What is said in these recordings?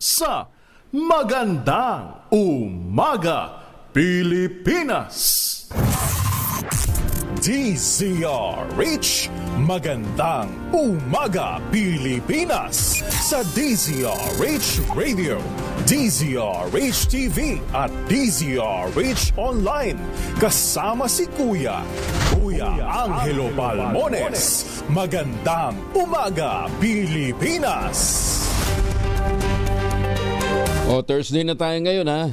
Sa Magandang Umaga, Pilipinas. DZRH Magandang Umaga, Pilipinas sa DZRH Radio, DZRH TV at DZRH Online. Kasama si Kuya Angelo Palmones. Magandang Umaga, Pilipinas. Thursday na tayo ngayon ha.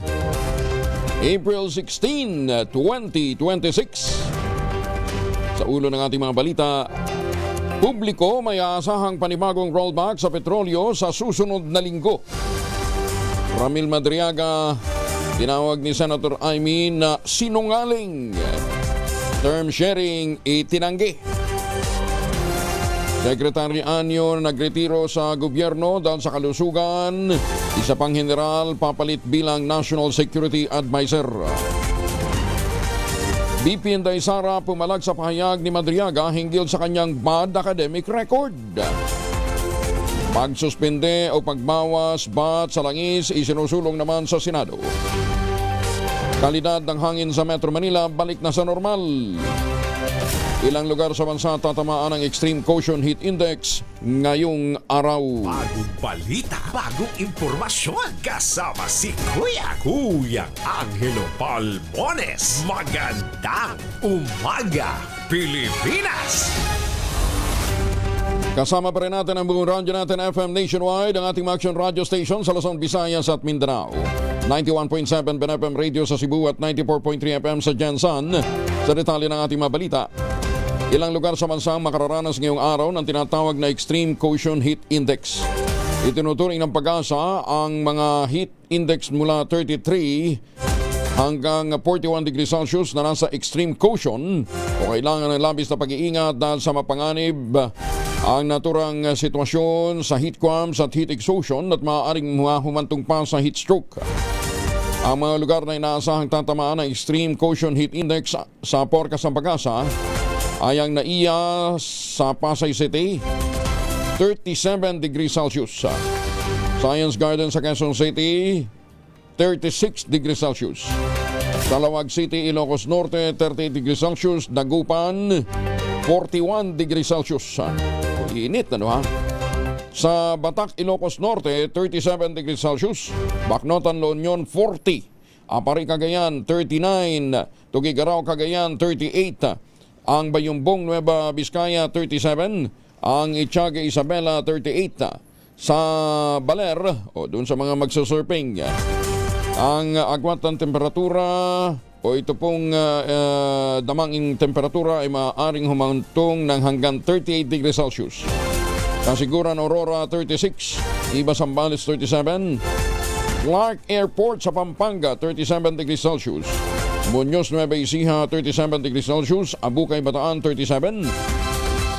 April 16, 2026. Sa ulo ng ating mga balita, publiko may aasahang panibagong rollback sa petrolyo sa susunod na linggo. Ramil Madriaga, tinawag ni Senator Amy na sinungaling. Term sharing itinanggi. Secretary Anyo nagretiro sa gobyerno dahil sa kalusugan. Isa pang general papalit bilang National Security Advisor. BP Inday Sara pumalag sa pahayag ni Madriaga hinggil sa kanyang bad academic record. Pagsuspende o pagbawas bat sa langis isinusulong naman sa Senado. Kalidad ng hangin sa Metro Manila balik na sa normal. Ilang lugar sa bansa tatamaan ng Extreme Caution Heat Index ngayong araw. Bagong balita, bagong impormasyon. Kasama si Kuya Angelo Palmones. Magandang Umaga, Pilipinas! Kasama pa rin natin ang buong radyo natin FM nationwide, ang ating action radio station sa Luzon, Visayas at Mindanao. 91.7 BNFM Radio sa Cebu at 94.3 FM sa Jansan. Sa detalye ng ating mga balita, ilang lugar sa bansang makararanas ngayong araw ng tinatawag na Extreme Caution Heat Index. Itinuturing ng Pag-asa ang mga heat index mula 33 hanggang 41 degrees Celsius na nasa extreme caution o kailangan ng labis na pag-iingat dahil sa mapanganib ang naturang sitwasyon sa heat cramps at heat exhaustion at maaaring humantong pa sa heat stroke. Ang mga lugar na inaasahang tatamaan ng Extreme Caution Heat Index sa forecast ng Pag-asa ay ang NAIA sa Pasay City, 37 degrees Celsius. Science Garden sa Quezon City, 36 degrees Celsius. Talawag City, Ilocos Norte, 38 degrees Celsius. Dagupan, 41 degrees Celsius. Init na no ha? Sa Batak, Ilocos Norte, 37 degrees Celsius. Bacnotan, La Union, 40. Apari, Cagayan, 39. Tugigaraw, Cagayan, 38. Ang Bayumbong, Nueva Vizcaya, 37. Ang Ittiaga, Isabela, 38. Sa Baler, o doon sa mga magsasurfing, ang agwat ng temperatura o ito pong damanging temperatura ay maaaring humantong ng hanggang 38 degrees Celsius. Kasiguran, Aurora, 36. Iba, Zambales, 37. Clark Airport sa Pampanga, 37 degrees Celsius. Muñoz, Nueva Ecija, 37 degrees Celsius. Abukay, Bataan, 37.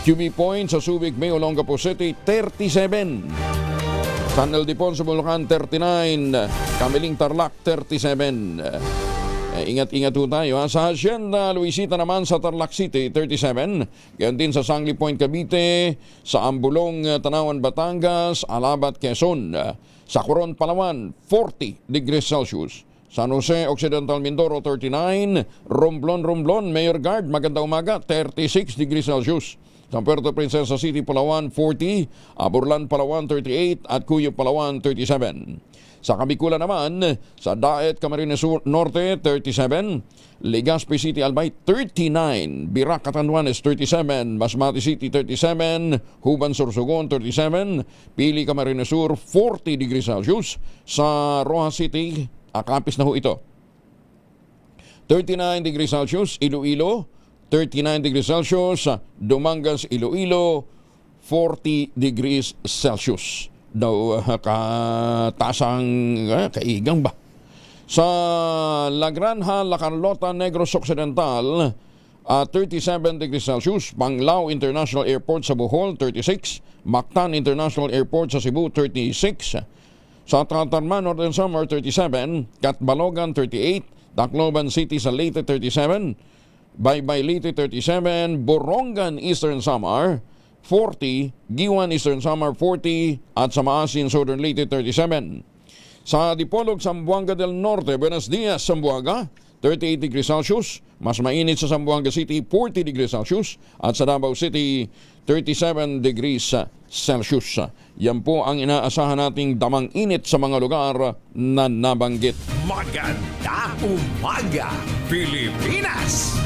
QB Point sa Subic, Bay, Olongapo City, 37. San Ildefonso, Bulacan, 39. Camiling, Tarlac, 37. Ingat-ingat po tayo ha. Sa Hacienda, Luisita naman sa Tarlac City, 37. Ganyan din sa Sangli Point, Cavite. Sa Ambulong, Tanawan, Batangas. Alabat, Quezon. Sa Coron, Palawan, 40 degrees Celsius. San Jose, Occidental Mindoro, 39. Romblon, Mayor Guard, magandang umaga, 36 degrees Celsius. Sa Puerto Princesa City, Palawan, 40. Aburlan, Palawan, 38. At Cuyo, Palawan, 37. Sa Kabikulan naman, sa Daet, Camarines Norte, 37. Legazpi City, Albay, 39. Birac, Catanduanes, 37. Masbate City, 37. Huban, Sorsogon, 37. Pili, Camarines Sur, 40 degrees Celsius. Sa Rojas City, akapis na ho ito, 39 degrees Celsius. Iloilo, 39 degrees Celsius. Dumangas, Iloilo, 40 degrees Celsius. Daw katasang kaigang ba? Sa La Granja, La Carlota, Negros Occidental, 37 degrees Celsius. Panglao International Airport sa Bohol, 36. Mactan International Airport sa Cebu, 36. Sa Tatarman, Northern Samar, 37. Catbalogan, 38. Tacloban City sa Leyte, 37. Baybay Leyte, 37. Borongan, Eastern Samar, 40, Giwan, Eastern Samar 40 at sa Maasin, Southern Leyte 37. Sa Dipolog, Zamboanga del Norte, Buenos Dias, Zamboanga, 38 degrees Celsius. Mas mainit sa Zamboanga City, 40 degrees Celsius. At sa Davao City, 37 degrees Celsius. Yan po ang inaasahan nating damang init sa mga lugar na nabanggit. Magandang umaga, Pilipinas!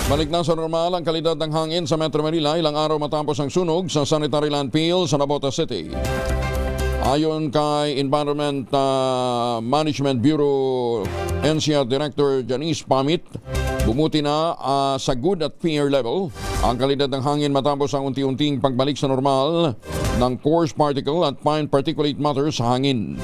Balik na sa normal ang kalidad ng hangin sa Metro Manila ilang araw matapos ang sunog sa sanitary landfill sa Navotas City. Ayon kay Environment Management Bureau NCR Director Janice Pamit, bumuti na sa good at fair level ang kalidad ng hangin matapos ang unti-unting pagbalik sa normal ng coarse particle at fine particulate matter sa hangin.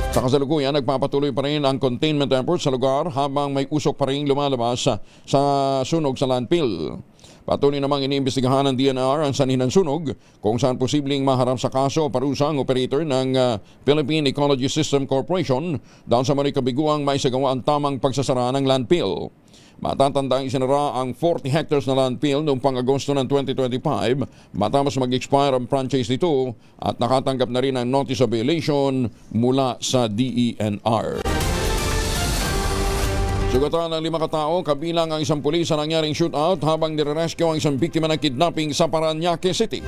Sa kasalukuyan, nagpapatuloy pa rin ang containment efforts sa lugar habang may usok pa rin lumalabas sa sunog sa landfill. Patuloy namang iniimbestigahan ng DNR ang sanhi ng sunog kung saan posibleng maharap sa kaso o parusa ang operator ng Philippine Ecology System Corporation dahil sa may kabiguang maisagawa ang tamang pagsasara ng landfill. Matatandang isinara ang 40 hectares na landfill noong pang-Agosto ng 2025 matapos mag-expire ang franchise nito at nakatanggap na rin ng notice of violation mula sa DENR. Sugatan ng 5 katao kabilang ang isang pulis sa nangyaring shootout habang nire-rescue ang isang biktima ng kidnapping sa Parañaque City.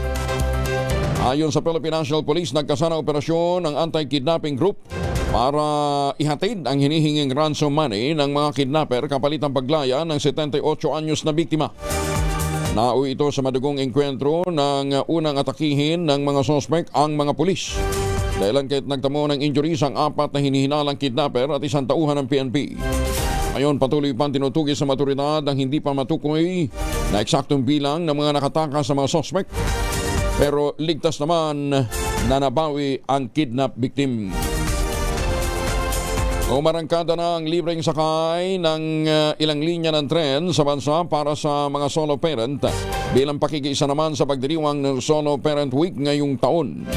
Ayon sa Philippine National Police, nagkasana operasyon ng anti-kidnapping group para ihatid ang hinihinging ransom money ng mga kidnapper kapalit ang paglaya ng 78 anyos na biktima. Nauwi ito sa madugong engkwentro ng unang atakihin ng mga sospek ang mga pulis. Dahilan kahit nagtamo ng injuries ang 4 na hinihinalang kidnapper at isang tauhan ng PNP. Ngayon, patuloy pang tinutugis sa maturidad ang hindi pa matukoy na eksaktong bilang ng mga nakatakas sa mga sospek. Pero ligtas naman na nabawi ang kidnap victim. Umarangkada na ang libreng sakay ng ilang linya ng tren sa bansa para sa mga solo parent bilang pakikiisa naman sa pagdiriwang ng Solo Parent Week ngayong taon.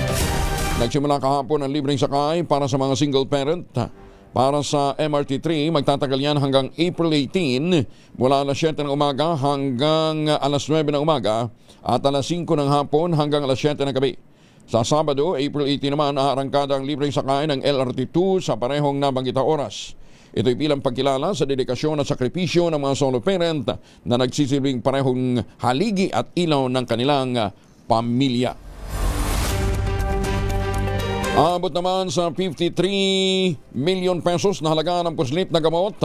Nagsimula kahapon ang libreng sakay para sa mga single parent. Para sa MRT3, magtatagal yan hanggang April 18 mula alas 7 ng umaga hanggang alas 9 ng umaga at alas 5 ng hapon hanggang alas 7 ng gabi. Sa Sabado, April 18 naman, aarangkada ang libreng sakay ng LRT2 sa parehong nabanggit na oras. Ito'y bilang pagkilala sa dedikasyon at sakripisyo ng mga solo parent na nagsisilbing parehong haligi at ilaw ng kanilang pamilya. Abot naman sa 53 million pesos na halaga ng puslit na gamot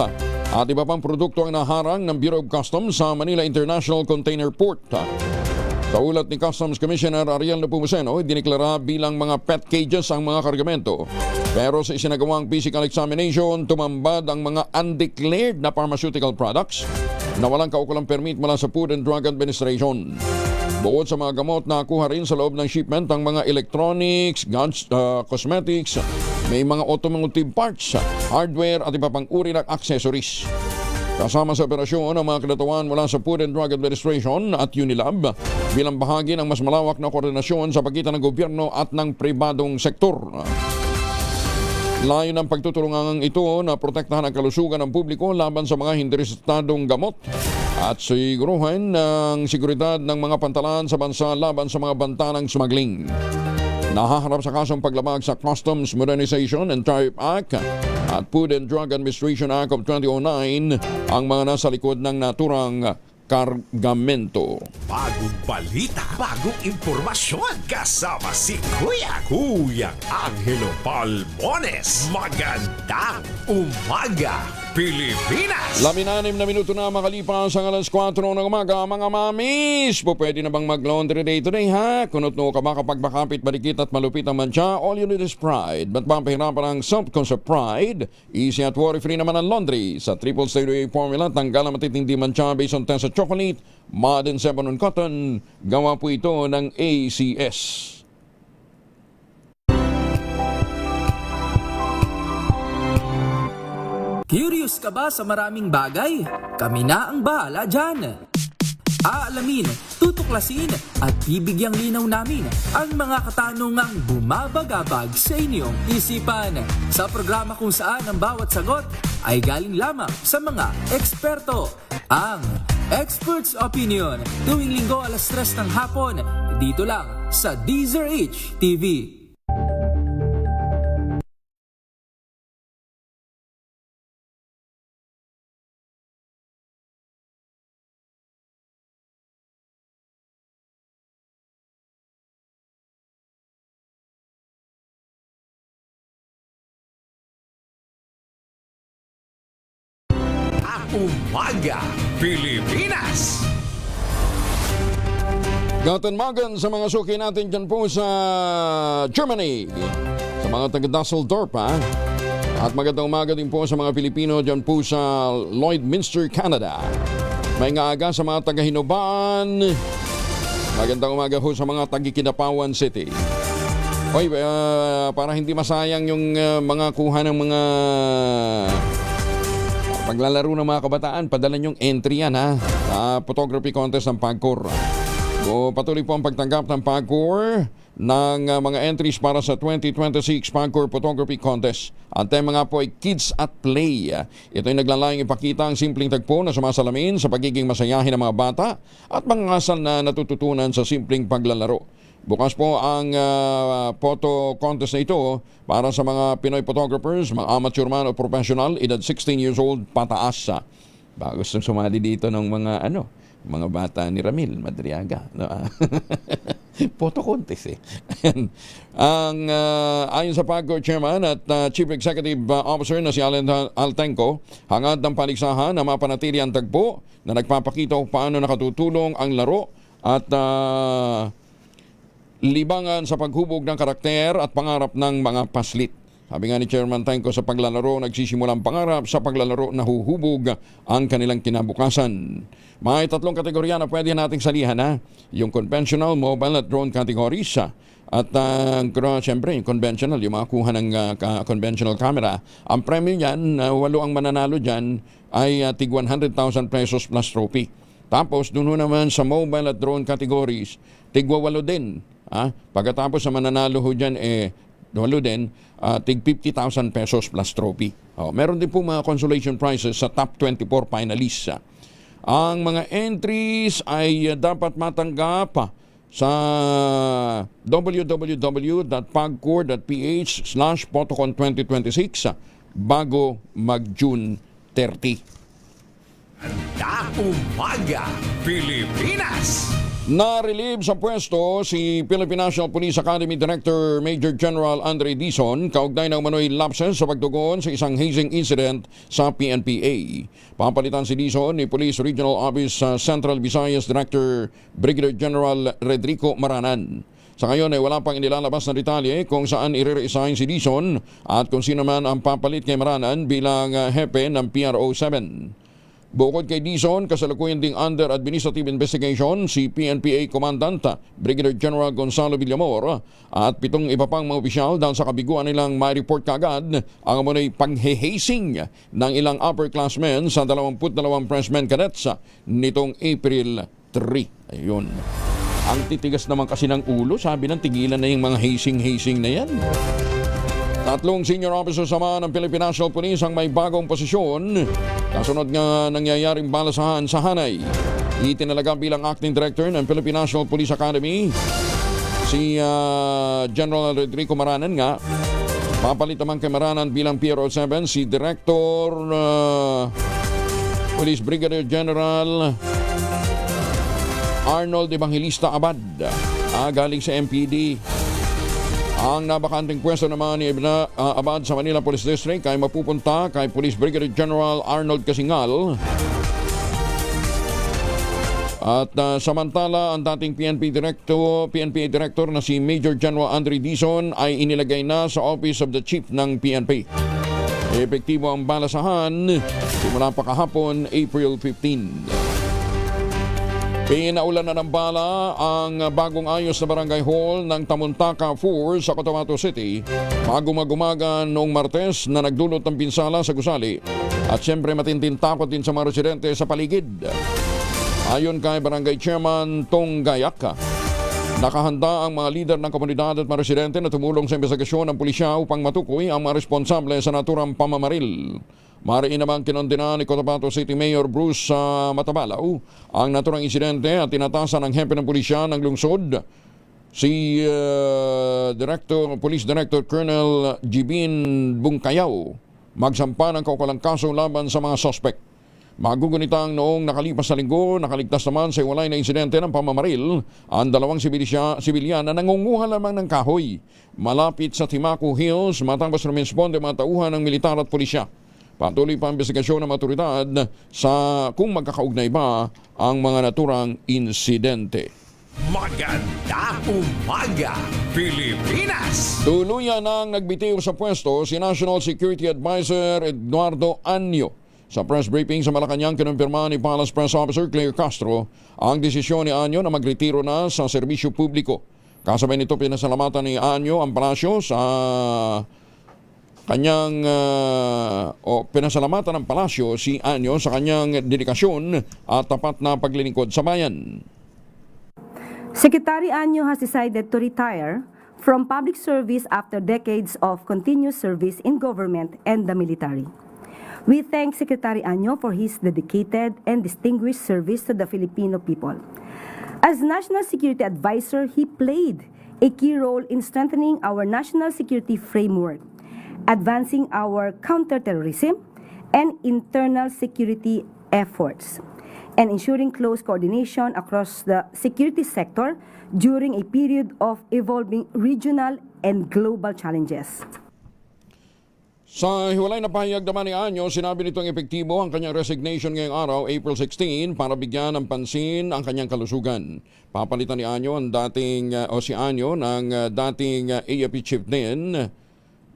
at iba pang produkto ang naharang ng Bureau of Customs sa Manila International Container Port. Sa ulat ni Customs Commissioner Ariel Nepomuceno, diniklara bilang mga pet cages ang mga kargamento. Pero sa isinagawang physical examination, tumambad ang mga undeclared na pharmaceutical products na walang kaukulang permit mula sa Food and Drug Administration. Bukod sa mga gamot na kuha rin sa loob ng shipment ang mga electronics, cosmetics, may mga automotive parts, hardware at iba pang uri ng accessories. Kasama sa operasyon ang mga kadatawan mula sa Food and Drug Administration at Unilab bilang bahagi ng mas malawak na koordinasyon sa pagitan ng gobyerno at ng pribadong sektor. Layo ng pagtutulungan ito na protektahan ang kalusugan ng publiko laban sa mga hindi resistadong gamot at siguruhin ang seguridad ng mga pantalan sa bansa laban sa mga banta ng smuggling. Nahaharap sa kasong paglabag sa Customs Modernization and Tariff Act at Food and Drug Administration Act of 2009 ang mga nasa likod ng naturang kargamento. Bagong balita, bagong impormasyon. Kasama si Kuya Angelo Palmones. Magandang umaga, Pilipinas! 16 na minuto na makalipas ang alas 4 ng umaga. Mga mamis, po pwede na bang mag-laundry day today ha? Kunot-no ka ba kapag makapit, marikit at malupit ang mancha? All you need is Pride. Ba't pampahirapan ang self-concept Pride? Easy at worry-free naman ang laundry. Sa triple steroid formula, tanggal ang matitindi mancha based on test sa chocolate, mud and sebon on cotton. Gawa po ito ng ACS. Curious ka ba sa maraming bagay? Kami na ang bahala dyan. Aalamin, tutuklasin at bibigyang linaw namin ang mga katanungang bumabagabag sa inyong isipan. Sa programa kung saan ang bawat sagot ay galing lamang sa mga eksperto. Ang Expert's Opinion, tuwing linggo alas 3 ng hapon Dito lang sa DZRH TV. Ang Umaga Pilipinas. Gatanmagan sa mga suki natin dyan po sa Germany, sa mga taga Dusseldorf, ha? At magandang umaga din po sa mga Pilipino dyan po sa Lloydminster, Canada. May ngaaga sa mga taga Hinubaan. Magandang umaga ho sa mga taga Kinapawan City. Hoy, para hindi masayang yung mga kuha ng mga paglalaro ng mga kabataan, padala yung entry yan, ha, sa photography contest ng PAGCOR. So, patuloy po ang pagtanggap ng PAGCOR ng mga entries para sa 2026 PAGCOR Photography Contest. Ang tema nga po ay Kids at Play. Ito ay naglalayong ipakita ang simpleng tagpo na sumasalamin sa pagiging masayahin ng mga bata at mga asal na natututunan sa simpleng paglalaro. Bukas po ang photo contest na ito para sa mga Pinoy photographers, mga amateur man o professional, edad 16 years old pataas. Gustong sumali dito ng mga bata ni Ramil Madriaga. Photo contest eh. Ayon sa PAGCOR Chairman at Chief Executive Officer na si Alan Altenco, hangad ng paligsahan na mapanatili ang tagpo na nagpapakita kung paano nakatutulong ang laro at libangan sa paghubog ng karakter at pangarap ng mga paslit. Sabi nga ni Chairman Tenco, sa paglalaro, nagsisimulang pangarap sa paglalaro na huhubog ang kanilang kinabukasan. May 3 kategorya na pwede nating salihan, ha? Yung conventional, mobile at drone categories. At siyempre, yung conventional, yung mga kuha ng conventional camera. Ang premyo niyan, 8 ang mananalo dyan, ay tig 100,000 pesos plus trophy. Tapos, doon naman sa mobile at drone categories, tig 8 din. Pagkatapos sa mananalo ho dyan, din, tig 50,000 pesos plus trophy. Meron din po mga consolation prizes sa top 24 finalists. Ang mga entries ay dapat matanggap sa www.pagcor.ph/photocon 2026 bago mag-June 30. Ang Umaga Pilipinas. Na-relieve sa pwesto si Philippine National Police Academy Director Major General Andre Dizon kaugnay ng manoy lapses sa pagtugon sa isang hazing incident sa PNPA. Papalitan si Dizon ni Police Regional Office Central Visayas Director Brigadier General Redrico Maranan. Sa ngayon ay wala pang inilalabas na detalye kung saan i-reassign si Dizon at kung sino man ang papalit kay Maranan bilang hepe ng PRO 7. Bukod kay Dizon, kasalukuyan ding under administrative investigation si PNPA Commandant Brigadier General Gonzalo Villamor at 7 iba pang mga opisyal dahil sa kabiguan nilang may report kagad ang amunay panghe-hazing ng ilang upperclassmen sa 22 freshman cadets nitong April 3. Ayun. Ang titigas naman kasi ng ulo, sabi ng tigilan na yung mga hazing na yan. 3 senior officers naman ng Philippine National Police ang may bagong posisyon kasunod nga nangyayaring balasahan sa Hanay. Itinalaga bilang acting director ng Philippine National Police Academy si General Redrico Maranan nga. Papalit naman kay Maranan bilang PRO 7 si Director Police Brigadier General Arnold Evangelista Abad, galing sa MPD. Ang nabakanting pwesto naman ni Abad sa Manila Police District ay mapupunta kay Police Brigadier General Arnold Casingal. At samantala, ang dating PNPA Director na si Major General Andre Dizon ay inilagay na sa Office of the Chief ng PNP. Epektibo ang balasahan simula pa kahapon, April 15. Pinaulan na ng bala ang bagong ayos na barangay hall ng Tamuntaka 4 sa Cotabato City bago mag-umaga noong Martes na nagdulot ng pinsala sa gusali at siyempre matinding takot din sa mga residente sa paligid. Ayon kay Barangay Chairman Tong Gayak, nakahanda ang mga lider ng komunidad at mga residente na tumulong sa investigasyon ng pulisya upang matukoy ang mga responsable sa naturang pamamaril. Mariin naman kinondena ni Cotabato City Mayor Bruce Matabalaw ang naturang insidente at tinatasan ng hepe ng pulisya ng lungsod si Police Director Colonel Jibin Bungkayaw magsampa ng kaukulang kaso laban sa mga suspect. Magugunitang noong nakalipas na linggo, nakaligtas naman sa iwalay na insidente ng pamamaril ang dalawang sibilyan na nangunguha lamang ng kahoy malapit sa Timacu Hills matapos rumisponde mga tauhan ng militar at pulisya. Patuloy pa ang investigasyon ng otoridad sa kung magkakaugnay ba ang mga naturang insidente. Magandang umaga, Pilipinas! Tuluyan ang nagbitiw sa pwesto si National Security Advisor Eduardo Anyo. Sa press briefing sa Malacanang, kinumpirma ni Palace Press Officer Claire Castro ang desisyon ni Anyo na magretiro na sa serbisyo publiko. Kasabay nito, pinasalamatan ni Anyo ang palasyo sa kanyang pinasalamatan ng palasyo si Anyo sa kanyang dedikasyon at tapat na paglilingkod sa bayan. Secretary Anyo has decided to retire from public service after decades of continuous service in government and the military. We thank Secretary Anyo for his dedicated and distinguished service to the Filipino people. As National Security Advisor, he played a key role in strengthening our national security framework, advancing our counterterrorism and internal security efforts, and ensuring close coordination across the security sector during a period of evolving regional and global challenges. Sa hiwalay na pahayag naman ni Anyo, sinabi nitong epektibo ang kanyang resignation ngayong araw, April 16, para bigyan ng pansin ang kanyang kalusugan. Papalitan ni Anyo ang si Anyo ng dating AFP chief din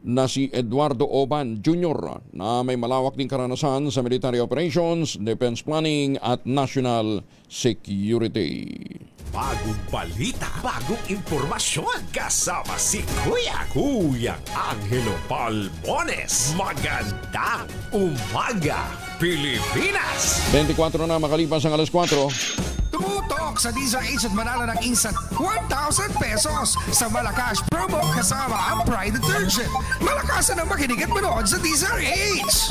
na si Eduardo Oban Jr. na may malawak ding karanasan sa military operations, defense planning at national security. Bagong balita, bagong impormasyon, kasama si Kuyang Angelo Palmones. Magandang umaga, Pilipinas! 24 na makalipas ang alas 4. Tumutok sa DZRH at manalo ng instant 1,000 pesos sa Malakas promo kasama ang Pride Detergent. Malakasan ang makinig at manood sa DZRH!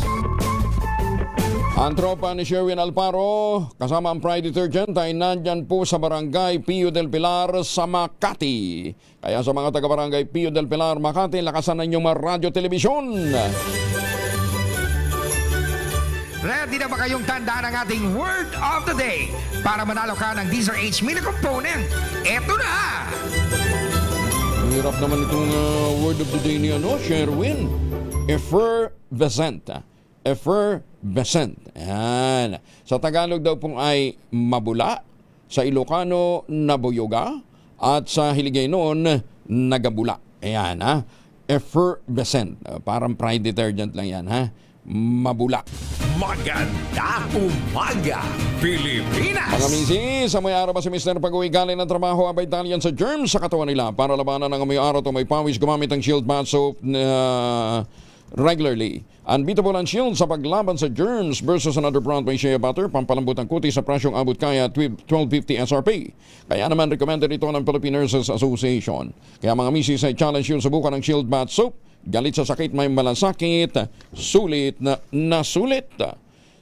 Ang tropa ni Sherwin Alparo kasama ang Pride Detergent ay nandyan po sa Barangay Pio del Pilar sa Makati. Kaya sa mga taga-Barangay Pio del Pilar, Makati, lakasan na inyong radyo-telebisyon. Ready na ba kayong tandaan ang ating Word of the Day para manalo ka ng DZRH Mini Component? Eto na! Hirap naman itong word of the day ni Sherwin. Effervescent. Effervescent. Yan. Sa Tagalog daw pong ay mabula, sa Ilocano nabuyoga, at sa Hiligaynon nagabula. Ayan ha. Effervescent. Parang Pride Detergent lang yan ha. Mabula. Magandang umaga, Pilipinas! Mga misi, sa may araw ba si Mr. Pag-uwi galing ng trabaho, abay talian sa germs sa katawan nila para labanan ng may araw to may pawis, gumamit ng Shield Bath Soap regularly. Unbeatable ang Shield sa paglaban sa germs versus another brand may shea butter, pampalambot ang kuti sa prasyong abot kaya 1250 SRP. Kaya naman recommended ito ng Philippine Nurses Association. Kaya mga misis ay challenge yun, subukan ng Shield Bath Soap. Galit sa sakit, may malasakit, sulit na nasulit.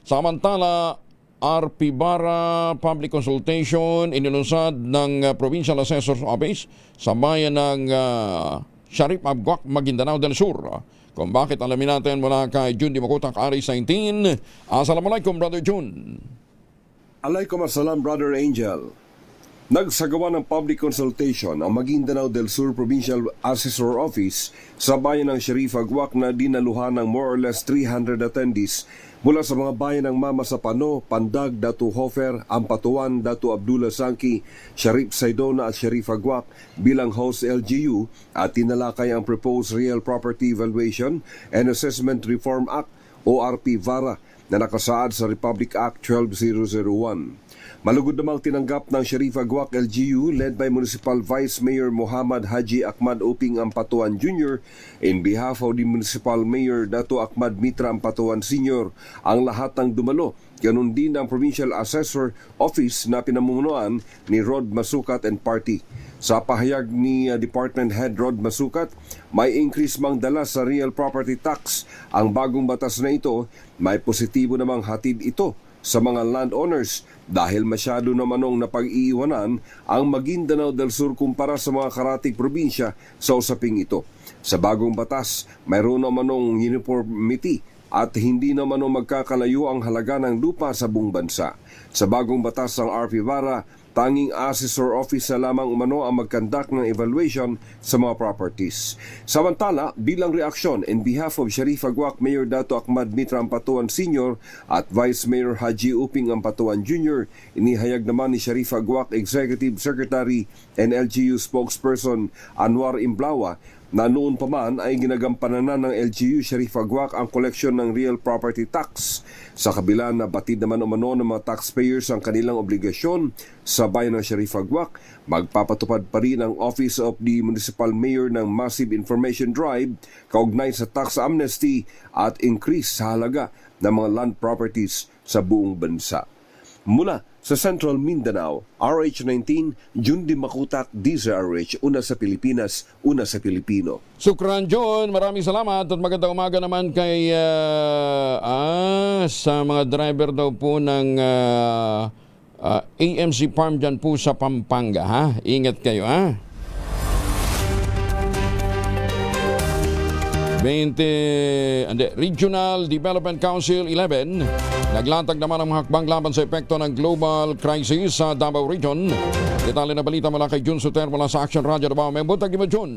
Samantala, RP Bara Public Consultation inilunsad ng Provincial Assessor's Office sa bayan ng Sharif Abguac, Maguindanao del Sur. Kung bakit, alamin natin mula kay Jun Dimakutak, Aris 19. Assalamualaikum, Brother Jun. Alaikum assalam, Brother Angel. Nagsagawa ng public consultation ang Maguindanao del Sur Provincial Assessor Office sa bayan ng Sharif Abguac na dinaluhan ng more or less 300 attendees mula sa mga bayan ng Mama Sapano, Pandag, Datu Hofer, Ampatuan, Datu Abdullah Sangki, Sharif Saidona at Sharif Abguac bilang host LGU at tinalakay ang Proposed Real Property Evaluation and Assessment Reform Act o RP VARA na nakasaad sa Republic Act 12001. Malugod namang tinanggap ng Sharif Abguac LGU led by Municipal Vice Mayor Muhammad Haji Ahmad Oping Ampatuan Jr. in behalf of the Municipal Mayor Dato Ahmad Mitra Ampatuan Sr. ang lahat ng dumalo. Ganun din ang Provincial Assessor Office na pinamumunuan ni Rod Masukat and Party. Sa pahayag ni Department Head Rod Masukat, may increase mang dala sa real property tax. Ang bagong batas na ito, may positibo namang hatid ito sa mga landowners dahil masyado namanong napag-iiwanan ang Maguindanao del Sur kumpara sa mga karatig probinsya sa usaping ito. Sa bagong batas, mayroon namanong uniformity at hindi namanong magkakalayo ang halaga ng lupa sa buong bansa. Sa bagong batas ng RP Vara, tanging assessor office na lamang umano ang mag-conduct ng evaluation sa mga properties. Samantala, bilang reaksyon in behalf of Sharif Agwak, Mayor Dato Ahmad Mitra Ampatuan Sr. at Vice Mayor Haji Uping Ampatuan Jr., inihayag naman ni Sharif Agwak Executive Secretary and LGU spokesperson Anwar Imblawa na noon pa man ay ginagampanan na ng LGU Sharif Agwak ang koleksyon ng real property tax. Sa kabila na batid naman umano ng mga taxpayers ang kanilang obligasyon sa bayan ng Sharif Agwak, magpapatupad pa rin ang Office of the Municipal Mayor ng Massive Information Drive kaugnay sa tax amnesty at increase sa halaga ng mga land properties sa buong bansa. Mula sa Central Mindanao, RH19, Jundi Makutak, DZRH, una sa Pilipinas, una sa Pilipino. Sukran John, maraming salamat at magandang umaga naman kay sa mga driver daw po ng AMC Farm dyan po sa Pampanga, ha? Ingat kayo, ha? 20 Regional Development Council 11 naglatag naman ang mga hakbang laban sa epekto ng global crisis sa Davao Region. Detalye na balita mula kay Jun Suter mula sa Action Radio Davao. May buntag mo, Jun.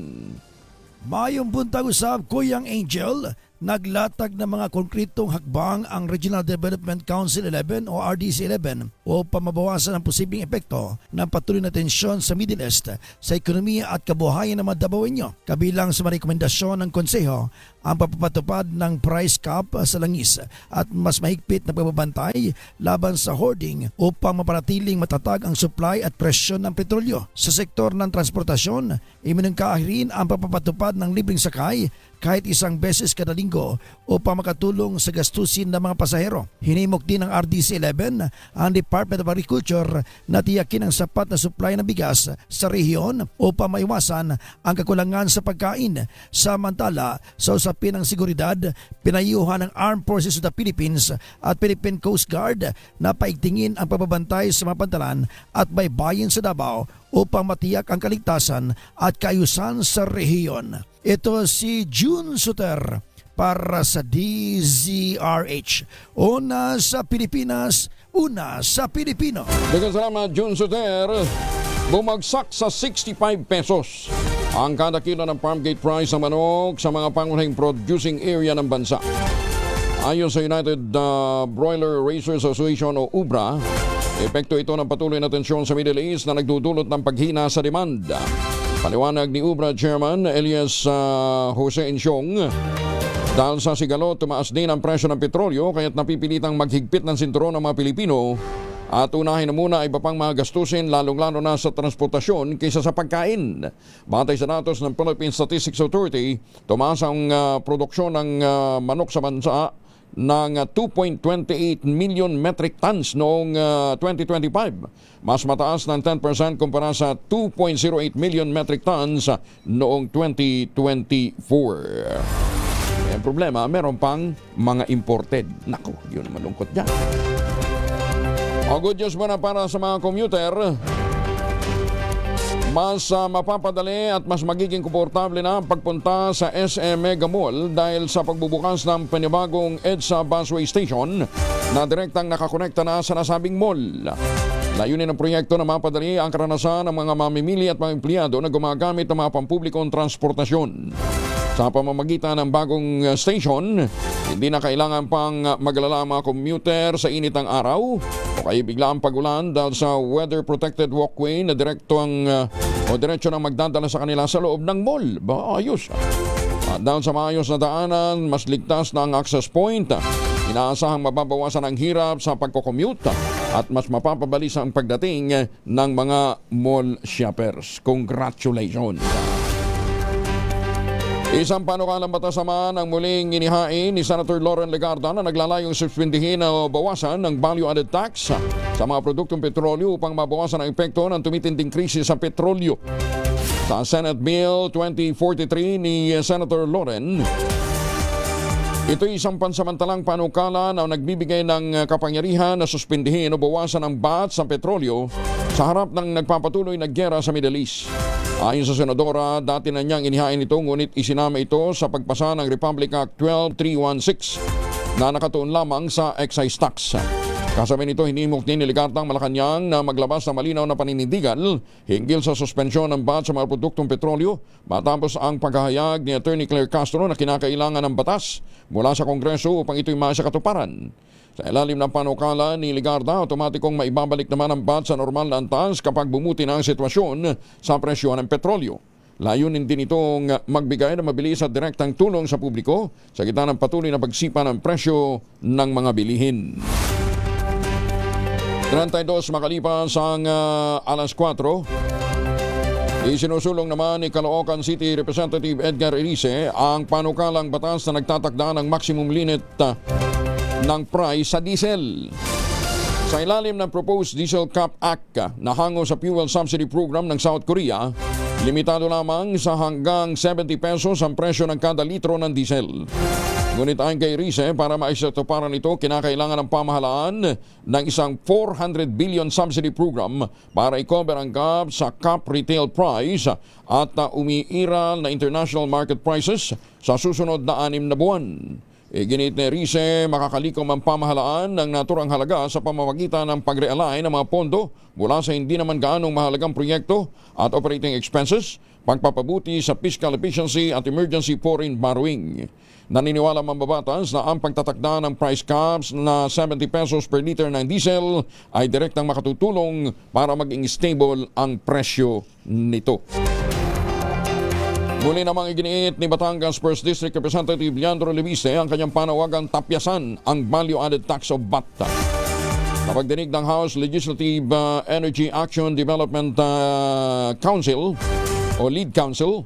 Mayong buntag usab, Kuyang Angel. Naglatag ng mga konkretong hakbang ang Regional Development Council 11 o RDC 11 o pamabawasan ang posibleng epekto ng patuloy na tensyon sa Middle East sa ekonomiya at kabuhayan ng mga Dabawenyo. Kabilang sa mga rekomendasyon ng Konseho ang papapatupad ng price cap sa langis at mas mahigpit na pagbabantay laban sa hoarding upang mapanatiling matatag ang supply at presyon ng petrolyo. Sa sektor ng transportasyon, iminungkahi rin ang papapatupad ng libreng sakay kahit isang beses kada linggo upang makatulong sa gastusin ng mga pasahero. Hinimok din ng RDC 11 ang Department of Agriculture na tiyakin ang sapat na supply ng bigas sa rehiyon upang maiwasan ang kakulangan sa pagkain. Samantala, sa usapin ng seguridad, pinayuhan ng Armed Forces of the Philippines at Philippine Coast Guard na paigtingin ang pagbabantay sa mga pantalan at baybayin sa Davao upang matiyak ang kaligtasan at kaayusan sa rehiyon. Ito si June Suter para sa DZRH. Una sa Pilipinas, una sa Pilipino. Daghang salamat, June Suter. Bumagsak sa 65 pesos ang kada kilo ng farm gate price ng manok sa mga pangunahing producing area ng bansa. Ayon sa United Broiler Raisers Association o UBRA, epekto ito ng patuloy na tensyon sa Middle East na nagdudulot ng paghina sa demand. Paliwanag ni UBRA Chairman Elias Jose Ensyong, dahil sa sigalo tumaas din ang presyo ng petrolyo kaya't napipilitang maghigpit ng sinturon ng mga Pilipino at unahin na muna iba pang mga gastusin lalong-lalo na sa transportasyon kaysa sa pagkain. Batay sa datos ng Philippine Statistics Authority, tumaas ang produksyon ng manok sa bansa ng 2.28 million metric tons noong 2025. Mas mataas ng 10% kumpara sa 2.08 million metric tons noong 2024. Ang problema, meron pang mga imported. Naku, yun malungkot dyan. O good news muna para sa mga commuter. Mas mapapadali at mas magiging komportable na ang pagpunta sa SM Mega Mall dahil sa pagbubukas ng panibagong EDSA Busway Station na direktang nakakonekta na sa nasabing mall. Layunin ng proyekto na mapadali ang karanasan ng mga mamimili at mga empleyado na gumagamit ng mga pampublikong transportasyon. Sa pamamagitan ng bagong station, hindi na kailangan pang maglala ang mga commuter sa init ng araw o kaya bigla ang pagulan dahil sa weather-protected walkway na diretso na magdadala sa kanila sa loob ng mall. Ayos. At dahil sa maayos na daanan, mas ligtas na ang access point. Inaasahang mababawasan ang hirap sa pagkocommute at mas mapapabalis ang pagdating ng mga mall shoppers. Congratulations! Isang panukalang batas naman ang muling inihain ni Senator Loren Legarda na naglalayong suspindihin o bawasan ng value-added tax sa mga produktong petrolyo upang mabawasan ang epekto ng tumitinding krisis sa petrolyo. Sa Senate Bill 2043 ni Senator Loren, Ito'y isang pansamantalang panukala na nagbibigay ng kapangyarihan na suspindihin o bawasan ang VAT sa petrolyo sa harap ng nagpapatuloy na giyera sa Middle East. Ayon sa Senadora, dati na niyang inihain ito ngunit isinama ito sa pagpasa ng Republic Act 12316 na nakatuon lamang sa excise tax. Kasabay nito, hinimok din ni Ligartang Malacanang na maglabas ng malinaw na paninindigan hinggil sa suspensyon ng VAT sa mga produktong petrolyo matapos ang paghahayag ni Attorney Claire Castro na kinakailangan ng batas mula sa Kongreso upang ito'y masa katuparan. Sa ilalim ng panukala ni Ligarda, otomatikong maibabalik naman ang VAT sa normal na antas kapag bumuti na ang sitwasyon sa presyo ng petrolyo. Layunin din itong magbigay ng mabilis at direktang tulong sa publiko sa gitna ng patuloy na pagsipa ng presyo ng mga bilihin. 32 makalipas ang alas 4. Isinusulong naman ni Caloocan City Representative Edgar Erice ang panukalang batas na nagtatakda ng maximum limit ng price sa diesel. Sa ilalim ng Proposed Diesel Cap Act na hango sa Fuel Subsidy Program ng South Korea, limitado lamang sa hanggang 70 pesos ang presyo ng kada litro ng diesel. Ngunit ayon kay Rize, para maisatuparan ito, kinakailangan ng pamahalaan ng isang 400 billion subsidy program para i-cover ang gap sa cap retail price at umiiral na international market prices sa susunod na 6 na buwan. Ginit ni Rize, makakalikom ang pamahalaan ng naturang halaga sa pamamagitan ng pag-realign ng mga pondo mula sa hindi naman gaanong mahalagang proyekto at operating expenses, pagpapabuti sa fiscal efficiency at emergency foreign borrowing. Naniniwala mambabatas na ang pagtatakda ng price caps na 70 pesos per liter ng diesel ay direktang makatutulong para maging stable ang presyo nito. Muli namang iginiit ni Batangas 1st District Representative Leandro Leviste ang kanyang panawagang tapyasan ang value-added tax of VAT. Kapag dinig ng House Legislative Energy Action Development Council o Lead Council,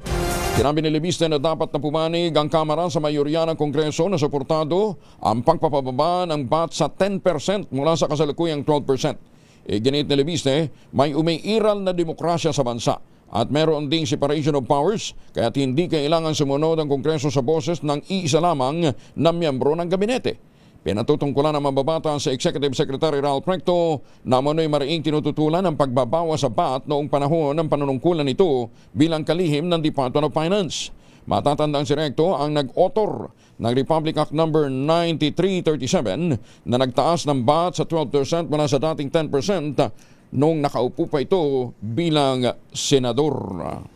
sinabi ni Leviste na dapat na pumanig ang Kamara sa mayorya ng Kongreso na suportado ang pagpapababa ng VAT sa 10% mula sa kasalukuyang 12%. Iginit ni Leviste, may umiiral na demokrasya sa bansa at meron ding separation of powers kaya't hindi kailangan sumunod ang Kongreso sa boses ng iisa lamang na miyembro ng gabinete. Pinatutungkulan ng mambabata sa Executive Secretary Ralph Recto na mano'y mariing tinututulan ang pagbabawa sa VAT noong panahon ng panunungkulan nito bilang kalihim ng Department of Finance. Matatandaan si Recto ang nag-author ng Republic Act No. 9337 na nagtaas ng VAT sa 12% mula sa dating 10% noong nakaupo pa ito bilang senador.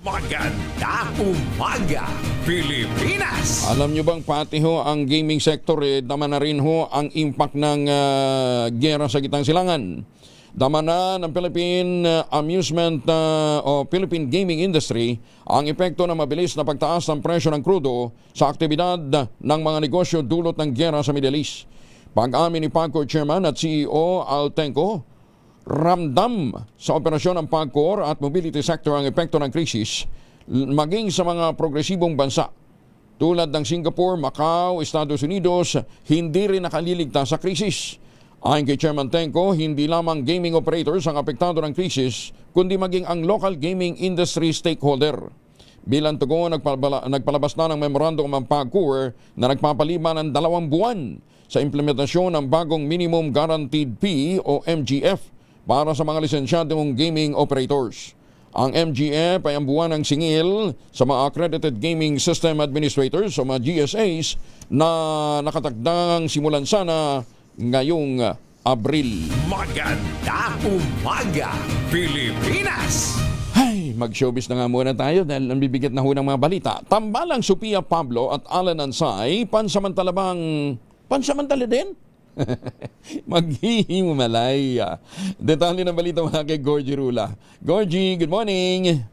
Magandang umaga, Pilipinas! Alam nyo bang pati ho ang gaming sector dama na rin ho ang impact ng giyera sa gitnang silangan. Dama na ng Philippine Amusement o Philippine Gaming Industry ang epekto ng mabilis na pagtaas ng presyo ng krudo sa aktibidad ng mga negosyo dulot ng giyera sa Middle East. Pag-amin ni PAGCOR Chairman at CEO Al Tenco, ramdam sa operasyon ng PAGCOR at mobility sector ang epekto ng krisis maging sa mga progresibong bansa tulad ng Singapore, Macau, Estados Unidos, hindi rin nakaliligtas sa krisis. Ayon kay Chairman Tenco, hindi lamang gaming operators ang apektado ng krisis kundi maging ang local gaming industry stakeholder. Bilang tugon, nagpalabas na ng memorandum ang PAGCOR na nagpapaliban ng 2 buwan sa implementasyon ng bagong Minimum Guaranteed Fee o MGF para sa mga lisensyadong gaming operators. Ang MGF ay ang buwan ng singil sa mga Accredited Gaming System Administrators o mga GSAs na nakatakdang simulan sana ngayong Abril. Magandang umaga, Pilipinas! Ay, mag-showbiz na nga muna tayo dahil ang bibigat na ho ng mga balita. Tambalang Sophia Pablo at Alan Ansay, pansamantala din? Maghihimalay. Detalye ng balita mula kay Gorgie Rula. Gorgie, good morning!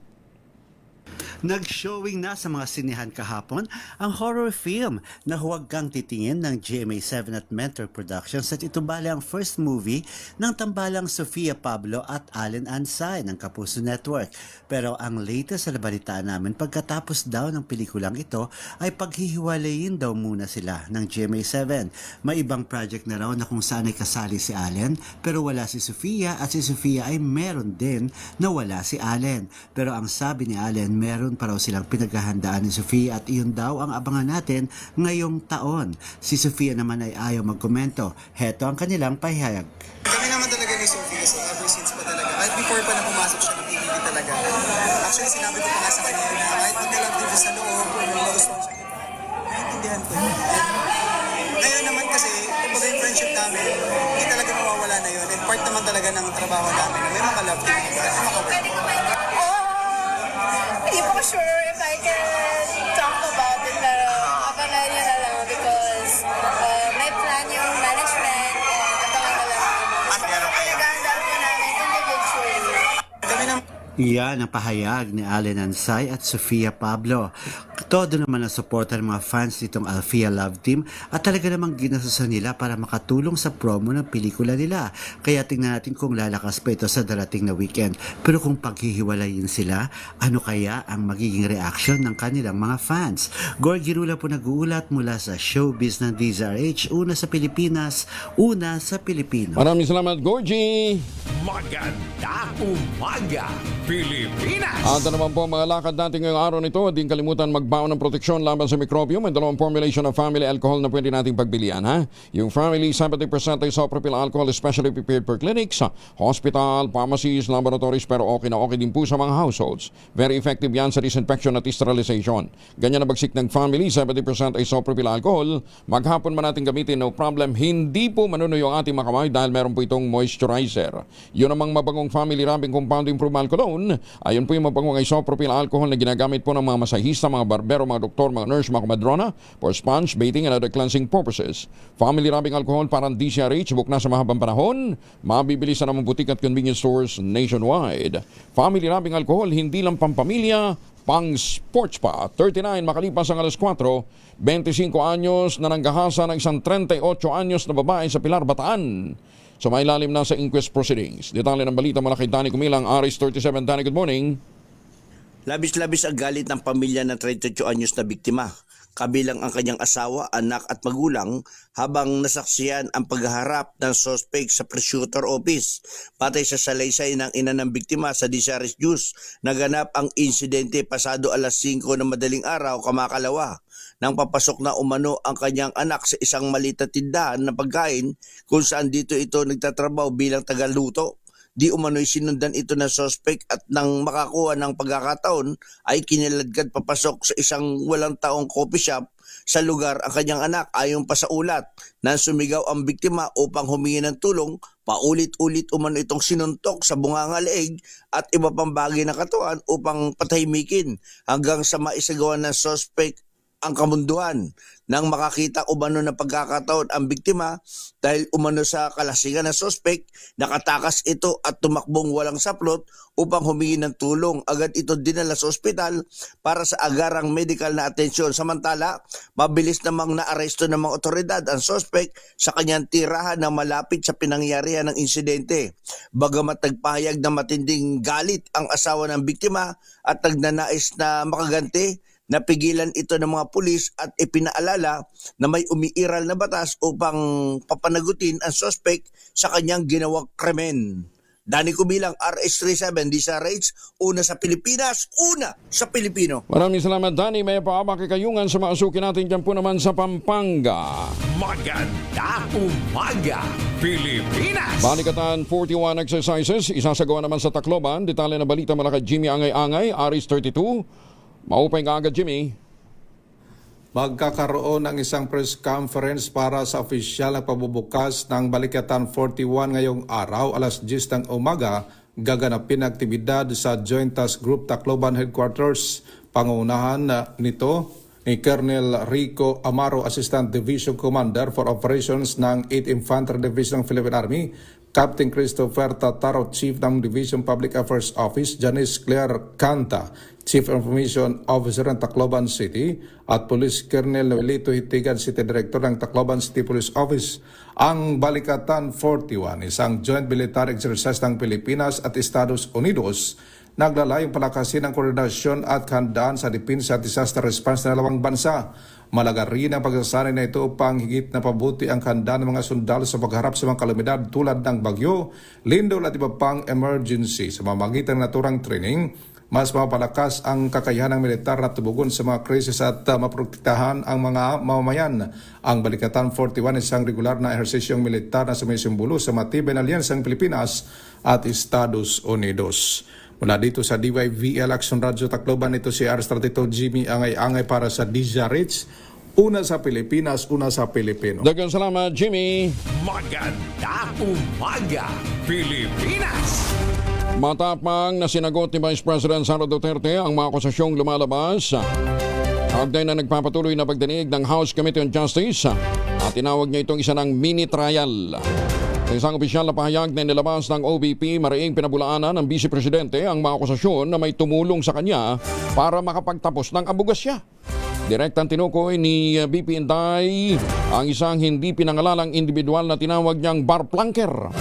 Nag-showing na sa mga sinihan kahapon ang horror film na Huwag Kang Titingin ng GMA7 at Mentor Productions at ito bali ang first movie ng tambalang Sophia Pablo at Allen Ansay ng Kapuso Network. Pero ang latest na balitaan namin pagkatapos daw ng pelikulang ito ay paghihiwalayin daw muna sila ng GMA7. May ibang project na raw na kung saan ay kasali si Allen pero wala si Sophia at si Sophia ay meron din na wala si Allen. Pero ang sabi ni Allen meron meron pa raw silang pinaghahandaan ni Sofia at iyon daw ang abangan natin ngayong taon. Si Sofia naman ay ayaw magkomento. Heto ang kanilang pahayag. Kami naman talaga ni Sofia, so ever since pa talaga. Kahit before pa na pumasok siya ng PBB talaga. Actually, sinabi ko pa nga sa kanya na kahit magkalang dito sa loob, kung magustuhan siya kita, naiintindihan ko yun. Ngayon naman kasi, kumbaga yung friendship namin, hindi talaga mawawala na yun. And part naman talaga ng trabaho namin na may mga love team at makawork. Hindi po ko sure if I can talk about it, pero abangan niyo na lang because may plan yung management and abangan na lang. Pinaghahandaan po namin individually. Kami naman Iyan ang pahayag ni Allen Ansay at Sofia Pablo. Todo naman ang suporta ng mga fans nitong Alfea Love Team at talaga namang ginasusan nila para makatulong sa promo ng pelikula nila. Kaya tingnan natin kung lalakas pa ito sa darating na weekend. Pero kung paghihiwalayin sila, ano kaya ang magiging reaction ng kanilang mga fans? Gorgie Rula po nag-uulat mula sa showbiz ng DZRH, una sa Pilipinas, una sa Pilipino. Maraming salamat, Gorgie! Magandang umaga, Pilipinas! At naman po mga lakad natin ngayong araw nito, hindi kalimutan magbaon ng proteksyon laban sa mikrobyo. May dalawang formulation ng family alcohol na pwede nating pagbilian. Ha? Yung family 70% isopropyl alcohol especially prepared for clinics, hospital, pharmacies, laboratories, pero okay na okay din po sa mga households. Very effective yan sa disinfection at sterilization. Ganyan na bagsik ng family 70% isopropyl alcohol. Maghapon man natin gamitin, no problem. Hindi po manunuyo ang ating mga kamay dahil meron po itong moisturizer. Yun namang mabangong family rubbing compound improvement cologne. Ayun po yung mabangong isopropyl alcohol na ginagamit po ng mga masahista, mga barbero, mga doktor, mga nurse, mga kumadrona for sponge, bathing, and other cleansing purposes. Family rubbing alcohol parang DCRH, buk na sa mahabang panahon. Mabibili sa namang butik at convenience stores nationwide. Family rubbing alcohol, hindi lang pampamilya, pang sports pa. 39 makalipas ang alas 4, 25 anyos na nanggahasa ng isang 38 anyos na babae sa Pilar, Bataan. So may lalim na sa inquest proceedings. Detalye ng balita mula kay Danny Kumilang, Aris 37. Danny, good morning. Labis-labis ang galit ng pamilya ng 38 anyos na biktima, kabilang ang kanyang asawa, anak at magulang habang nasaksiyan ang paghaharap ng suspect sa prosecutor office. Patay sa salaysay ng ina ng biktima sa DZRH News, naganap ang insidente pasado alas 5 ng madaling araw kamakalawa. Nang papasok na umano ang kanyang anak sa isang maliit na tindahan ng pagkain kung saan dito ito nagtatrabaho bilang tagaluto. Di umano'y sinundan ito ng suspect at nang makakuha ng pagkakataon ay kiniladkad papasok sa isang walang taong coffee shop sa lugar ang kanyang anak ayon pa sa ulat. Nang sumigaw ang biktima upang humingi ng tulong, paulit-ulit umano itong sinuntok sa bunganga leeg at iba pang bagay ng katawan upang patahimikin hanggang sa maisagawa ng suspect ang kamunduhan. Nang makakita umano ng pagkakataon ang biktima dahil umano sa kalasingan ng suspect, nakatakas ito at tumakbong walang saplot upang humingi ng tulong. Agad ito dinala sa ospital para sa agarang medical na atensyon. Samantala, mabilis namang naaresto ng mga otoridad ang suspect sa kanyang tirahan na malapit sa pinangyarihan ng insidente. Bagamat nagpahayag na matinding galit ang asawa ng biktima at nagnanais na makaganti, napigilan ito ng mga pulis at ipinaalala na may umiiral na batas upang papanagutin ang suspect sa kanyang ginawang krimen. Danny Kubilang, RH37, DZRH, una sa Pilipinas, una sa Pilipino. Maraming salamat, Danny. May paabang kayungan sa maasukin natin dyan po naman sa Pampanga. Magandang umaga, Pilipinas! Balikatan 41 exercises, isasagawa naman sa Tacloban. Detalye na balita mula kay Jimmy Angay-Angay, Aris 32. Maupay ka agad, Jimmy. Magkakaroon ng isang press conference para sa opisyal na pagbubukas ng Balikatan 41 ngayong araw, alas 10 ng umaga, gaganapin aktibidad sa Joint Task Group Tacloban Headquarters. Pangunahan nito ni Colonel Rico Amaro, Assistant Division Commander for Operations ng 8th Infantry Division ng Philippine Army, Captain Christopher Tataro, Chief ng Division Public Affairs Office, Janice Claire Canta, Chief Information Officer ng Tacloban City, at Police Colonel Noelito Hitigan, City Director ng Tacloban City Police Office. Ang Balikatan 41, isang joint military exercise ng Pilipinas at Estados Unidos, naglalayong palakasin ang koordinasyon at handaan sa depensa at disaster response ng dalawang bansa. Malaga rin ang pagsasanay na ito upang higit na pabuti ang handa ng mga sundalo sa pagharap sa mga kalamidad tulad ng bagyo, lindol at iba pang emergency sa mamagitan ng naturang training, mas mapalakas ang kakayahan ng militar na tumugon sa mga krisis at maprotektahan ang mga mamamayan. Ang Balikatan 41 isang regular na ehersisyong militar na sumisimbolo sa matibay na alyansang Pilipinas at Estados Unidos. Mula dito sa DYVL Action Radio Tacloban, ito si Arstratito Jimmy Angay-Angay para sa DZRH. Una sa Pilipinas, una sa Pilipino. Daghang salamat, Jimmy. Magandang umaga, Pilipinas! Matapang na sinagot ni Vice President Sara Duterte ang mga akusasyong lumalabas kaugnay na nagpapatuloy na pagdinig ng House Committee on Justice at tinawag niya itong isa ng mini trial. Sa isang opisyal na pahayag na nilabas ng OVP, mariing pinabulaanan ng Vice Presidente ang mga akusasyon na may tumulong sa kanya para makapagtapos ng abogasya. Direktang tinukoy ni BP Inday ang isang hindi pinangalalang individual na tinawag niyang bar planker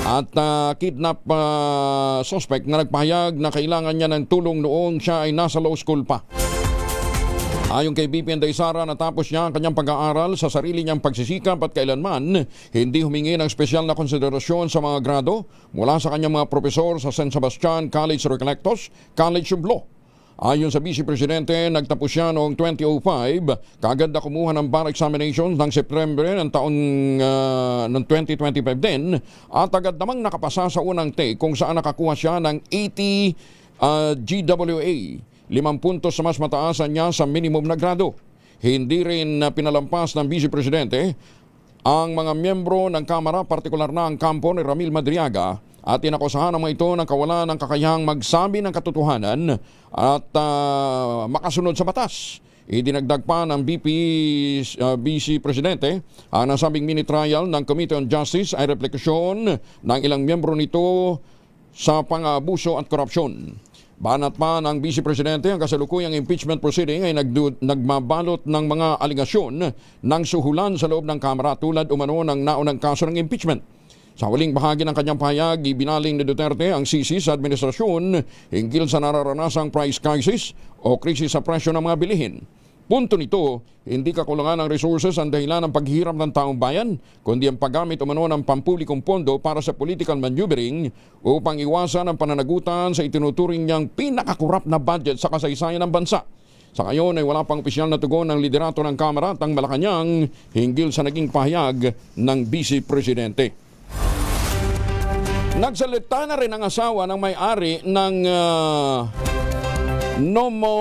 at kidnap suspect na nagpahayag na kailangan niya ng tulong noong siya ay nasa law school pa. Ayon kay BP Inday Sara, natapos niya ang kanyang pag-aaral sa sarili niyang pagsisikap at kailanman hindi humingi ng espesyal na konsiderasyon sa mga grado mula sa kanyang mga propesor sa San Sebastian College Recolectos, College of Law. Ayon sa Vice Presidente, nagtapos siya noong 2005, kagad na kumuha ng bar examinations ng September ng taon ng 2025 din at agad namang nakapasa sa unang take kung saan nakakuha siya ng 80 GWA, 5 puntos sa mas mataasan niya sa minimum na grado. Hindi rin pinalampas ng Vice Presidente ang mga miyembro ng Kamara, partikular na ang kampo ni Ramil Madriaga, at inakusahan ng mga ito ng kawalan ng kakayahang magsabi ng katotohanan at makasunod sa batas. Idinagdag pa ng Vice Presidente ang nasabing mini trial ng Committee on Justice ay replikasyon ng ilang miyembro nito sa pang-abuso at korupsyon. Banat pa ng Vice Presidente, ang kasalukuyang impeachment proceeding ay nagmabalot ng mga aligasyon ng suhulan sa loob ng Kamara tulad umano ng naunang kaso ng impeachment. Sa huling bahagi ng kanyang pahayag, ibinaling ni Duterte ang sisi sa administrasyon hinggil sa nararanasang price crisis o krisis sa presyo ng mga bilihin. Punto nito, hindi kakulangan ng resources ang dahilan ng paghihirap ng taong bayan, kundi ang paggamit umano ng pampublikong pondo para sa political maneuvering upang iwasan ang pananagutan sa itinuturing niyang pinakakurap na budget sa kasaysayan ng bansa. Sa ngayon ay wala pang opisyal na tugon ng liderato ng Kamara at ang Malacanang hinggil sa naging pahayag ng Vice Presidente. Nagsalita na rin ang asawa ng may-ari ng Nomo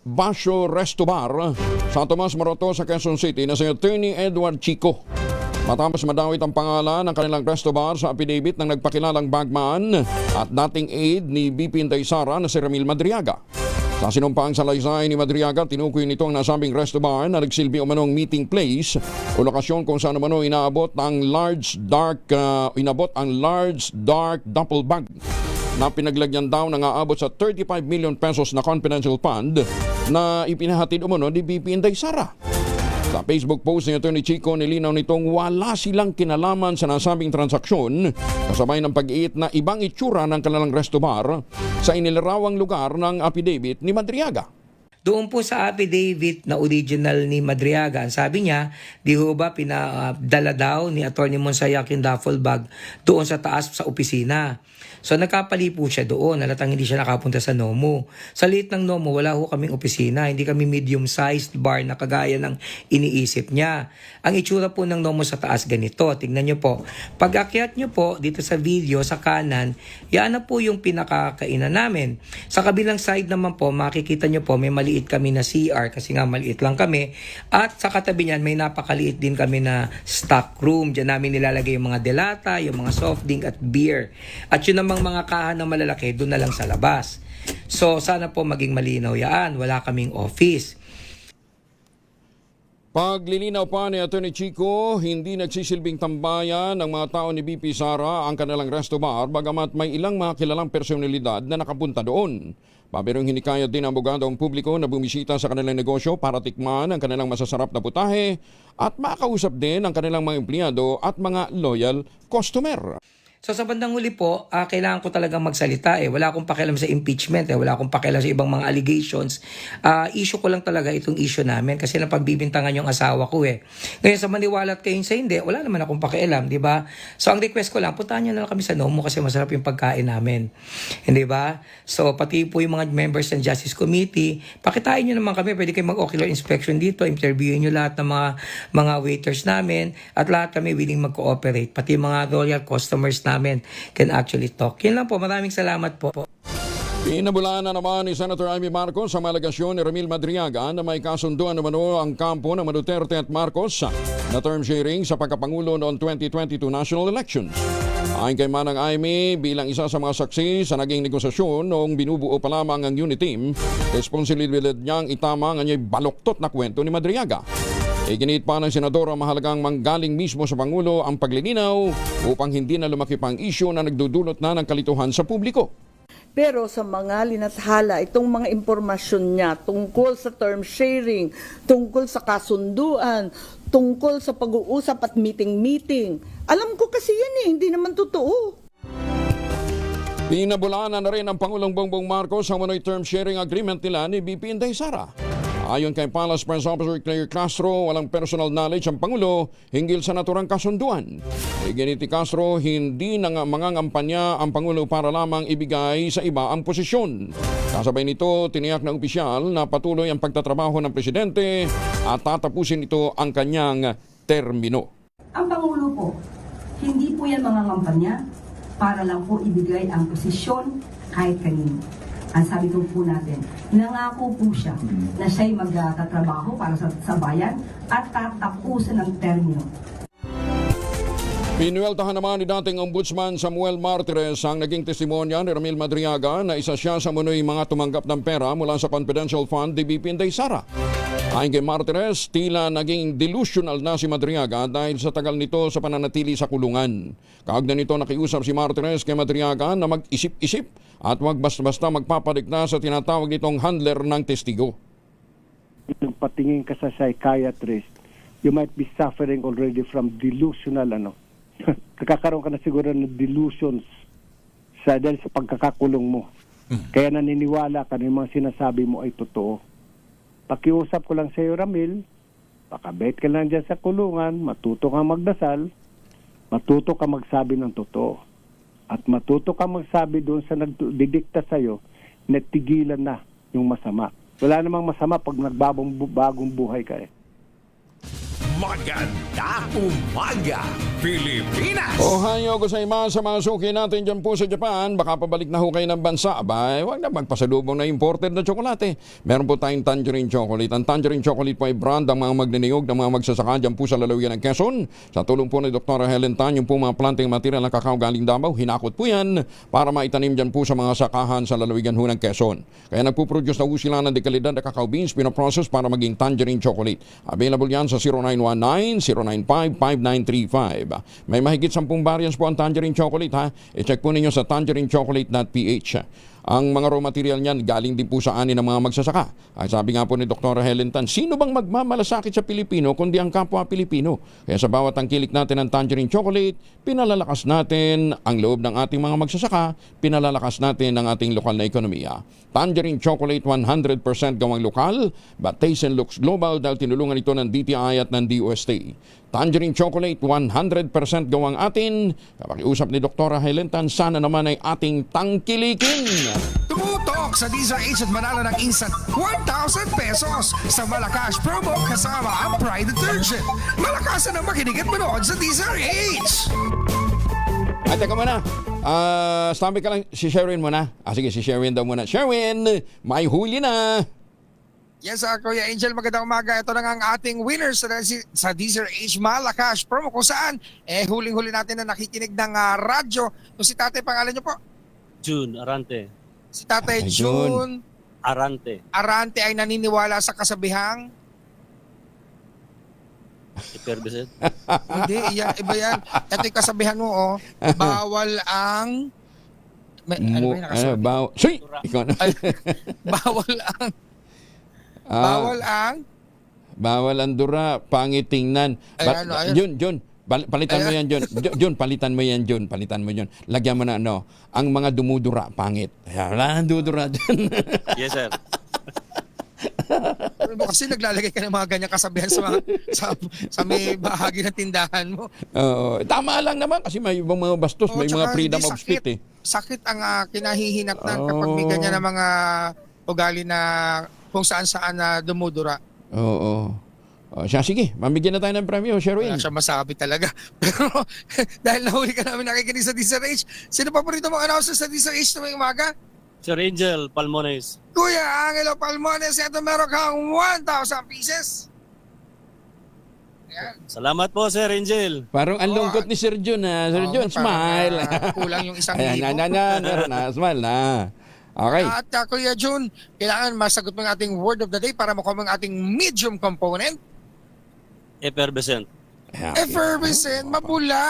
Basho Resto Bar sa Tomas Morato sa Quezon City na si Attorney Edward Chico. Matapos madawit ang pangalan ng kanilang resto bar sa affidavit ng nagpakilalang bagman at dating aide ni BP Inday Sara na si Ramil Madriaga. Sa sinumpaang salaysay ni Madriaga, tinukoy nito ang nasabing resto bar na nagsilbi umanong meeting place o lokasyon kung saan umano inaabot ang large dark duffel bag na pinaglagyan daw ng aabot sa 35 million pesos na confidential fund na ipinahatid umano ni BP Inday Sara. Sa Facebook post ni Atty. Chico, nilinaw nitong wala silang kinalaman sa nasabing transaksyon kasabay ng pag-iit na ibang itsura ng kanilang resto bar sa inilarawang lugar ng affidavit ni Madriaga. Doon po sa affidavit na original ni Madriaga, sabi niya, di ho ba pinadala daw ni Atty. Monsayak yung duffel bag doon sa taas sa opisina. So nagkapali po siya doon, halatang hindi siya nakapunta sa Nomo. Sa liit ng Nomo, wala ho kaming opisina, hindi kami medium-sized bar na kagaya ng iniisip niya. Ang itsura po ng Nomo sa taas ganito, tingnan niyo po. Pag akyat niyo po dito sa video sa kanan, yan na po yung pinakakainan namin. Sa kabilang side naman po, makikita niyo po may maliit kami na CR kasi nga maliit lang kami. At sa katabi niyan, may napakaliit din kami na stock room. Diyan namin nilalagay yung mga delata, yung mga soft drink at beer. At yun namang mga kahan na malalaki, doon na lang sa labas. So sana po maging malinaw yan. Wala kaming office. Paglilinaw pa ni Atty. Chico, hindi nagsisilbing tambayan ng mga tao ni BP Sara ang kanilang resto bar bagamat may ilang mga kilalang personalidad na nakapunta doon. Pabirong hinikayat din ang abogadong publiko na bumisita sa kanilang negosyo para tikman ang kanilang masasarap na putahe at makausap din ang kanilang mga empleyado at mga loyal customer. So sa bandang huli po, kailangan ko talagang magsalita eh. Wala akong pakialam sa impeachment eh. Wala akong pakialam sa ibang mga allegations. Issue ko lang talaga itong issue namin kasi napagbibintangan yung asawa ko eh. Ngayon sa maniwala at kayo sa hindi, wala naman akong pakialam, di ba? So ang request ko lang, puntahan nyo na lang kami sa Nomo kasi masarap yung pagkain namin. Hindi ba? So pati po yung mga members ng Justice Committee, pakitain nyo naman kami. Pwede kayo mag-ocular inspection dito. Interviewin nyo lahat ng mga waiters namin at lahat kami willing mag-cooperate. Pati mga royal customers namin can actually talk. Yun lang po. Maraming salamat po. Pinabulaan na naman ni Senator Amy Marcos sa malagasyon ni Ramil Madriaga na may kasunduan naman ang kampo ng Duterte at Marcos na term sharing sa pagkapangulo noong 2022 national elections. Ayon kay Manang Amy, bilang isa sa mga saksi sa naging negosasyon noong binubuo pa lamang ang unit team, responsibilidad niyang itama ang baluktot na kwento ni Madriaga. Iginit pa ng senador ang mahalagang manggaling mismo sa Pangulo ang paglilinaw upang hindi na lumaki pang isyu na nagdudulot na ng kalituhan sa publiko. Pero sa mga linathala, itong mga impormasyon niya tungkol sa term sharing, tungkol sa kasunduan, tungkol sa pag-uusap at meeting-meeting, alam ko kasi yan hindi naman totoo. Pinabulaanan na rin ang Pangulong Bongbong Marcos sa manoy term sharing agreement nila ni BP Inday Sara. Ayon kay Palace Press Officer Claire Castro, walang personal knowledge ang Pangulo hinggil sa naturang kasunduan. Iginiti Castro, hindi na mangangampanya ang Pangulo para lamang ibigay sa iba ang posisyon. Kasabay nito, tiniyak ng opisyal na patuloy ang pagtatrabaho ng Presidente at tatapusin ito ang kanyang termino. Ang Pangulo po, hindi po yan mangangampanya para lang po ibigay ang posisyon kahit kanino. Ang sabi ko po natin, nangako po siya na siya'y magtatrabaho para sa bayan at tatapusin ang termino. Pinuweltahan naman ni dating Ombudsman Samuel Martires ang naging testimonya ni Ramil Madriaga na isa siya sa munoy mga tumanggap ng pera mula sa confidential fund ni BP Inday Sara. Ayon kay Martires, tila naging delusional na si Madriaga dahil sa tagal nito sa pananatili sa kulungan. Kaugnay nito nakiusap si Martires kay Madriaga na mag-isip-isip at wag basta-basta magpapadikta sa tinatawag nitong handler ng testigo. Kung patingin ka sa psychiatrist, you might be suffering already from delusional Nakakaroon ka na siguro ng delusions dahil sa pagkakakulong mo. Kaya naniniwala ka na yung mga sinasabi mo ay totoo. Pakiusap ko lang sa iyo, Ramil, pakabait ka lang dyan sa kulungan, matuto kang magdasal, matuto kang magsabi ng totoo. At matuto kang magsabi doon sa nagdidikta sa iyo na tigilan na yung masama. Wala namang masama pag nagbagong buhay ka eh. Maganda umaga, Pilipinas! Ohayo ko sa ima sa mga suki natin dyan po sa Japan. Baka pabalik na ho kayo ng bansa. Abay, huwag na magpasalubong na imported na tsokolate. Meron po tayong tangerine chocolate. Ang tangerine chocolate po ay brand ang mga magniniyog ng mga magsasaka dyan po sa lalawigan ng Quezon. Sa tulong po ni Dr. Helen Tan, yung po mga planting material ng kakao galing Davao, hinakot po yan para maitanim dyan po sa mga sakahan sa lalawigan ho ng Quezon. Kaya nagpuproduce na po sila ng dekalidad na kakao beans, pinoprocess para maging tangerine chocolate. Available yan sa 0919-095-5935. May mahigit 10 variants po ang tangerine chocolate ha. I-check po ninyo sa tangerinechocolate.ph. Ang mga raw material niyan galing din po sa ani ng mga magsasaka. Ay sabi nga po ni Dr. Helen Tan, sino bang magmamalasakit sa Pilipino kundi ang kapwa Pilipino? Kaya sa bawat tangkilik natin ng tangerine chocolate, pinalalakas natin ang loob ng ating mga magsasaka, pinalalakas natin ang ating lokal na ekonomiya. Tangerine chocolate 100% gawang lokal, but taste and looks global dahil tinulungan ito ng DTI at ng DOST. Tangerine chocolate 100% gawang atin. Pakiusap ni Dr. Helen Tan, sana naman ay ating tangkilikin. Tumutok sa DZRH at manalo ng instant 1,000 pesos sa Malakas promo kasama ang Pride Detergent. Malakasan ang makinig at manood sa DZRH! Ay, teka muna. Stampi ka lang. Si Sherwin muna. Sige, si Sherwin daw muna. Sherwin, may huli na. Yes, Kuya Angel, magandang umaga. Ito na nga ang ating winners sa DZRH Malakas promo kung saan huling-huli natin na nakikinig ng radyo. Kung si tatay, pangalan niyo po? June Arante. Si tatay June Arante. Arante ay naniniwala sa kasabihang Iperbeset. Hindi, iba yan. Ito yung kasabihan mo, bawal ang... Bawal ang dura, pangit tingnan. Jun, Palitan mo yan, John. John, palitan mo yan, John. Palitan mo yun. Lagyan mo na, ang mga dumudura, pangit. Wala nang dudura dyan. Yes, sir. Kasi naglalagay ka ng mga ganyang kasabihan sa may bahagi ng tindahan mo. Oo. Tama lang naman kasi may ibang mga bastos, may mga freedom of speech eh. Sakit ang kinahihinatnan kapag may ganyan na mga ugali na kung saan-saan na dumudura. Oo. Sige, mamigyan na tayo ng premyo, Sherwin. Wala siya masabi talaga. Pero dahil nahuli ka namin nakikinig sa Diesel H, sino pa po rito mong announcer sa Diesel H tuwing umaga? Sir Angel Palmones. Kuya Angelo Palmones, ito meron kang 1,000 pieces. Ayan. Salamat po, Sir Angel. Parang ang lungkot ni Sir John. Sir John, smile. Kulang yung 1,000. Ayan, meron na. Smile na. Okay. At Kuya Jun, kailangan masagot mo ang ating word of the day para makuha mo ang ating medium component. Effervescent. Effervescent, mabula.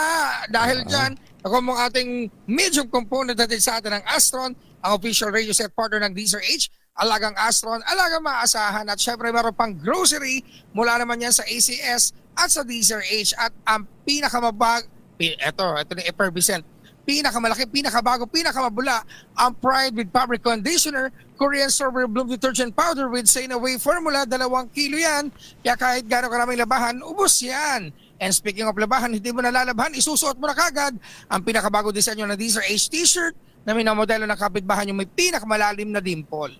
Dahil dyan, nakuha mo ang ating medium component natin sa atin ng Astron, ang official radio set partner ng Diesel H. Alagang Astron, alagang maasahan. At syempre meron pang grocery mula naman yan sa ACS at sa Diesel H. At ang ito na effervescent. Pinakamalaki, pinakabago, pinakamabula ang Pride with Fabric Conditioner, Korean Strawberry Bloom Detergent Powder with Say No Way Formula, 2 kilo yan. Kaya kahit gano'ng karaming labahan, ubos yan. And speaking of labahan, hindi mo nalalabhan, isusuot mo na kagad ang pinakabago disenyo ng Diesel H t-shirt na minamodelo ng kapitbahay yung may pinakamalalim na dimple.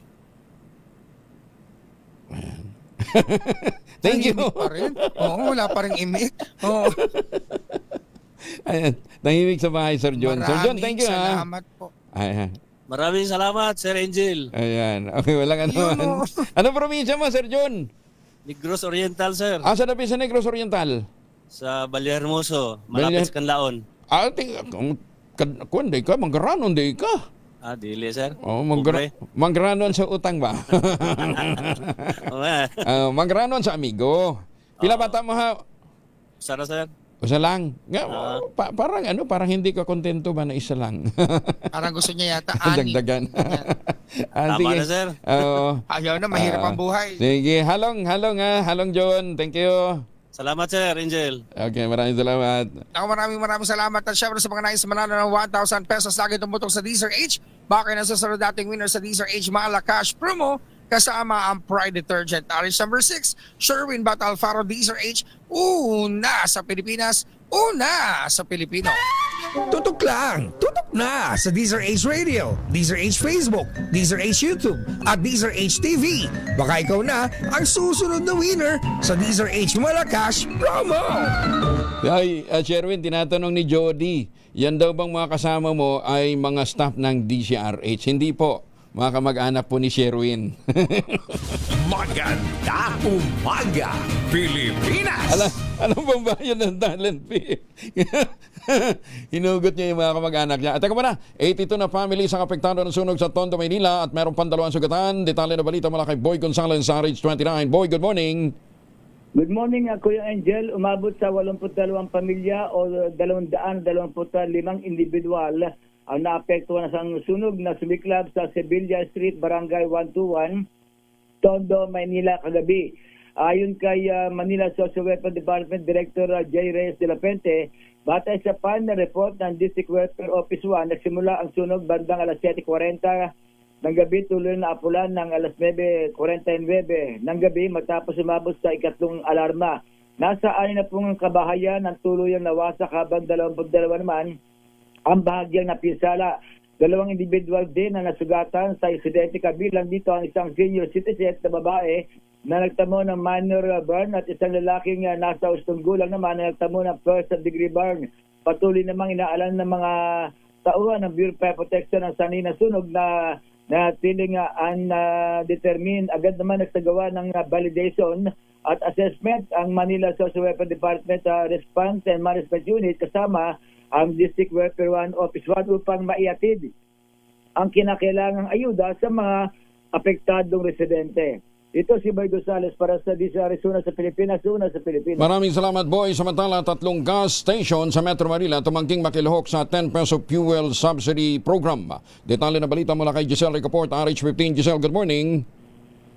Thank you. Oo, wala pa rin imik. Oo. Ayan, nahimik sa bahay, Sir John. Sir John, thank you. Salamat po. Ayan. Maraming salamat, Sir Angel. Ayan. Okay, walang ano. Anong probinsya mo, Sir John? Negros Oriental, sir. Sa dapi sa Negros Oriental? Sa Balyahermoso, malapit sa Canlaon. Kuan day ka, manggaranon day ka. Dili, sir. Manggaranon sa utang ba? Manggaranon sa amigo. Pila bata mo ha? Sara, sir. Isa lang. Parang hindi ka kontento ba na isa lang? Parang gusto niya yata ani. Dagdagan. Tama na, sir. Ayaw na, mahirap ang buhay. Sige, halong John. Thank you. Salamat, Sir Angel. Okay, maraming salamat. Maraming salamat. At syempre sa mga nais manalo ng 1,000 pesos lagi tumutok sa Diesel H. Baka na sa sunod dating winner sa Diesel H Mahal Cash promo kasama ang Pride Detergent. Aris number 6, Sherwin Bat Alfaro Diesel H. Una sa Pilipinas, una sa Pilipino. Tutok lang, tutok na sa Diesel H Radio, Diesel H Facebook, Diesel H YouTube, at Diesel H TV. Baka ikaw na ang susunod na winner sa Diesel H Malacash promo. Ay, Sherwin, tinatanong ni Jody, yan daw bang mga kasama mo ay mga staff ng DCRH? Hindi po. Mga kamag-anak po ni Sherwin. Maganda umaga, Pilipinas! Alam bang bayan ng talent fee? Hinugot niya yung mga kamag-anak niya. At teka muna, 82 na family sa apektado ng sunog sa Tondo, Maynila at meron pang 2 sugatan. Detalye na balita mula kay Boy Gonzales sa RH29. Boy, good morning. Good morning, Kuya Angel. Umabot sa 82 pamilya o 225 individual ang naapektuhan sa sunog na sumiklab sa Sevilla Street, Barangay 121, Tondo, Maynila kagabi. Ayon kay Manila Social Welfare Department Director J. Reyes de la Pente, batay sa final report ng District Welfare Office 1, nagsimula ang sunog bandang alas 7:40 ng gabi, tuloy na apulan ng alas 9:49 ng gabi matapos umabot sa ikatlong alarma. Nasa 60 kabahayan ang tuluyang nawasak habang 22 naman ang bahagyang napinsala. 2 individual din na nasugatan sa insidente, kabilang dito ang isang senior citizen na babae na nagtamo ng minor burn at isang lalaking nasa 8 gulang naman na nagtamo ng first degree burn. Patuloy namang inaalam ng mga tauhan ng Bureau of Fire Protection ang sanhi na sunog na tiling undetermined. Agad naman nagsagawa ng validation at assessment ang Manila Social Welfare Department Response and Management Unit kasama ang District Welfare 1 Office 1 upang maiatid ang kinakailangang ayuda sa mga apektadong residente. Ito si Boy Gonzales para sa Arizona sa Pilipinas, una sa Pilipinas. Maraming salamat, Boy. Samantala, 3 gas station sa Metro Manila tumangking makilahok sa 10 peso fuel subsidy program. Detalye na balita mula kay Giselle Ricaport, RH15. Giselle, good morning.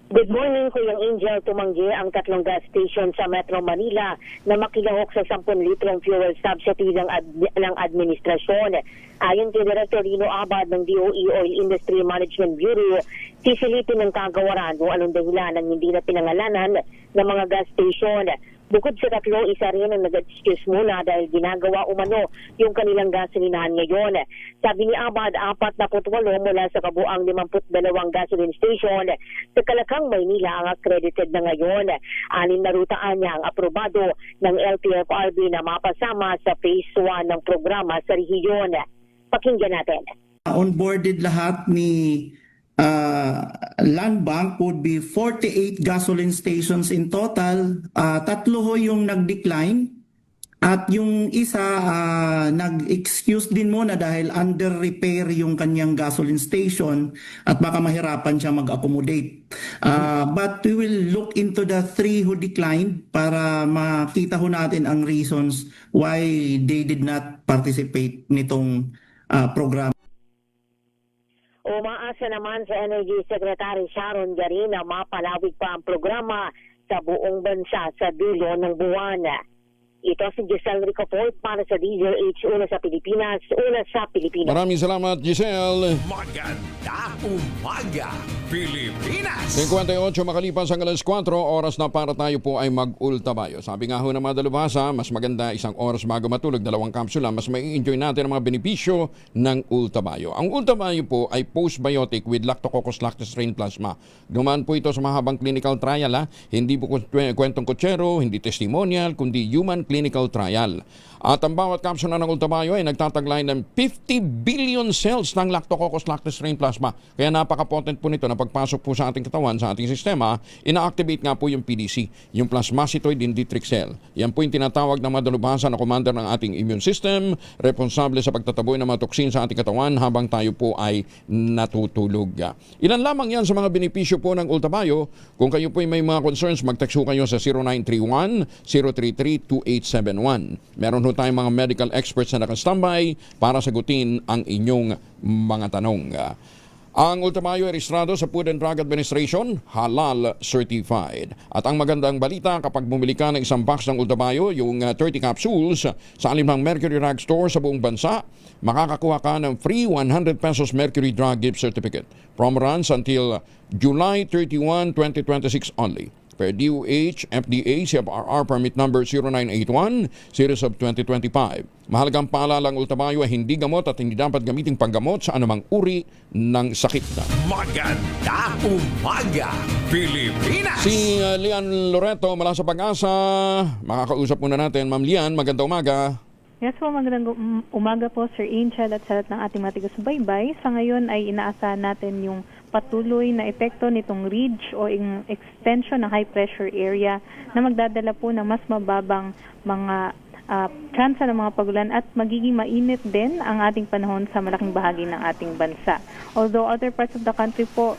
Good morning, Kuyang Angel. Tumanggi ang 3 gas station sa Metro Manila na makilahok sa 10 litrong fuel subsidy ng administrasyon. Ayon kay Director Rino Abad ng DOE Oil Industry Management Bureau, sisilipin ng kagawaran kung anong dahilan ng hindi na pinangalanan ng mga gas station. Bukod sa 3, isa rin ang nag-excuse muna dahil ginagawa umano yung kanilang gasolinahan ngayon. Sabi ni Abad, 48 mula sa kabuang 52 gasoline station sa Kalakang, Maynila ang accredited na ngayon. 6 na rutaan niya ang aprobado ng LTFRB na mapasama sa phase 1 ng programa sa rehiyon. Pakinggan natin. Onboarded lahat ni Land Bank would be 48 gasoline stations in total. 3 ho yung nag-decline at yung isa nag-excuse din muna dahil under repair yung kanyang gasoline station at baka mahirapan siya mag-accommodate. But we will look into the 3 who declined para makita ho natin ang reasons why they did not participate nitong program. Umaasa naman sa Energy Secretary Sharon Garin na mapalawig pa ang programa sa buong bansa sa dulo ng buwan. Ito si Giselle Ricoport para sa DZRH, una sa Pilipinas, una sa Pilipinas. Maraming salamat, Giselle. Maganda umaga, Pilipinas! 58 makalipas ang alas 4, oras na para tayo po ay mag-ultabayo. Sabi nga ho na madalubhasa, mas maganda 1 oras bago matulog, 2 kapsula, mas may enjoy natin ang mga benepisyo ng ultabayo. Ang ultabayo po ay postbiotic with Lactococcus lactis strain plasma. Dumaan po ito sa mahabang clinical trial, hindi po kwentong kutsero, hindi testimonial, kundi human clinical trial. At ang bawat kapsula ng ultabayo ay nagtataglay ng 50 billion cells ng Lactococcus lactis strain plasma. Kaya napaka-potent po nito na pagpasok po sa ating katawan, sa ating sistema, ina-activate nga po yung PDC, yung plasmacytoid dendritic cell. Yan po yung tinatawag na madalubhasa na commander ng ating immune system, responsable sa pagtataboy ng mga toksin sa ating katawan habang tayo po ay natutulog. Ilan lamang yan sa mga benepisyo po ng ultabayo. Kung kayo po ay may mga concerns, mag-text kayo sa 0931-033-2871. Meron ho tayong mga medical experts na nakastambay para sagutin ang inyong mga tanong. Ang ultamayo ay rehistrado sa Food and Drug Administration, halal certified. At ang magandang balita, kapag bumili ka ng 1 box ng ultamayo, yung 30 capsules, sa alim ng Mercury Drug Store sa buong bansa, makakakuha ka ng free 100 pesos Mercury Drug Gift Certificate. From runs until July 31, 2026 only. Per DOH, FDA, CFRR Permit Number 0981, Series of 2025. Mahalagang paalalang ultamayo ay hindi gamot at hindi dapat gamiting panggamot sa anumang uri ng sakit. Maganda umaga, Pilipinas! Si Lian Loreto mula sa Pag-asa, makakausap muna natin. Ma'am Lian, magandang umaga. Yes po, magandang umaga po Sir Angel at sa lahat ng ating matigas subaybay. Sa ngayon ay inaasahan natin yung patuloy na epekto nitong ridge o extension ng high pressure area na magdadala po ng mas mababang mga chance ng mga pagulan at magiging mainit din ang ating panahon sa malaking bahagi ng ating bansa. Although other parts of the country po,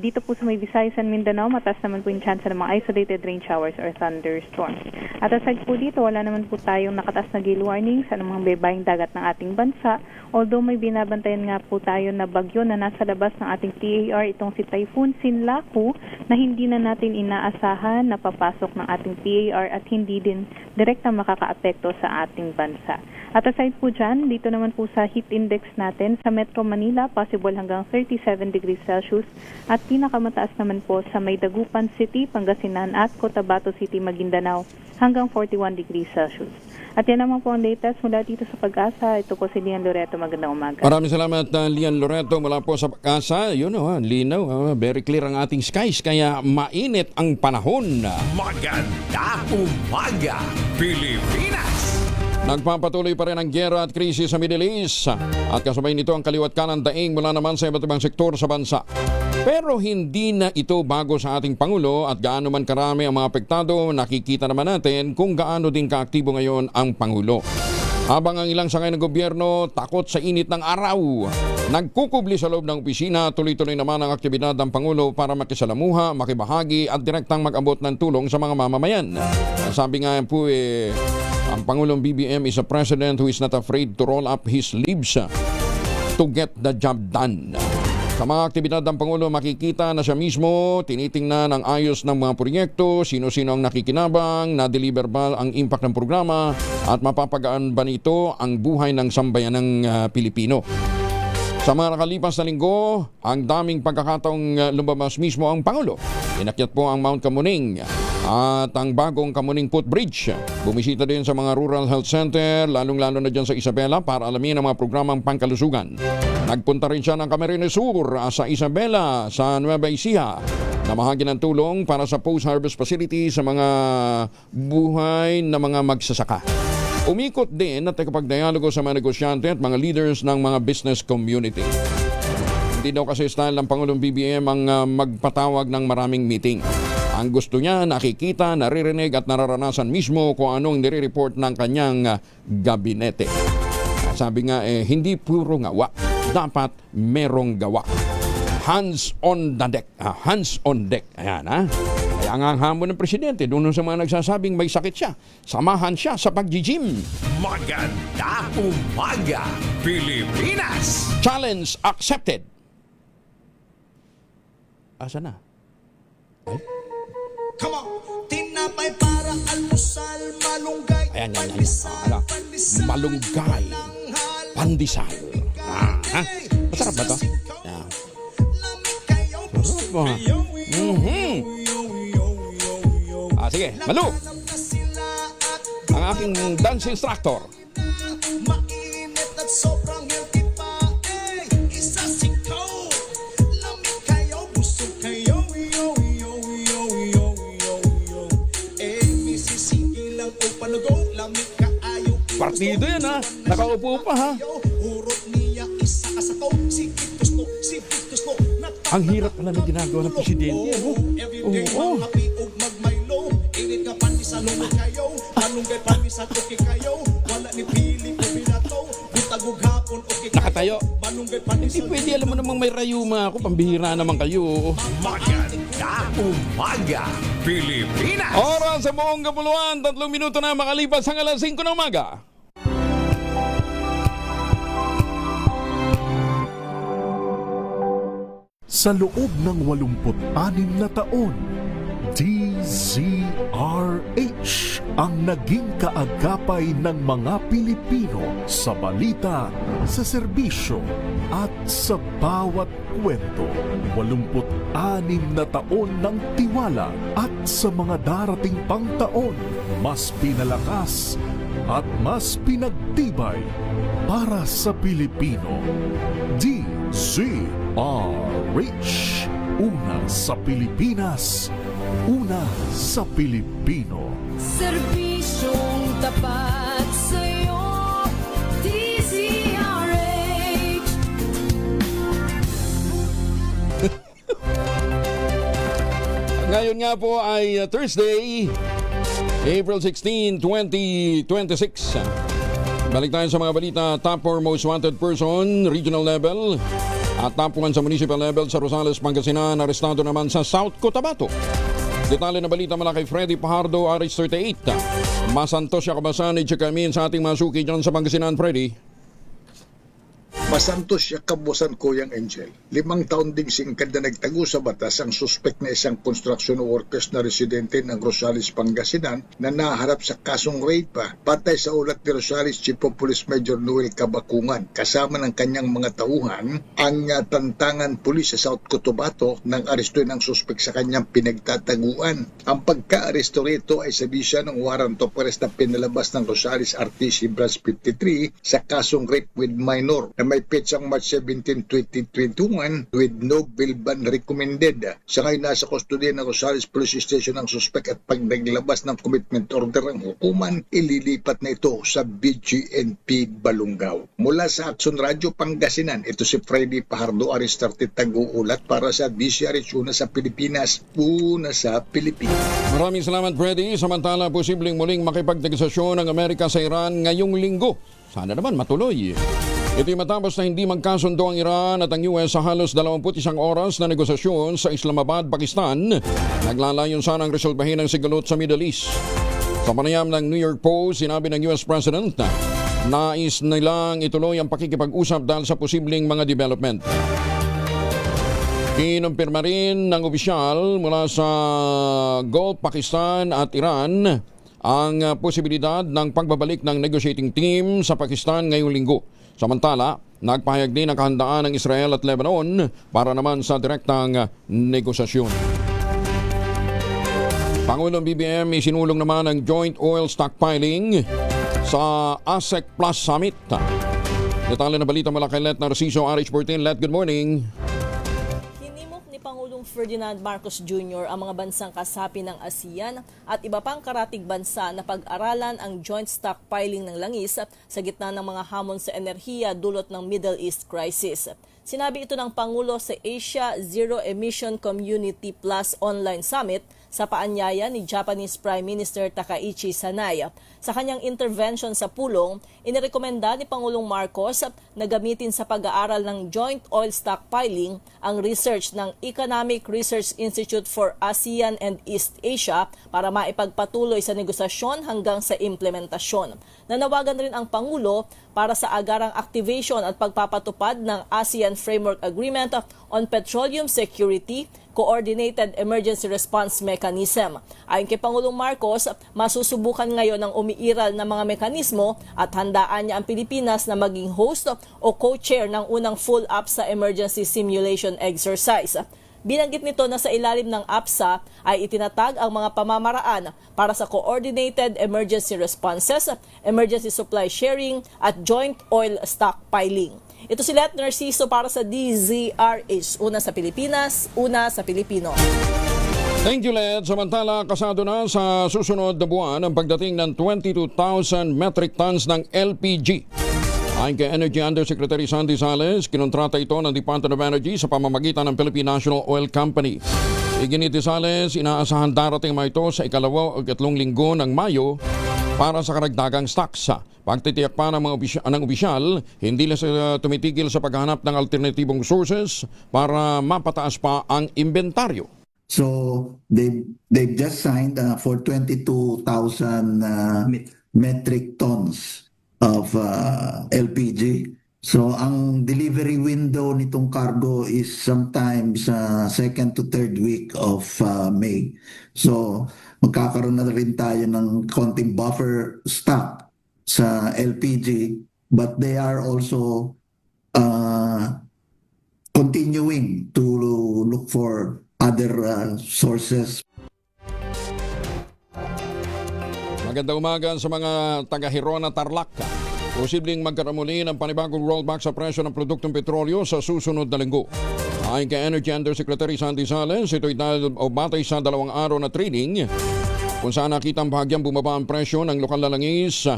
dito po sa may Visayas and Mindanao, mataas naman po yung chance ng mga isolated rain showers or thunderstorms. At aside po dito, wala naman po tayong nakataas na gale warning sa mga baybaying dagat ng ating bansa. Although may binabantayan nga po tayo na bagyo na nasa labas ng ating PAR, itong si Typhoon Sinlaku, na hindi na natin inaasahan na papasok ng ating PAR at hindi din direkta makakaapekto sa ating bansa. At aside po dyan, dito naman po sa heat index natin, sa Metro Manila, possible hanggang 37 degrees Celsius at pinakamataas naman po sa Maydagupan City, Pangasinan at Cotabato City, Maguindanao hanggang 41 degrees Celsius. At yan naman po ang latest mula dito sa Pag-asa. Ito po si Lian Loreto. Magandang umaga. Maraming salamat, Lian Loreto mula po sa Pag-asa. Yun linaw, very clear ang ating skies kaya mainit ang panahon. Maganda umaga, Pilipinas! Nagpapatuloy pa rin ang giyera at krisis sa Middle East at kasabay nito ang kaliwat kanan daing mula naman sa iba't ibang sektor sa bansa. Pero hindi na ito bago sa ating Pangulo at gaano man karami ang mga apektado, nakikita naman natin kung gaano din kaaktibo ngayon ang Pangulo. Habang ang ilang sangay ng gobyerno takot sa init ng araw, nagkukubli sa loob ng opisina, tuloy-tuloy naman ang aktibidad ng Pangulo para makisalamuha, makibahagi at direktang mag-abot ng tulong sa mga mamamayan. Sabi nga po ang Pangulong BBM is a president who is not afraid to roll up his sleeves to get the job done. Sa mga aktibidad ng Pangulo, makikita na siya mismo tinitingnan ang ayos ng mga proyekto, sino-sino ang nakikinabang, na-deliver ba ang impact ng programa at mapapagaan ba nito ang buhay ng sambayanang Pilipino. Sa mga nakalipas na linggo, ang daming pagkakataong lumabas mismo ang Pangulo. Inakyat po ang Mount Kamuning at ang bagong Kamuning Footbridge. Bumisita din sa mga rural health center, lalong-lalo na dyan sa Isabela para alamin ang mga programang pangkalusugan. Nagpunta rin siya ng Camarines Sur sa Isabela, sa Nueva Ecija, na mahagi ng tulong para sa post-harvest facility sa mga buhay na mga magsasaka. Umikot din at nakapagdialogo sa mga negosyante at mga leaders ng mga business community. Hindi daw kasi style ng Pangulong BBM ang magpatawag ng maraming meeting. Ang gusto niya, nakikita, naririnig at nararanasan mismo kung anong nire-report ng kanyang gabinete. Sabi nga, hindi puro ngawa. Dapat merong gawa. Hands on the deck. Hands on deck. Ayan, ha? Kaya ang hamon ng presidente, doon sa mga nagsasabing may sakit siya, samahan siya sa pag-gym. Maganda umaga, Pilipinas! Challenge accepted. Asa na? Ay? Come on! Tinapay para almusal, malunggay. Ayan. Malunggay. Pandesal. Ha? Masarap ba ito? Sarap ba? Sige, Malu! Ang aking dance instructor. Mainit at sobrang healthy pa. Isa sikaw. Lamig kayo, busog kayo. Misisigi lang o panago. Lamig kaayo. Partido yan, ha? Nakaupo pa, ha? Urot niya isa kasato. Si Pitus mo. Ang hirap pala na ginagawa ng presidente. Everyday mga piog magmaylo. Init nga pandesal kayo. Malunggay pandesal okay kayo. Wala ni pili ko binato. Butagog hapon okay kayo. Nakatayo. Malunggay pandesal. Hindi pwede, alam mo namang may rayuma ako. Pambihira naman kayo. Maganda umaga, Pilipinas! Oras sa buong kapuluan, 3 minuto na makalipas ang alas 5 ng umaga. Sa loob ng 86 na taon, DZRH ang naging kaagapay ng mga Pilipino sa balita, sa serbisyo at sa bawat kwento. 86 na taon ng tiwala at sa mga darating pang taon, mas pinalakas at mas pinagtibay para sa Pilipino. DZRH, una sa Pilipinas, una sa Pilipino. Serbisyong tapat sa'yo, DZRH. Ngayon nga po ay Thursday, April 16, 2026. Balik tayo sa mga balita. Top 4 most wanted person, regional level. At top 1 sa municipal level sa Rosales, Pangasinan. Arestado naman sa South Cotabato. Detalye na balita mula kay Freddy Pajardo, RH38. Masantos siya kabasan, i-check sa ating masuki dyan sa Pangasinan, Freddy. Masantos siya kabusan Kuyang Angel. 5 taon ding singkad na nagtago sa batas ang suspect na isang construction workers na residente ng Rosales, Pangasinan na naharap sa kasong rape patay sa ulat ni Rosales Chief of Police Major Noel Cabakungan. Kasama ng kanyang mga tauhan ang tantangan pulis sa South Cotabato nang arestuin ang suspect sa kanyang pinagtataguan. Ang pagka-aresto rito ay sabi siya ng warrant of arrest na pinalabas ng Rosales RTC Branch 53 sa kasong rape with minor na may petsang March 17, 2021 with no bail ban recommended. Siya ngayon nasa kustodiya ng Rosales Police Station ang suspect at pag naglabas ng commitment order ang hukuman, ililipat na ito sa BGNP Balungaw. Mula sa Action Radio Pangasinan, ito si Freddy Pajardo, Aristarte Taguulat para sa DZRH, una sa Pilipinas, una sa Pilipinas. Maraming salamat, Freddy. Samantala, posibleng muling makipagnegosyasyon ng Amerika sa Iran ngayong linggo. Sana naman matuloy. Ito'y matapos na hindi magkasundo ang Iran at ang US sa halos 21 oras na negosasyon sa Islamabad, Pakistan. Naglalayon sana ang resolbahin ng sigalot sa Middle East. Sa panayam ng New York Post, sinabi ng US President na nais nilang ituloy ang pakikipag-usap dahil sa posibleng mga development. Kinumpirma rin ng opisyal mula sa Gulf, Pakistan at Iran ang posibilidad ng pagbabalik ng negotiating team sa Pakistan ngayong linggo. Samantala, nagpahayag din ang kahandaan ng Israel at Lebanon para naman sa direktang negosasyon. Pangulong BBM isinulong naman ang joint oil stockpiling sa ASEC Plus Summit. Detalye na balita mula kay Let Narciso, RH14. Let, good morning. Pangulong Ferdinand Marcos Jr. ang mga bansang kasapi ng ASEAN at iba pang karatig bansa na pag-aralan ang joint stockpiling ng langis sa gitna ng mga hamon sa enerhiya dulot ng Middle East crisis. Sinabi ito ng Pangulo sa Asia Zero Emission Community Plus Online Summit sa paanyaya ni Japanese Prime Minister Takaichi Sanai. Sa kanyang intervention sa pulong, inirekomenda ni Pangulong Marcos na gamitin sa pag-aaral ng joint oil stockpiling ang research ng Economic Research Institute for ASEAN and East Asia para maipagpatuloy sa negosasyon hanggang sa implementasyon. Nanawagan rin ang Pangulo para sa agarang activation at pagpapatupad ng ASEAN Framework Agreement on Petroleum Security, Coordinated Emergency Response Mechanism. Ayon kay Pangulong Marcos, masusubukan ngayon ang umiiral na mga mekanismo at handaan niya ang Pilipinas na maging host o co-chair ng unang full APSA emergency simulation exercise. Binanggit nito na sa ilalim ng APSA ay itinatag ang mga pamamaraan para sa coordinated emergency responses, emergency supply sharing at joint oil stockpiling. Ito si Let Narciso para sa DZRH. Una sa Pilipinas, una sa Pilipino. Thank you, Let. Samantala, kasado na sa susunod na buwan ang pagdating ng 22,000 metric tons ng LPG. Ayon kay Energy Undersecretary Sandy Sales, kinontrata ito ng Department of Energy sa pamamagitan ng Philippine National Oil Company. Iginit ni Sales, inaasahan darating mga ito sa ikalawa o ikatlong linggo ng Mayo para sa karagdagang stocks. Pagtitiyak pa ng mga opisyal, hindi sila tumitigil sa paghahanap ng alternatibong sources para mapataas pa ang inventaryo. So they've just signed for 22,000 metric tons of LPG. So ang delivery window nitong cargo is sometimes second to third week of May. So magkakaroon na rin tayo ng konting buffer stock sa LPG, but they are also continuing to look for other sources. Magandang umaga sa mga taga-Hirona, Tarlac. Posibleng magkaroon muli ng panibagong rollback sa presyo ng produktong petrolyo sa susunod na linggo. Ayon kay Energy Undersecretary Sandy Sales, ito'y batay sa 2 araw na trading kung saan nakita ang bahagyang bumaba ang presyo ng lokal na langis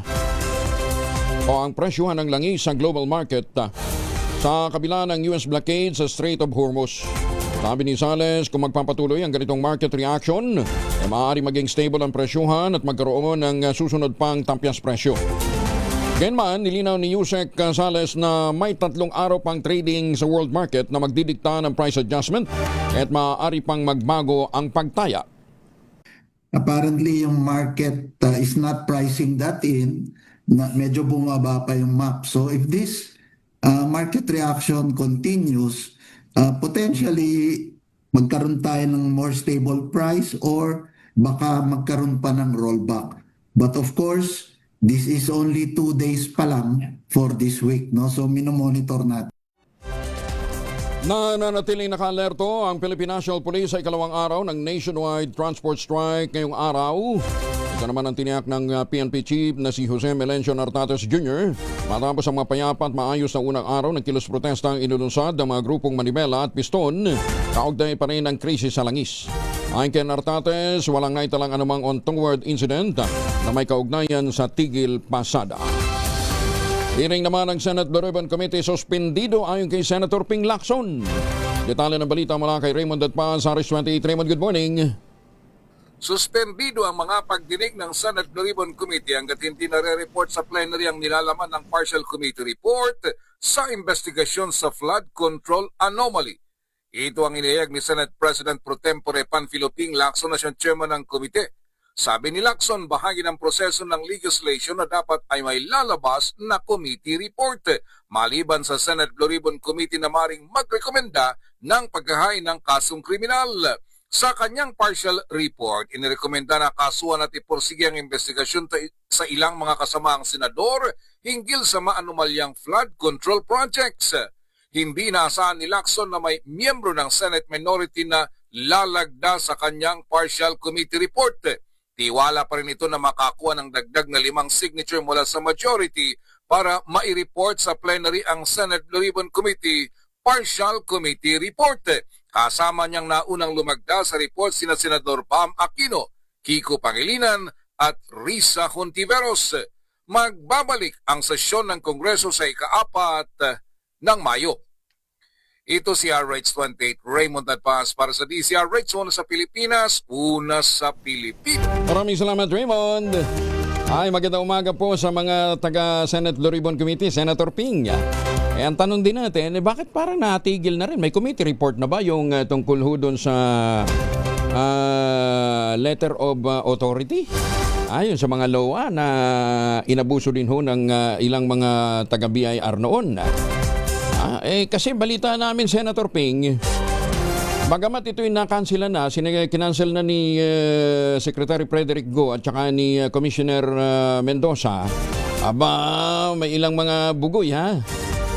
o ang presyohan ng langis sa global market sa kabila ng US blockade sa Strait of Hormuz. Sabi ni Sales, kung magpapatuloy ang ganitong market reaction, maaari maging stable ang presyohan at magkaroon ng susunod pang tampias presyo. Gayunman, nilinaw ni Yusek Sales na may 3 araw pang trading sa world market na magdidikta ng price adjustment at maaari pang magbago ang pagtaya. Apparently, yung market is not pricing that in. Medyo bumaba pa yung map. So if this market reaction continues, potentially magkaroon tayo ng more stable price or baka magkaroon pa ng rollback. But of course, this is only 2 days pa lang for this week, no? So minomonitor natin. Nananatiling naka-alerto ang Philippine National Police sa ikalawang araw ng nationwide transport strike ngayong araw. Ito naman ang tiniyak ng PNP Chief na si Jose Melencio Nartates Jr. Matapos ang mapayapa at maayos na unang araw ng kilos protesta ang inulunsad ng mga grupong Manibela at Piston, kaugnay pa rin ang krisis sa langis. Ayon kay Nartates, walang naitalang anumang untoward incident na may kaugnayan sa tigil pasada. Hearing naman ng Senate Blue Ribbon Committee suspendido ayon kay Senator Ping Lacson. Detalye ng balita mula kay Raymond Datpan sa RH28. Raymond, good morning. Suspendido ang mga pagdinig ng Senate Blue Ribbon Committee hanggat hindi nare-report sa plenary ang nilalaman ng Partial Committee Report sa investigasyon sa flood control anomaly. Ito ang inihayag ni Senate President Pro Tempore Panfilo Ping Lacson na siyang chairman ng komite. Sabi ni Lacson, bahagi ng proseso ng legislation na dapat ay may lalabas na committee report, maliban sa Senate Blue Ribbon Committee na maring magrekomenda ng paghahain ng kasong kriminal. Sa kanyang partial report, inirekomenda na kasuhan at iporsige ang investigasyon sa ilang mga kasamaang senador hinggil sa maanumalyang flood control projects. Hindi naasahan ni Lacson na may miyembro ng Senate minority na lalagda sa kanyang partial committee report. Tiwala pa rin ito na makakuha ng dagdag na 5 signature mula sa majority para mai-report sa plenary ang Senate Blue Ribbon Committee partial committee report. Kasama niyang naunang lumagda sa report sina Senador Pam Aquino, Kiko Pangilinan at Risa Hontiveros. Magbabalik ang sesyon ng Kongreso sa ika-4 ng Mayo. Ito si RH28 Raymond Adpas para sa DCRH, una sa Pilipinas, una sa Pilipinas. Maraming salamat, Raymond. Ay, magandang umaga po sa mga taga-Senate Blue Ribbon Committee, Senator Ping. Eh, ang tanong din natin, bakit parang natigil na rin? May committee report na ba yung tungkol ho doon sa letter of authority? Ayon sa mga law na inabuso din ho ng ilang mga taga-BIR noon. Kasi balita namin, Senator Ping, bagamat ito'y nakansela na, kinansel na ni Secretary Frederick Go at saka ni Commissioner Mendoza, may ilang mga bugoy ha.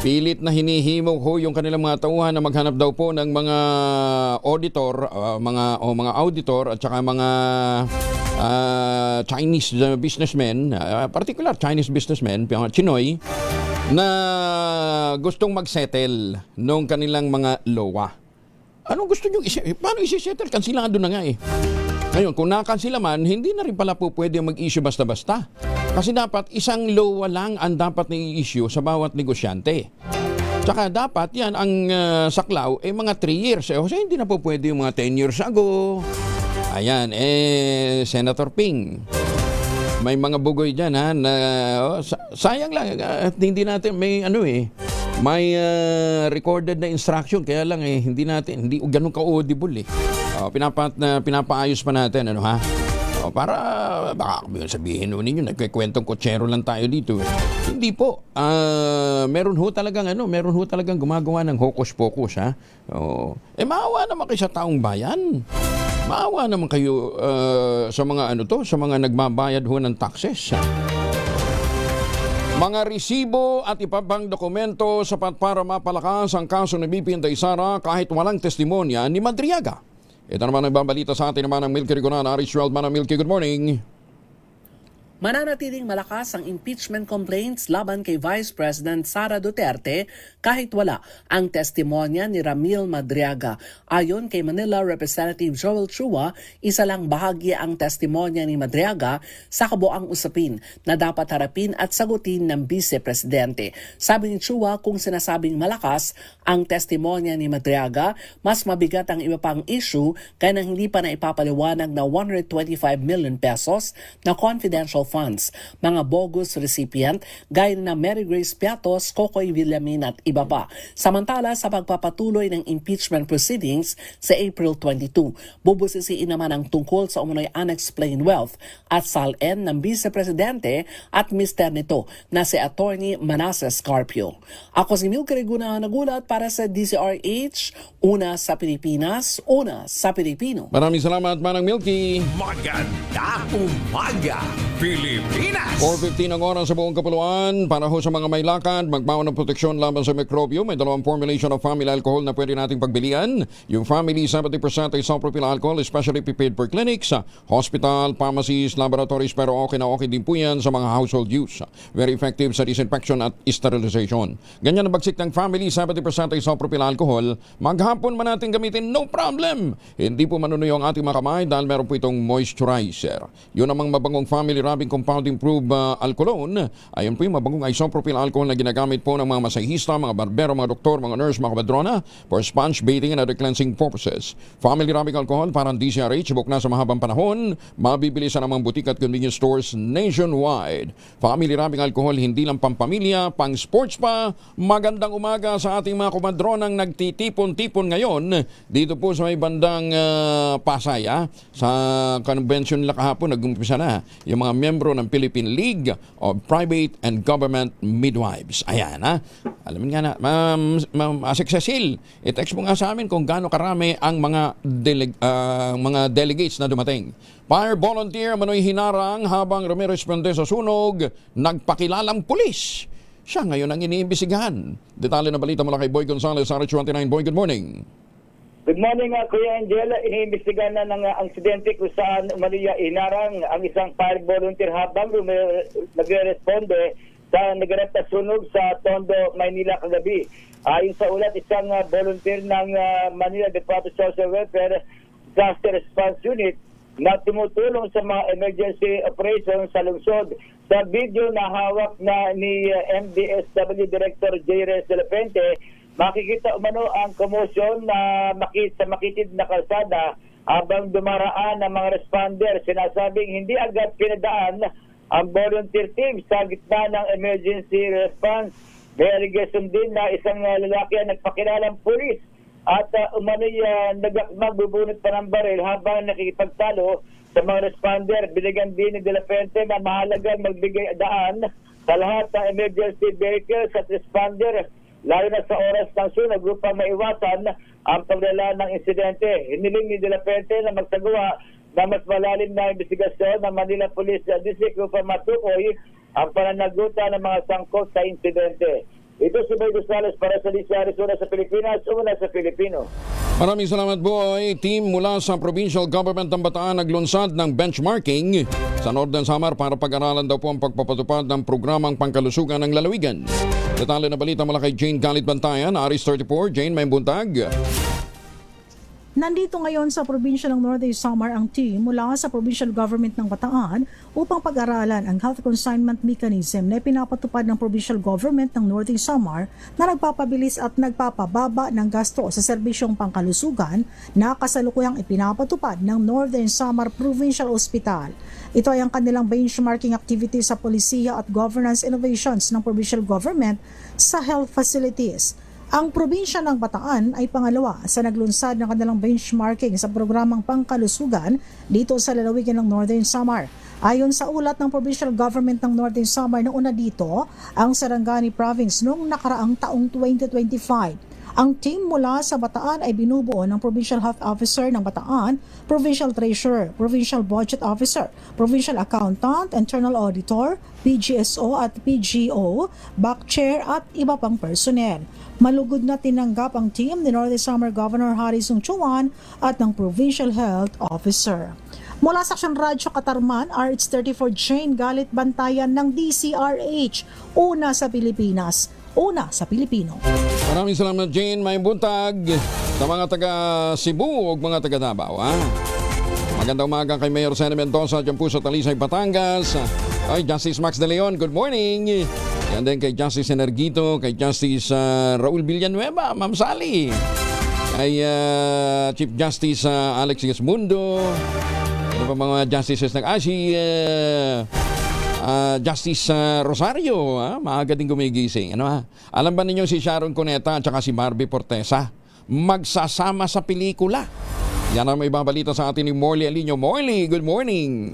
Pilit na hinihimok ho yung kanilang mga tauhan na maghanap daw po ng mga auditor, mga auditor at saka mga Chinese businessmen, particular Chinese businessmen, Chinoy, na gustong mag-settle nung kanilang mga lowa. Anong gusto nyo? Paano isi-settle? Kansilado na nga eh. Ngayon, kung nakansila man, hindi na rin pala po pwede mag-issue basta-basta. Kasi dapat isang lowa lang ang dapat na i-issue sa bawat negosyante. Tsaka dapat yan ang saklaw mga 3 years. Kasi hindi na po pwede yung mga 10 years ago. Ayan, Senator Ping. May mga bugoy dyan ha, na sayang lang at hindi natin may may recorded na instruction, kaya lang hindi ganun ka-audible pinapaayos pa natin para baka sabihin ninyo nagkikwentong kotsero lang tayo dito Hindi po, meron ho talagang gumagawa ng hocus-pocus ha. Maawa naman kayo sa taong bayan. Maawa naman kayo sa mga sa mga nagbabayad ho ng taxes. Mga resibo at iba pang dokumento sapat para mapalakas ang kaso ni BP Inday Sara kahit walang testimonya ni Madriaga. Ito naman ang babalita sa atin naman ng Milky Rigonan, Aris Gerald. Manang Milky, good morning. Mananatiling malakas ang impeachment complaints laban kay Vice President Sara Duterte kahit wala ang testimonya ni Ramil Madriaga. Ayon kay Manila Representative Joel Chua, isa lang bahagi ang testimonya ni Madriaga sa kabuang usapin na dapat harapin at sagutin ng Vice Presidente. Sabi ni Chua, kung sinasabing malakas ang testimonya ni Madriaga, mas mabigat ang iba pang issue kaya nang hindi pa na ipapaliwanag na 125 million pesos na confidential funds, mga bogus recipient gaya na Mary Grace Piatos, Kokoy Villamin at iba pa. Samantala, sa pagpapatuloy ng impeachment proceedings sa April 22, bubusisiin naman ang tungkol sa umunoy unexplained wealth at SALN ng Vice Presidente at mister nito na si Attorney Manasseh Carpio. Ako si Milky Riguna, nagulat para sa DCRH, una sa Pilipinas, una sa Pilipino. Maraming salamat, Manang Milky. Maganda umaga, Pilipinas! 4:15 ang oras sa buong kapuluan. Para ho sa mga may lakad, magbaon ng proteksyon laban sa mikrobyo. May dalawang formulation of family alcohol na pwede nating pagbilian. Yung family 70% isopropyl alcohol, especially prepared for clinics, hospital, pharmacies, laboratories, pero okay na okay din po yan sa mga household use. Very effective sa disinfection at sterilization. Ganyan ang bagsik ng family 70% isopropyl alcohol. Maghapon man natin gamitin, no problem. Hindi po manunuyo ang ating mga kamay dahil meron po itong moisturizer. Yun namang mabangong family sinabing compound improved alcoholone. Ayon po yung mabangong isopropyl alcohol na ginagamit po ng mga masahista, mga barbero, mga doktor, mga nurse, mga kabadrona for sponge bathing and other cleansing purposes. Family rubbing alcohol parang DCRH, buk na sa mahabang panahon, mabibili sa namang butik at convenience stores nationwide. Family rubbing alcohol hindi lang pampamilya, pang sports pa. Magandang umaga sa ating mga kumadronang nagtitipon-tipon ngayon dito po sa may bandang Pasay. Sa convention nila kahapon, nag-umpisa na yung mga miyembro ng Philippine League of Private and Government Midwives. Ayan, ha? Alam nga na, Ma'am Cecil, i-text mo nga sa amin kung gaano karami ang mga delegates na dumating. Fire volunteer manoy hinarang habang rumiresponde sa sunog, nagpakilalang pulis. Siya ngayon ang iniimbisigahan. Detalye na balita mula kay Boy Gonzales, RH29. Boy, good morning. Good morning, Kuya Angel. Iniimbestigahan na ng aksidente kung saan umaliya inarang ang isang fire volunteer habang nagre-responde sa naganap na sunog sa Tondo, Maynila kagabi. Ayon sa ulat, isang volunteer ng Manila Department of Social Welfare Disaster Response Unit na tumutulong sa mga emergency operations sa lungsod. Sa video na hawak na ni MDSW Director J. Reyes de la Fuente, makikita umano ang komosyon na sa makitid na kalsada habang dumaraan ng mga responder. Sinasabing hindi agad pinadaan ang volunteer team sa gitna ng emergency response. May allegation din na isang lalaki ang nagpakilalang pulis at umano'y magbubunot pa ng baril habang nakikipagtalo sa mga responder. Binigyan din ni De La Fuente na mahalagang magbigay daan sa lahat ng emergency vehicles at responder, lalo na sa oras ng sunog upang maiwasan ang paglala ng insidente. Hiniling ni De La Fuente na magsagawa ng mas malalim na investigasyon ng Manila Police District upang matukoy ang pananagutan ng mga sangkot sa insidente. Ito si Boy Gonzales para sa Lisa Arizona sa Pilipinas, una sa Pilipino. Maraming salamat, Boy. Team mula sa Provincial Government ng Bataan naglunsad ng benchmarking sa Northern Samar para pag-aralan daw po ang pagpapatupad ng programang pangkalusugan ng lalawigan. Detalye na balita mula kay Jane Galit Bantayan, Aris 34. Jane, may buntag. Nandito ngayon sa probinsya ng Northern Samar ang team mula sa Provincial Government ng Bataan upang pag-aralan ang health consignment mechanism na pinapatupad ng Provincial Government ng Northern Samar na nagpapabilis at nagpapababa ng gasto sa serbisyong pangkalusugan na kasalukuyang ipinapatupad ng Northern Samar Provincial Hospital. Ito ay ang kanilang benchmarking activity sa polisiya at governance innovations ng Provincial Government sa health facilities. Ang probinsya ng Bataan ay pangalawa sa naglunsad ng kanilang benchmarking sa programang pangkalusugan dito sa lalawigan ng Northern Samar. Ayon sa ulat ng Provincial Government ng Northern Samar, nauna dito ang Sarangani Province noong nakaraang taong 2025. Ang team mula sa Bataan ay binubuo ng Provincial Health Officer ng Bataan, Provincial Treasurer, Provincial Budget Officer, Provincial Accountant, Internal Auditor, PGSO at PGO, Back Chair at iba pang personnel. Malugod na tinanggap ang team ni Northern Samar Governor Harry Sungchuan at ng Provincial Health Officer. Mula sa Aksyon Radyo Katarman, RH34 Jane Galit Bantayan ng DCRH, una sa Pilipinas, una sa Pilipino. Maraming salamat, Jane. May buntag sa mga taga Cebu o mga taga Davao. Magandang umaga kay Mayor Sene Mendoza dyan po sa Talisay, Batangas. Ay, Justice Max De Leon, good morning. Yan din kay Justice Energito, kay Justice Raul Villanueva, Ma'am Sally. Kay Chief Justice Alex Gesmundo. Ano pa mga justices ng ASI? Justice Rosario, maaga din gumigising. Alam ba ninyo si Sharon Cuneta at saka si Barbie Portesa magsasama sa pelikula? Yan ang may babalita sa atin ni Morley Alinio. Morley, good morning.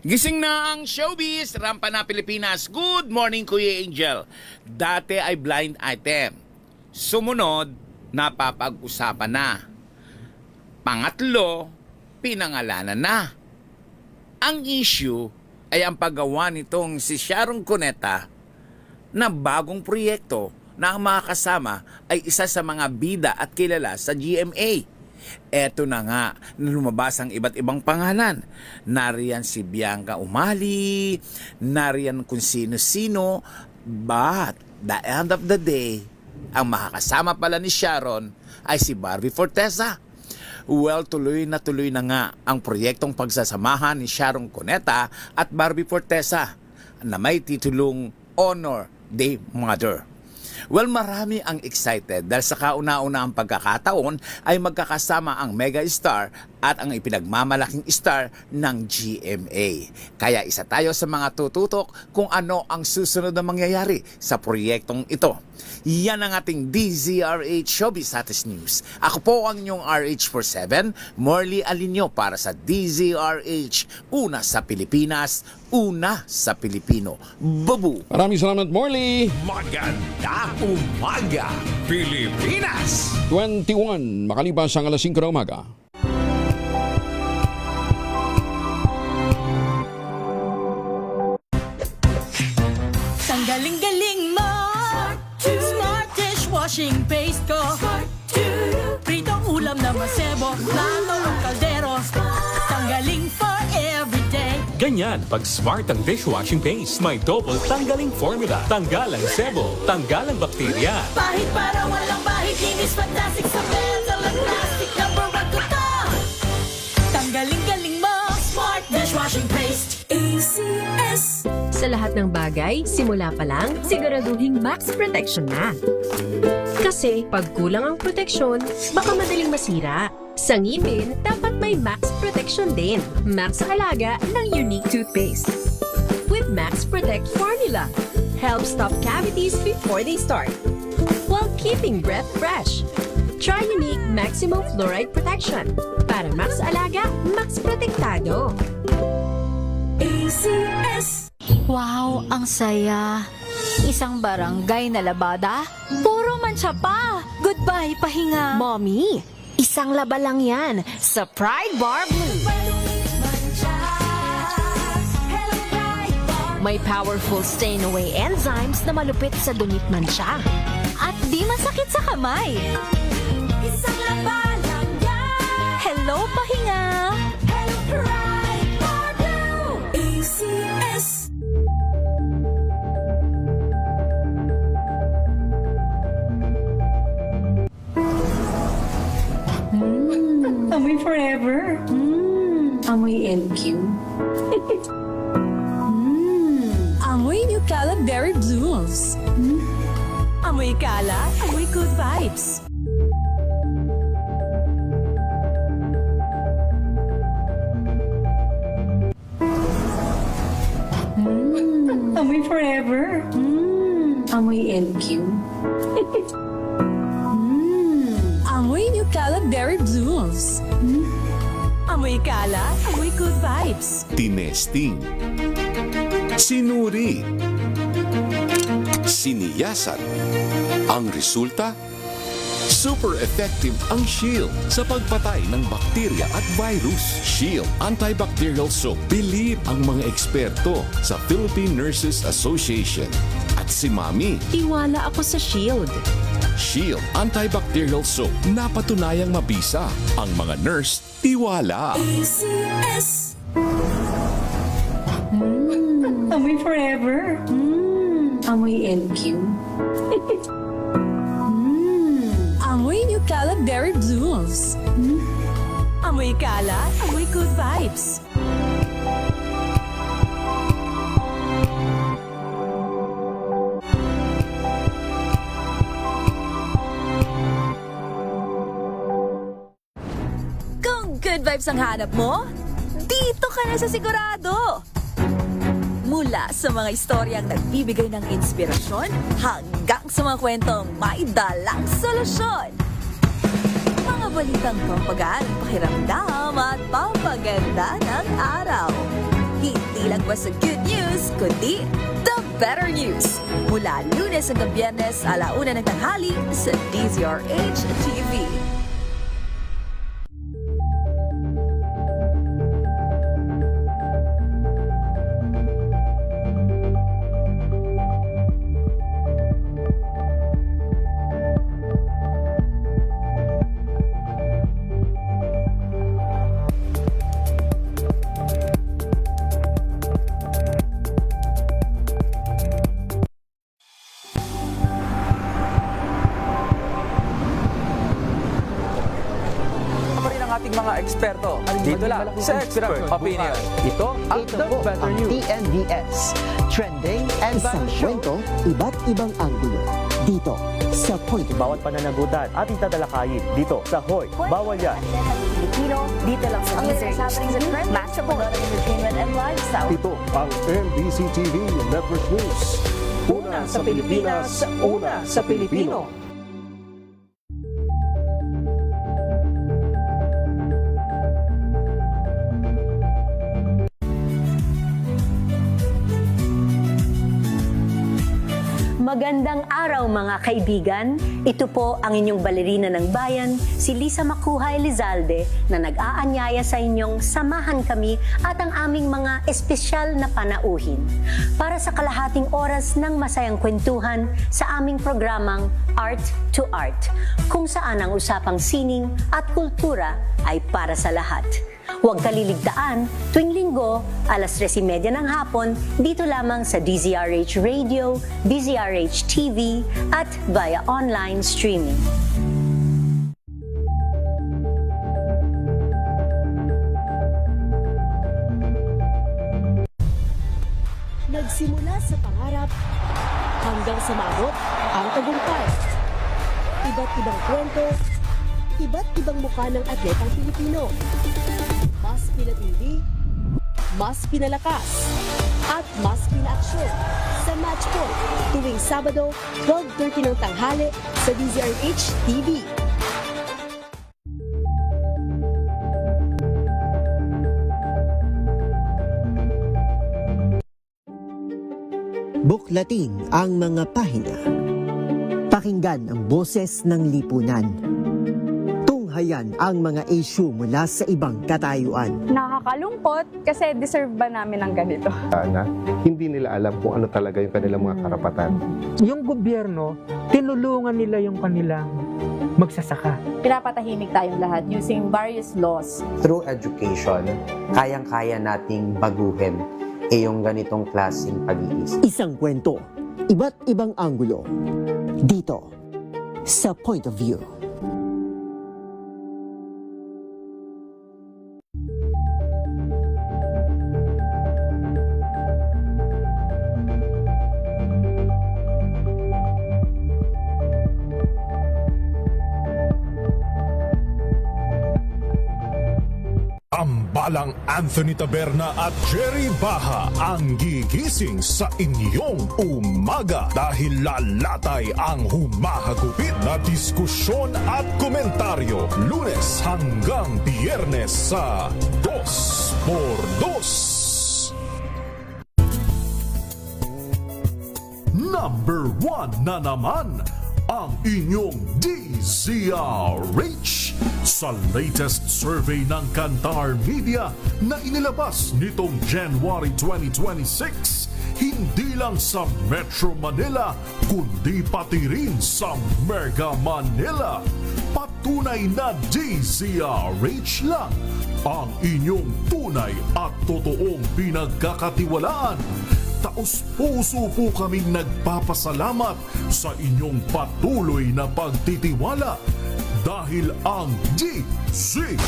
Gising na ang showbiz, rampa na Pilipinas. Good morning, Kuya Angel. Dati ay blind item. Sumunod, napapag-usapan na. Pangatlo, pinangalanan na. Ang issue ay ang paggawa nitong si Sharon Cuneta na bagong proyekto na ang mga kasama ay isa sa mga bida at kilala sa GMA. Eto na nga, lumabas ang iba't ibang pangalan. Nariyan si Bianca Umali, nariyan kung sino-sino, but the end of the day, ang makakasama pala ni Sharon ay si Barbie Fortesa. Well, tuloy na nga ang proyektong pagsasamahan ni Sharon Cuneta at Barbie Fortesa na may titulong Honor Day Mother. Well, marami ang excited dahil sa kauna-una ang pagkakataon ay magkakasama ang mega star at ang ipinagmamalaking star ng GMA. Kaya isa tayo sa mga tututok kung ano ang susunod na mangyayari sa proyektong ito. Yan ang ating DZRH Showbiz Status News. Ako po ang inyong RH47, Morley Alinio para sa DZRH. Una sa Pilipinas, una sa Pilipino. Babu! Maraming salamat, Morley! Magandang umaga, Pilipinas! 21, makalipas ang alas 5 na umaga. Ang galing-galing mo, Smart dishwashing paste ko, pritong ulam na masebo, plato ng kaldero, tanggaling for everyday. Ganyan pag Smart ang dishwashing paste. May double tanggaling formula. Tanggal ang sebo, tanggal ang bakterya. Pahit para walang bahid, linis fantastic sa metal at plastic, number 1 ko to. Tanggaling-galing mo, Smart dishwashing paste. ACS. Sa lahat ng bagay, simula pa lang, siguraduhing max protection na. Kasi pag kulang ang proteksyon, baka madaling masira. Sa ngipin, dapat may max protection din. Max sa alaga ng unique toothpaste. With Max Protect formula, help stop cavities before they start, while keeping breath fresh. Try unique maximum fluoride protection. Para max alaga, max protektado. ACS. Wow, ang saya. Isang barangay na labada, puro mancha pa. Goodbye, pahinga. Mommy, isang laba lang yan sa Pride Bar Blue. May powerful stain-away enzymes na malupit sa dunit mancha. At di masakit sa kamay. Isang laba lang yan. Hello, pahinga. Hello, Pride Bar Blue. ACS. Amoy forever. Amoy LQ. Amoy New Cala Berry Blues. Amoy Cala, amoy good vibes. Amoy forever. Amoy LQ. Amoy New Cala Berry Blues. Amoy Cala, amoy good vibes. Tinesting, sinuri, siniyasan. Ang resulta? Super effective ang Shield sa pagpatay ng bakterya at virus. Shield Antibacterial Soap. Believe ang mga eksperto sa Philippine Nurses Association. At si Mami. Tiwala ako sa Shield. Shield Antibacterial Soap. Napatunayang mabisa. Ang mga nurse, tiwala. ACS. Amoy forever. Amoy LQ. Amoy New Cala Berry Blues. Amoy Cala, amoy good vibes. Kung good vibes ang hanap mo, dito ka na sa sigurado. Mula sa mga istoryang nagbibigay ng inspirasyon hanggang sa mga kwentong may dalang solusyon. Mga balitang pampagaan, pakiramdam at pampaganda ng araw. Hindi lang ba sa good news, kundi the better news. Mula Lunes hanggang Biyernes, 1:00 ng tanghali sa DZRH TV. eksperto dito lang sa Expert Opinion. Ito ang The Better News. TNVS, Trending and Isang kwento, iba't ibang anggulo. Dito sa Point of View. Bawat pananagutan ating tatalakayin dito sa Hoy. Bawal yan. Pilipino, dito lang sa Deezer Trend, matchable entertainment and lifestyle. Ito ang NBC TV Network News. Una sa Pilipinas, una sa Pilipino. Magandang araw mga kaibigan. Ito po ang inyong balerina ng bayan, si Lisa Makuhay Lizalde, na nag-aanyaya sa inyong samahan kami at ang aming mga espesyal na panauhin para sa kalahating oras ng masayang kwentuhan sa aming programang Art to Art, kung saan ang usapang sining at kultura ay para sa lahat. Huwag kaliligtaan, tuwing linggo, alas 3:30 ng hapon, dito lamang sa DZRH Radio, DZRH TV, at via online streaming. Nagsimula sa pangarap hanggang sa maabot ang tagumpay. Iba't ibang kwento, iba't ibang mukha ng atletang Pilipino. Mas pinatindi, mas pinalakas, at mas pinaaksyon sa Match Point tuwing Sabado, 12:30 ng tanghali sa DZRH TV. Buklatin ang mga pahina. Pakinggan ang boses ng lipunan. Tunghayan ang mga issue mula sa ibang katayuan. Nakakalungkot kasi deserve ba namin ng ganito? Na hindi nila alam kung ano talaga yung kanilang mga karapatan. Yung gobyerno, tinulungan nila yung kanilang magsasaka. Pinapatahimik tayong lahat using various laws. Through education, kayang-kaya nating baguhin yung ganitong klaseng pag-iisip. Isang kwento, iba't ibang anggulo. Dito sa Point of View. Ambalang Anthony Taberna at Jerry Baha ang gigising sa inyong umaga dahil lalatay ang humahagupit na diskusyon at komentaryo Lunes hanggang Biyernes sa 2x2. Number 1 na naman ang inyong DZRH sa latest survey ng Kantar Media na inilabas nitong January 2026. Hindi lang sa Metro Manila, kundi pati rin sa Mega Manila. Patunay na DZRH lang ang inyong tunay at totoong pinagkakatiwalaan. Taos-puso po kaming nagpapasalamat sa inyong patuloy na pagtitiwala dahil ang GC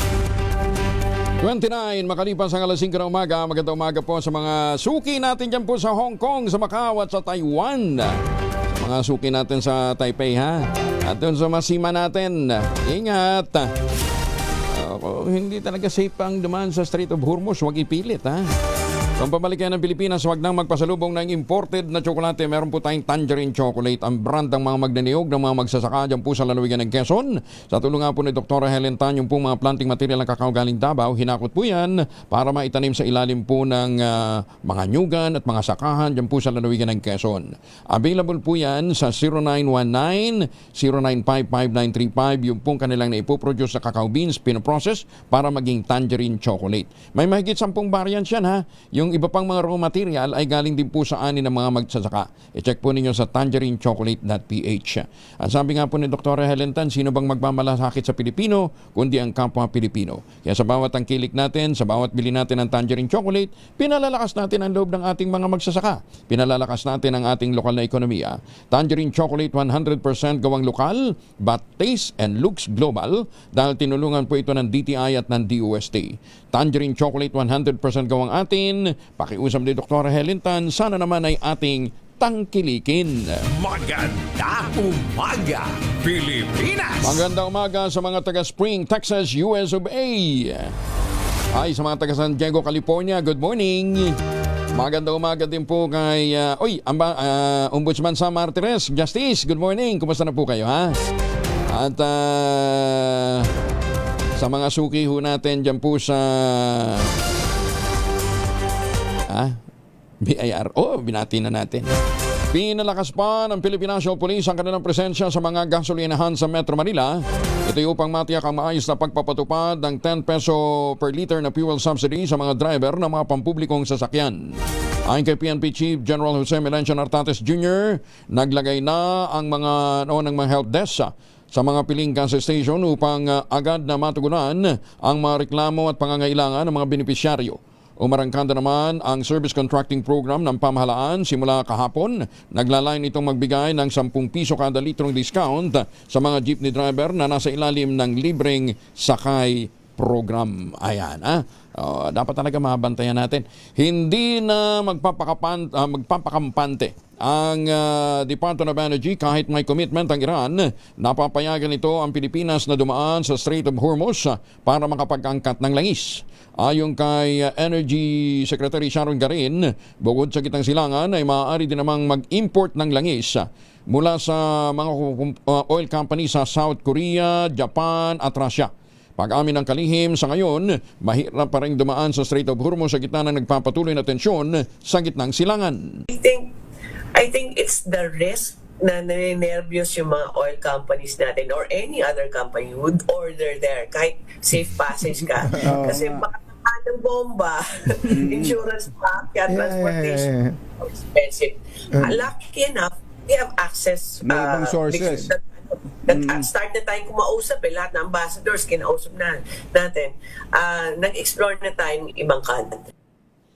29, makalipas ang alas 5 ng umaga. Magandang umaga po sa mga suki natin dyan po sa Hong Kong, sa Macau at sa Taiwan. Mga suki natin sa Taipei, ha? At dun sa masima natin, ingat. Hindi talaga safe ang dumaan sa Strait of Hormuz. Huwag ipilit, ha? Kung pabalikan ng Pilipinas, huwag nang magpasalubong ng imported na tsokolate. Meron po tayong Tangerine Chocolate, ang brand ng mga magnaniyog ng mga magsasaka dyan po sa lalawigan ng Quezon. Sa tulong nga po ni Dr. Helen Tan, yung po mga planting material ng kakao galing Davao, hinakot po yan para maitanim sa ilalim po ng mga nyugan at mga sakahan dyan po sa lalawigan ng Quezon. Available po yan sa 0919-0955-935, yung pong kanilang naipoproduce sa cacao beans, pinoprocess para maging Tangerine Chocolate. May mahigit 10 variants yan, ha? Yung Yung iba pang mga raw material ay galing din po sa ani ng mga magsasaka. I-check po ninyo sa tangerinechocolate.ph. Ang sabi nga po ni Dr. Helen Tan, sino bang magmamalasakit sa Pilipino kundi ang kapwa Pilipino. Kaya sa bawat tangkilik natin, sa bawat bili natin ng Tangerine Chocolate, pinalalakas natin ang loob ng ating mga magsasaka. Pinalalakas natin ang ating lokal na ekonomiya. Tangerine Chocolate 100% gawang lokal, but taste and looks global dahil tinulungan po ito ng DTI at ng DOST. Tangerine Chocolate 100% gawang atin. Pakiusap ni Dr. Helen Tan, sana naman ay ating tangkilikin. Maganda umaga, Pilipinas! Maganda umaga sa mga taga Spring, Texas, US of A. Ay, sa mga taga San Diego, California, good morning. Maganda umaga din po kay Ombudsman Sam Martires. Justice, good morning. Kumusta na po kayo, ha? At sa mga suki ho natin dyan po sa BIR. Binati na natin. Pinalakas pa ng Philippine National Police ang kanilang presensya sa mga gasolinahan sa Metro Manila. Ito yung upang matiyak ang maayos na pagpapatupad ng 10 peso per liter na fuel subsidy sa mga driver ng mga pampublikong sasakyan. Ayon kay PNP Chief General Jose Melencio Nartates Jr., naglagay na ang mga health desk sa mga piling gas station upang agad na matugunan ang mga reklamo at pangangailangan ng mga benepisyaryo. Umarangkada naman ang service contracting program ng pamahalaan simula kahapon. Naglalain itong magbigay ng 10 piso kada litrong discount sa mga jeepney driver na nasa ilalim ng libreng sakay program. Ayan, dapat talaga mabantayan natin. Hindi na magpapakampante ang Department of Energy kahit may commitment ang Iran. Napapayagan ito ang Pilipinas na dumaan sa Strait of Hormuz para makapag-angkat ng langis. Ayon kay Energy Secretary Sharon Garin, bukod sa Gitang Silangan ay maaari din namang mag-import ng langis mula sa mga oil companies sa South Korea, Japan at Russia. Pag-amin ng kalihim, sa ngayon, mahirap pa rin dumaan sa Strait of Hormuz sa gitna ng nagpapatuloy na tensyon sa gitnang silangan. I think it's the risk na naninervyos yung mga oil companies natin or any other company would order there kahit safe passage ka. Kasi makatamaan ng bomba, insurance pack, transportation, expensive. Lucky enough, we have access. May ibang sources. Start na tayong kumausap lahat ng ambassadors, kinausap natin. Nag-explore na tayong ibang kanal.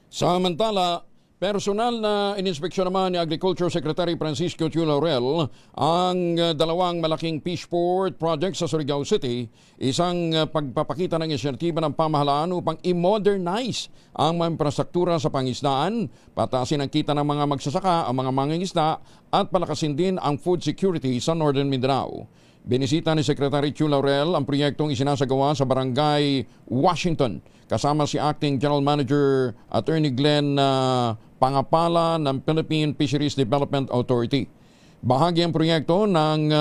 Samantala, personal na ininspeksyon naman ni Agriculture Secretary Francisco Chu Laurel ang dalawang malaking fish port project sa Surigao City, isang pagpapakita ng inisyatiba ng pamahalaan upang i-modernize ang mga infrastruktura sa pangisdaan, patasin ang kita ng mga magsasaka, ang mga mangingisda at palakasin din ang food security sa Northern Mindanao. Binisita ni Secretary Chu Laurel ang proyektong isinasagawa sa Barangay Washington kasama si Acting General Manager Attorney Glenn Pangapala ng Philippine Fisheries Development Authority. Bahagi ang proyekto ng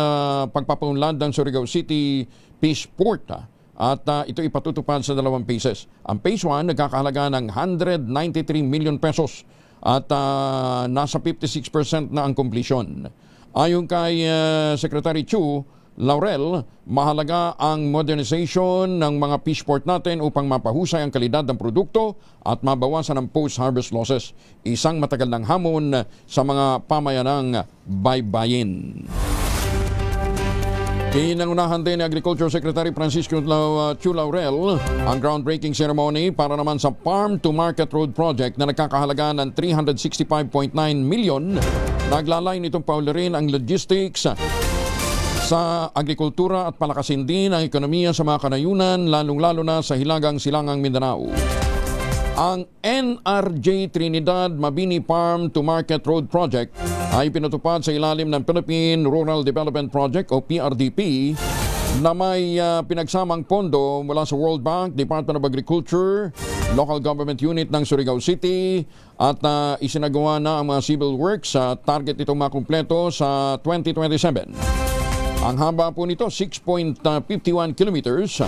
pagpapaunlad ng Surigao City Fish Port at ito ipatutupad sa 2 phases. Ang phase 1 nagkakahalaga ng 193 million pesos at nasa 56% na ang completion. Ayon kay Secretary Chu Laurel, mahalaga ang modernization ng mga fish port natin upang mapahusay ang kalidad ng produkto at mabawasan ang post-harvest losses. Isang matagal ng hamon sa mga pamayanang baybayin. Pinangunahan din ni Agriculture Secretary Francisco Chu Laurel ang groundbreaking ceremony para naman sa Farm to Market Road Project na nagkakahalaga ng 365.9 million. Naglalain itong paularin ang logistics sa agrikultura at palakasin din ang ekonomiya sa mga kanayunan, lalong-lalo na sa Hilagang Silangang Mindanao. Ang NRJ Trinidad Mabini Farm to Market Road Project ay pinatupad sa ilalim ng Philippine Rural Development Project o PRDP na may pinagsamang pondo mula sa World Bank, Department of Agriculture, Local Government Unit ng Surigao City at isinagawa na ang mga civil works sa target itong makumpleto sa 2027. Ang haba po nito, 6.51 kilometers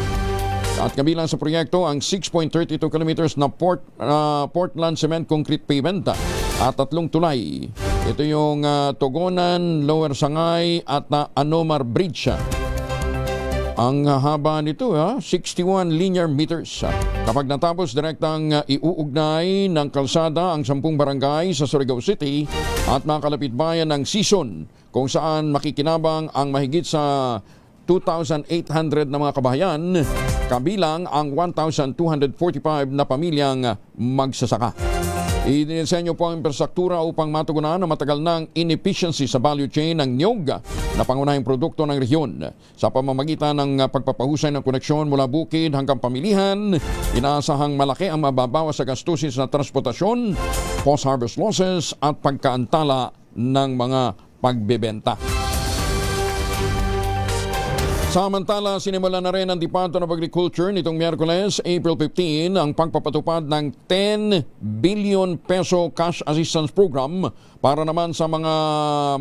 at kabilang sa proyekto ang 6.32 kilometers na Portland Cement Concrete Pavement at 3 tulay. Ito yung Togonan, Lower Sangay at Anomar Bridge. Ang haba nito, 61 linear meters. Kapag natapos, direktang iuugnay ng kalsada ang 10 barangay sa Surigao City at mga kalapitbayan ng Sison, kung saan makikinabang ang mahigit sa 2,800 na mga kabahayan, kabilang ang 1,245 na pamilyang magsasaka. Idinisenyo po ang infrastruktura upang matugunan ang matagal ng inefficiency sa value chain ng niyog na pangunahing produkto ng rehiyon. Sa pamamagitan ng pagpapahusay ng koneksyon mula bukid hanggang pamilihan, inaasahang malaki ang mababawas sa gastusin sa transportasyon, post-harvest losses at pagkaantala ng mga pagbebenta. Samantala, sinimula na rin ng Department of Agriculture nitong Miyerkules, April 15, ang pagpapatupad ng 10 billion peso cash assistance program para naman sa mga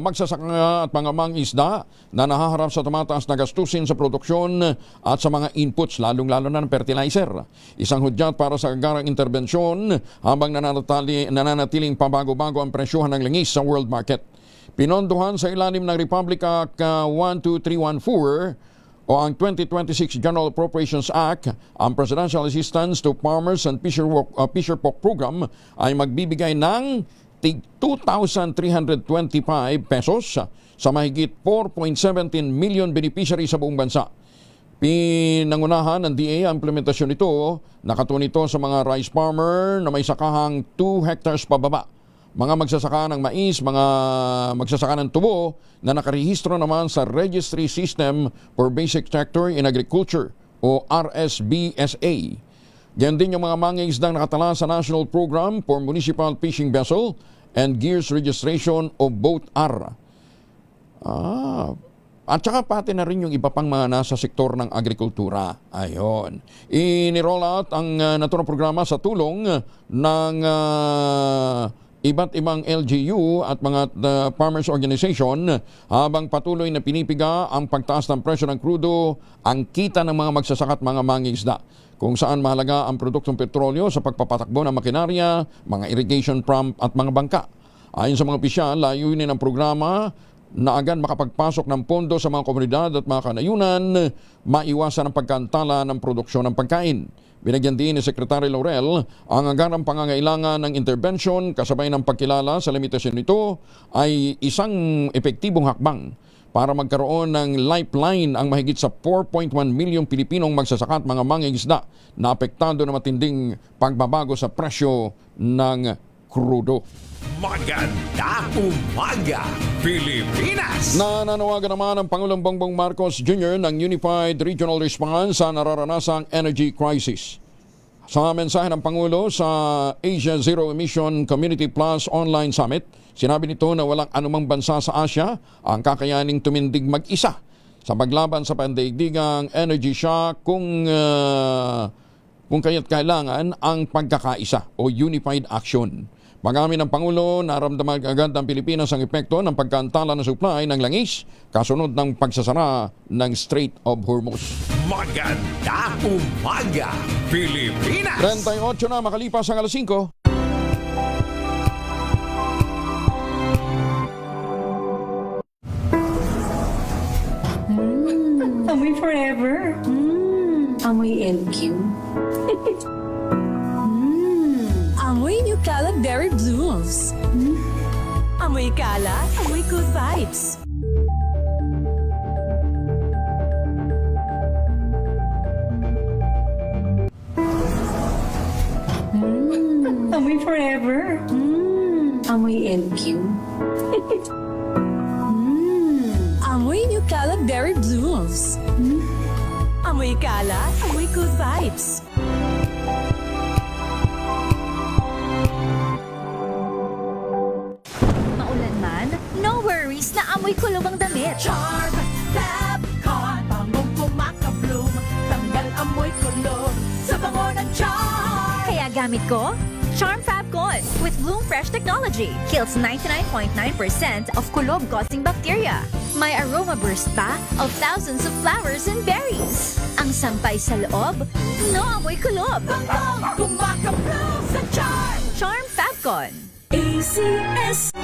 magsasaka at mga mangisda na nahaharap sa tumataas na gastusin sa produksyon at sa mga inputs, lalong-lalo na ng fertilizer. Isang hudyat para sa agarang intervensyon habang nananatiling pabago-bago ang presyohan ng langis sa world market. Pinondohan sa ilalim ng Republic Act 12314 o ang 2026 General Appropriations Act, ang Presidential Assistance to Farmers and Fisher Folk Program ay magbibigay ng 2,325 pesos sa mahigit 4.17 million beneficiaries sa buong bansa. Pinangunahan ng DA ang implementasyon nito, nakatuon ito sa mga rice farmer na may sakahang 2 hectares pababa, mga magsasaka ng mais, mga magsasaka ng tubo na nakarehistro naman sa Registry System for Basic Sector in Agriculture o RSBSA. Diyan din yung mga mangingisdang nakatala sa National Program for Municipal Fishing Vessel and Gears Registration o BOAT-R. At saka pati na rin yung iba pang mga nasa sektor ng agrikultura. Ayon. Iniroll out ang naturang programa sa tulong ng iba't ibang LGU at mga farmers organization habang patuloy na pinipiga ang pagtaas ng presyo ng krudo, ang kita ng mga magsasaka at mga mangingisda, kung saan mahalaga ang produktong petrolyo sa pagpapatakbo ng makinarya, mga irrigation pump at mga bangka. Ayon sa mga opisyal, layunin ng programa na agad makapagpasok ng pondo sa mga komunidad at mga kanayunan, maiwasan ang pagkantala ng produksyon ng pagkain. Binigyan din ni Secretary Laurel ang agarang pangangailangan ng intervention kasabay ng pagkilala sa limitasyon nito ay isang epektibong hakbang para magkaroon ng lifeline ang mahigit sa 4.1 milyong Pilipinong magsasaka at mga mangingisda na apektado na matinding pagbabago sa presyo ng krudo. Magandang umaga, Pilipinas! Nananawagan naman ang Pangulong Bongbong Marcos Jr. ng Unified Regional Response sa nararanasang energy crisis. Sa mensahe ng Pangulo sa Asia Zero Emission Community Plus Online Summit, sinabi nito na walang anumang bansa sa Asia ang kakayaning tumindig mag-isa sa paglaban sa pandaigdigang energy shock kung kaya't kailangan ang pagkakaisa o unified action. Pag-amin ng Pangulo, naramdaman agad ng Pilipinas ang epekto ng pagkaantala ng supply ng langis kasunod ng pagsasara ng Strait of Hormuz. Magandang umaga, Pilipinas! 38 na makalipas ang alas 5. Amoy forever. Amoy LQ. Amoy New Calab Berry Blooms. Amoy kalat, amoy good vibes. Amoy forever. Amoy LQ. Amoy New Calab Berry Blooms. Amoy kalat, amoy good vibes. No worries na amoy kulob ang damit. Charm Fab Con, bangong kumakabloom, tanggal amoy kulob sa bango ng Charm. Kaya gamit ko, Charm Fab Con with Bloom Fresh Technology. Kills 99.9% of kulob-causing bacteria. May aroma burst pa of thousands of flowers and berries. Ang sampay sa loob, no amoy kulob. Bangong kumakabloom sa Charm. Charm Fab Con. ACS.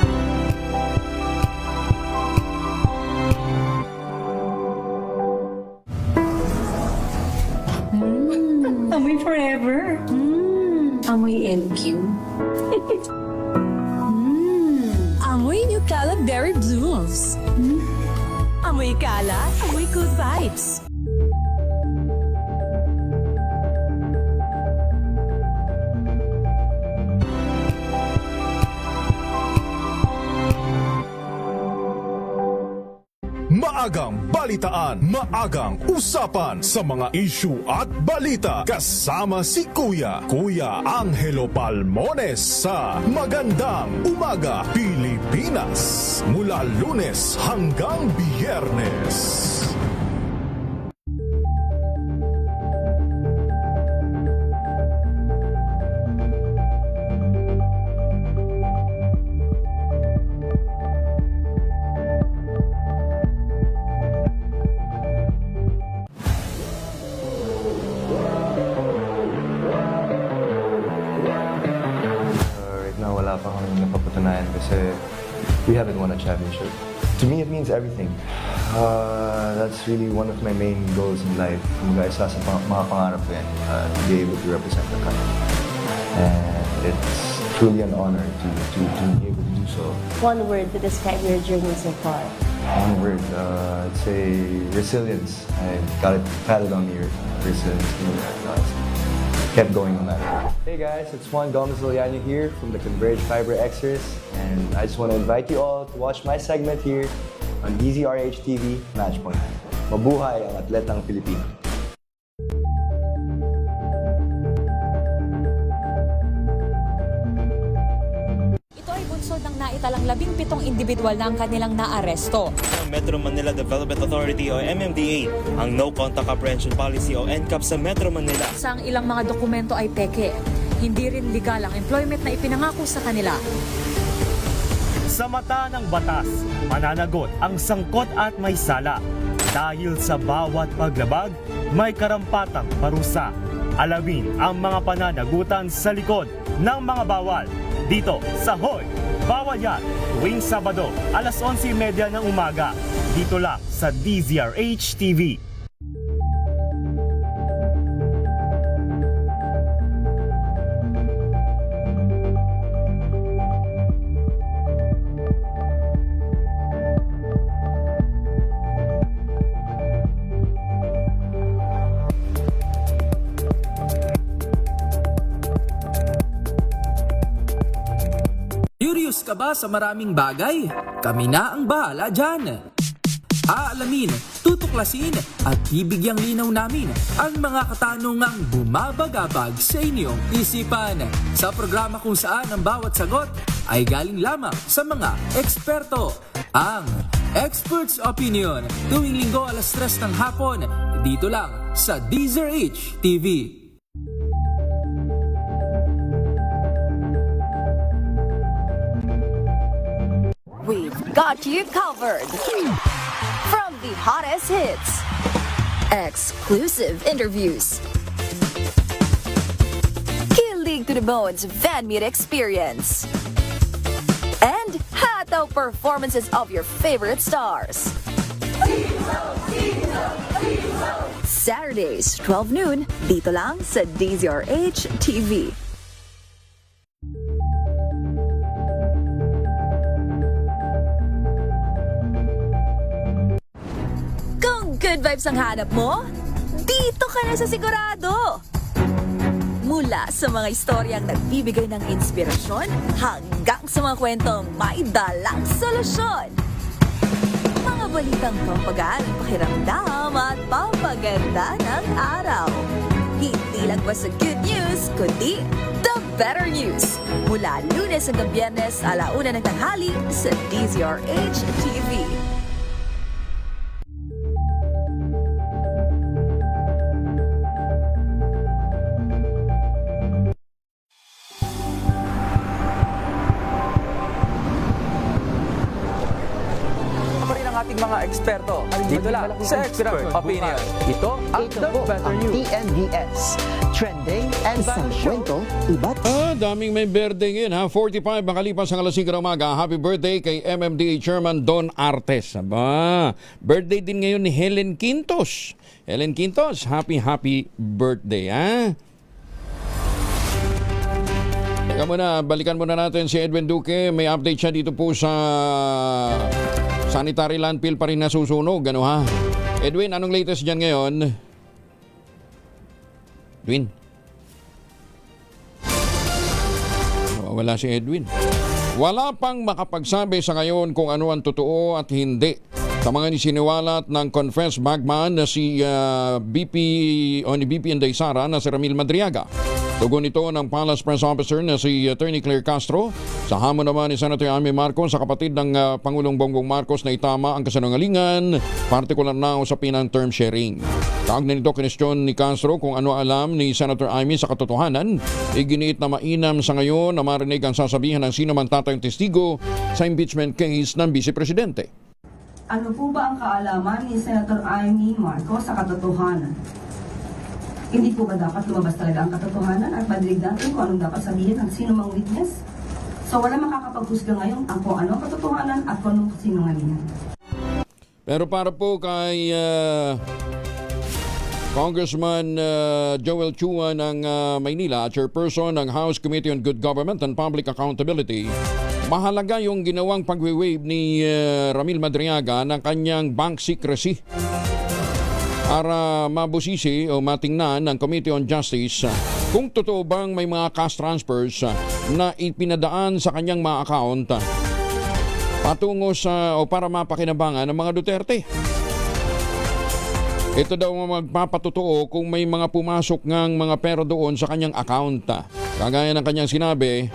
Blues. Amoy kala, amoy good vibes. Maagang balitaan, maagang usapan sa mga issue at balita. Kasama si Kuya Angelo Palmones sa Magandang Umaga Pilipinas. Mula Lunes hanggang Biyernes. Right now, wala pa kami napapatunayan kasi we haven't won a championship. To me, it means everything. That's really one of my main goals in life. Mag-aisa sa mga pangarap ko yan, to be able to represent the country. And it's truly an honor to be able to do so. One word to describe your journey so far. One word, I'd say resilience. I got it patted on me, resilience. Kept going on that. Hey guys, it's Juan Gomez Liliano here from the Converge Fiber Xers, and I just want to invite you all to watch my segment here on DZRH TV Matchpoint. Mabuhay ang atletang Pilipino. Ito ay bunsod ng naitalang 17 individual na ang kanilang naaresto. Metro Manila Development Authority o MMDA ang No Contact Apprehension Policy o NCAP sa Metro Manila. Sa ang ilang mga dokumento ay peke. Hindi rin legal ang employment na ipinangako sa kanila. Sa mata ng batas, mananagot ang sangkot at may sala. Dahil sa bawat paglabag, may karampatang parusa. Alamin ang mga pananagutan sa likod ng mga bawal. Dito sa Hoy! Bawal yan! Tuwing Sabado, alas 11:30 ng umaga. Dito lang sa DZRH TV. Curious ka ba sa maraming bagay? Kami na ang bahala dyan. Aalamin, tutuklasin at ibigyang linaw namin ang mga katanungang bumabagabag sa inyong isipan. Sa programa kung saan ang bawat sagot ay galing lamang sa mga eksperto. Ang Expert's Opinion, tuwing linggo alas 3 ng hapon, dito lang sa DZRH TV. We've got you covered. From the hottest hits, exclusive interviews, kilig to the bones fan meet experience, and hataw performances of your favorite stars. Saturdays, 12 noon, dito lang sa DZRH TV. Good vibes ang hanap mo? Dito ka na sa sigurado! Mula sa mga istoryang nagbibigay ng inspirasyon hanggang sa mga kwentong may dalang solusyon. Mga balitang pampagaan, pakiramdam at pampaganda ng araw. Hindi lang ba sa good news, kundi the better news. Mula Lunes hanggang Biyernes, 1:00 ng tanghali sa DZRH TV. Mga eksperto dito lang sa Expert Opinion. Ito ang The Better News. TNDS. Trending and isang kwento, iba't daming may birthday ngayon ha. 45 makalipas ang alas 5 ng umaga. Happy birthday kay MMDA Chairman Don Artes. Aba, birthday din ngayon ni Helen Quintos. Helen Quintos, happy birthday ha. Teka muna, balikan muna natin si Edwin Duque. May update siya dito po sa sanitary landfill pa rin na susunog. Ano ha? Edwin, anong latest dyan ngayon? Edwin? Wala si Edwin. Wala pang makapagsabi sa ngayon kung ano ang totoo at hindi sa mga nisiniwalat ng confessed bagman na si BP Inday Sara na si Ramil Madriaga. Tugon ito ng Palace Press Officer na si Attorney Claire Castro sa hamon naman ni Senator Amy Marcos sa kapatid ng Pangulong Bongbong Marcos na itama ang kasinungalingan, partikular na usapin ng term sharing. Kaugnay nito, kinestyon ni Castro kung ano alam ni Senator Amy sa katotohanan. Iginiit na mainam sa ngayon na marinig ang sasabihan ng sino man tatayong testigo sa impeachment case ng Vice Presidente. Ano po ba ang kaalaman ni Senator Amy Marcos sa katotohanan? Hindi po ba dapat lumabas talaga ang katotohanan at madinig natin kung anong dapat sabihin ng sino mang witness? So wala makakapaghusga ngayon ang kung ano ang katotohanan at kung anong sinungalingan. Pero para po kay Congressman Joel Chua ng Maynila, chairperson ng House Committee on Good Government and Public Accountability, mahalaga yung ginawang pag-waive ni Ramil Madriaga ng kanyang bank secrecy para mabusisi o matingnan ng Committee on Justice kung totoo bang may mga cash transfers na ipinadaan sa kanyang mga account patungo sa o para mapakinabangan ng mga Duterte. Ito daw ang magpapatotoo kung may mga pumasok ngang mga pera doon sa kanyang account. Kagaya ng kanyang sinabi,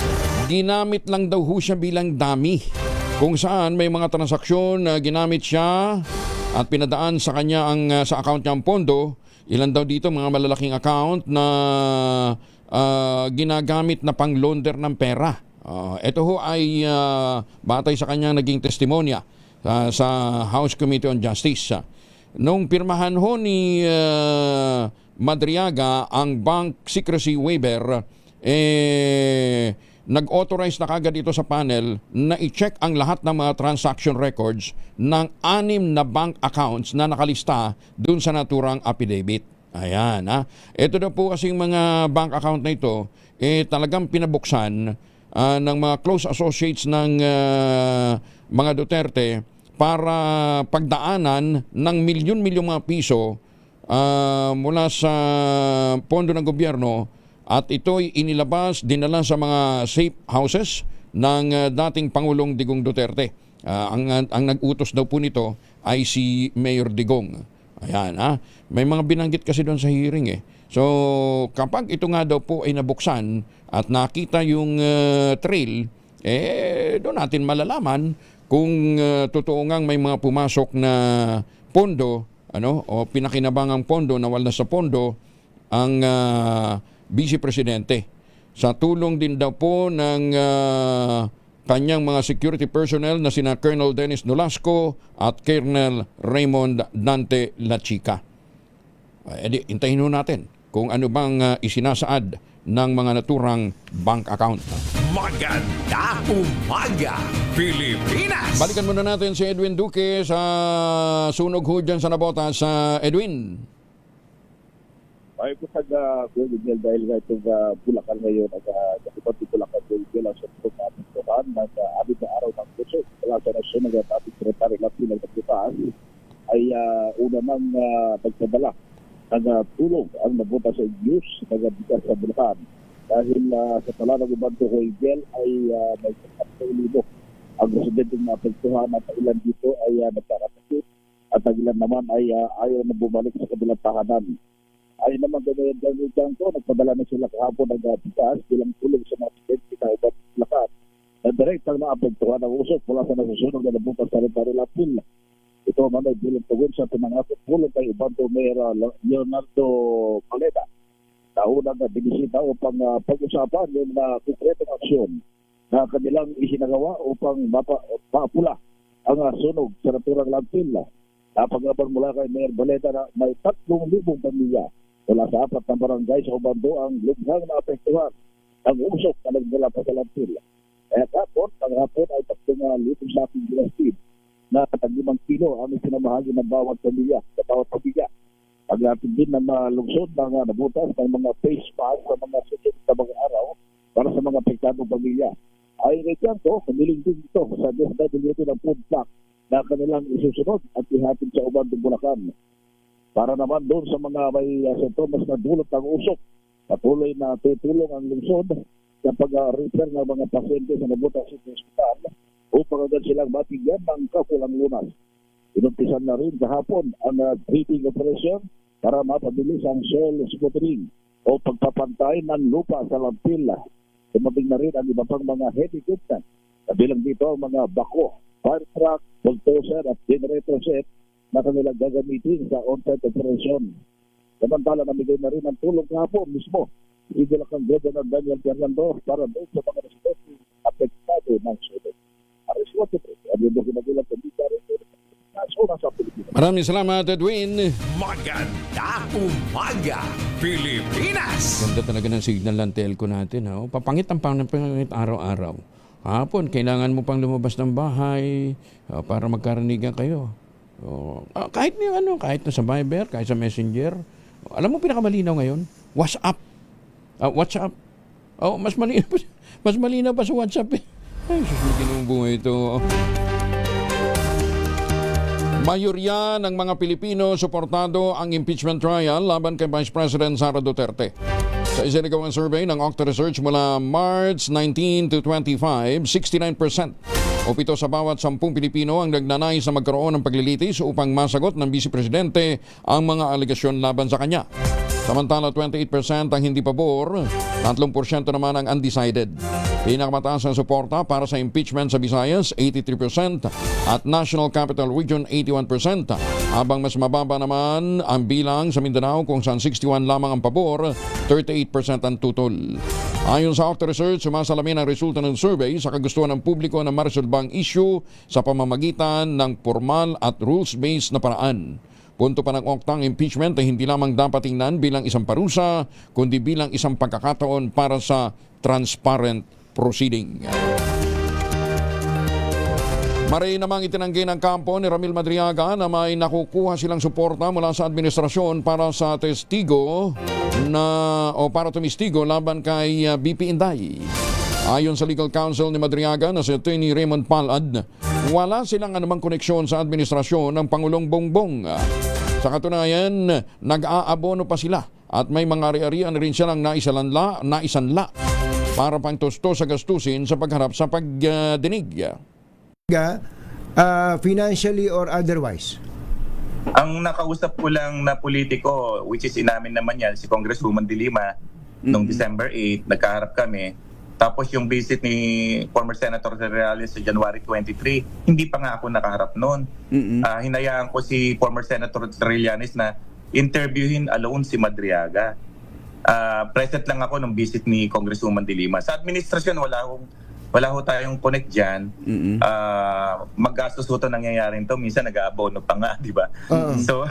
ginamit lang daw ho siya bilang dummy kung saan may mga transaksyon na ginamit siya at pinadaan sa kanya ang sa account niya ang pondo. Ilan daw dito mga malalaking account na ginagamit na pang-launder ng pera. Ito ho ay batay sa kanyang naging testimonya sa House Committee on Justice. Nung pirmahan ho ni Madriaga ang bank secrecy waiver, nag-authorize na kagad ito sa panel na i-check ang lahat ng mga transaction records ng 6 na bank accounts na nakalista dun sa naturang affidavit. Ayan, ha. Ito na po kasing mga bank account na ito, talagang pinabuksan ng mga close associates ng mga Duterte para pagdaanan ng milyon-milyong mga piso mula sa pondo ng gobyerno. At ito'y inilabas, dinala sa mga safe houses ng dating Pangulong Digong Duterte. Ang nag-utos daw po nito ay si Mayor Digong. Ayan, ha? May mga binanggit kasi doon sa hearing eh. So, kapag ito nga daw po ay nabuksan at nakita yung trail, doon natin malalaman kung totoo ngang may mga pumasok na pondo, o pinakinabangang pondo, nawal na sa pondo, ang Vice Presidente. Sa tulong din daw po ng kanyang mga security personnel na sina Colonel Dennis Nolasco at Colonel Raymond Dante Lachica. Intayin natin kung ano bang isinasaad ng mga naturang bank account. Maganda umaga, Pilipinas! Balikan muna natin si Edwin Duque sa sunog ho dyan sa Nabotas. Edwin. Ay ko sa Golden Hill dahil nga itong Bulacan ngayon at kapitod ng Bulacan Golden Hill ang sunod natin tuhan ng abit na araw ng puso. Wala sa nasunod at ating sekretary natin ng kapitaan ay una nang pagpadala ng tulong ang nabuta sa Diyos nagabigas sa Bulacan. Dahil sa tala ng Ubanto Golden ay may kapitulino ang residenteng napagtuhan at ilan dito ay nagkakasakit at ang ilan naman ay ayaw na bumalik sa kabilang tahanan. Ay naman gano'n yung ko, nagpadala na sila kahapon ng bigas bilang tulong sa mga studente na iba't lakat. Na direktang naapektuhan ang usok mula sa nasusunog na nabutas sa Rentari Lapil. Ito man ay bilang tuwin sa pinangako tulong kay Ubanto Mayor Leonardo Paleta. Naunang binisita upang pag-usapan yung konkretong aksyon na kanilang isinagawa upang mapapula ang sunog sa naturang Lapil. Napagabang mula kay Mayor Paleta na may 3,000 pamilya wala sa 4 na barangay sa Ubanto ang lubhang naapektuhan ng usok na nagdala pa sa Lapil. Kaya panghapon ay 3 litong sa ating gilastin na 5 kilo ang isinamahagi ng bawat pamilya sa bawat pamilya. Pagdating din ng mga lungsod ng nabutas ng mga face mask sa mga susunod na mga araw para sa mga apektadong pamilya. Ayon kay Tiangco, humiling din ito sa DSWD ng food pack na kanilang isusunod at ihatid sa uban ng Bulacan. Para naman doon sa mga may sintomas na dulot ng usok, patuloy na tutulong ang lungsod sa pag-refer ng mga pasyente sa Nabota City Hospital upang agad silang matigyan ng kakulang lunas. Inumpisan na rin kahapon ang treating operation para mapabilis ang soil smoothing o pagpapantay ng lupa sa lampila. Dumating na rin ang iba pang mga heavy equipment. Kabilang dito ang mga bako, fire truck, bulldozer at generator set na kanilang gagamitin sa on-site operation. Samantala namigay na rin ang tulong kahapon mismo. Idulak ang Governor Daniel Fernando para doon sa mga residente apektado ng sulit. Aris Water, ang yung dokumentulang pagkita rin sa Pilipinas. Maraming salamat, Edwin. Maganda umaga, Pilipinas! Ganda talaga ng signal ng telco natin. Ha? Papangit ang pangit araw-araw. Hapon, kailangan mo pang lumabas ng bahay para magkaranigan kayo. Kahit kahit sa Viber, kahit sa Messenger. Alam mo pinakamalinaw ngayon? WhatsApp. WhatsApp. Mas malinaw pa sa WhatsApp eh. Ay, susunod ng buhay ito. Mayorya ng mga Pilipino suportado ang impeachment trial laban kay Vice President Sara Duterte. Sa isinagawang survey ng Octa Research mula March 19 to 25, 69% o 7 sa bawat 10 Pilipino ang nagnanais na magkaroon ng paglilitis upang masagot ng Vice Presidente ang mga alegasyon laban sa kanya. Samantala 28% ang hindi pabor, 3% naman ang undecided. Pinakamataas ang suporta para sa impeachment sa Visayas, 83% at National Capital Region, 81%. Habang mas mababa naman ang bilang sa Mindanao kung saan 61 lamang ang pabor, 38% ang tutol. Ayon sa Octa Research, sumasalamin ang resulta ng survey sa kagustuhan ng publiko na maresolbang issue sa pamamagitan ng formal at rules-based na paraan. Punto pa ng Octa, ang impeachment ay hindi lamang dapat tingnan bilang isang parusa, kundi bilang isang pagkakataon para sa transparent proceeding. Maray namang itinanggi ng kampo ni Ramil Madriaga na may nakukuha silang suporta mula sa administrasyon para sa testigo para tumistigo laban kay BP Inday. Ayon sa legal counsel ni Madriaga na si Atty. Raymond Palad, wala silang anumang koneksyon sa administrasyon ng Pangulong Bongbong. Sa katunayan, nag-aabono pa sila at may mga ari-arian rin silang naisanla para pang tusto sa gastusin sa pagharap sa pagdinig. Financially or otherwise? Ang nakausap ko lang na politiko, which is inamin naman yan, si Congresswoman De Lima, noong December 8, nagkaharap kami. Tapos yung visit ni former Senator Reales sa January 23, hindi pa nga ako nakaharap noon. Hinayaan ko si former Senator Trillanes na interviewin alone si Madriaga. Present lang ako nung visit ni Congresswoman De Lima. Sa administrasyon, wala ho tayong connect dyan. Maggastos ho ito nangyayari ito. Minsan nag-aabono pa nga, di ba? So,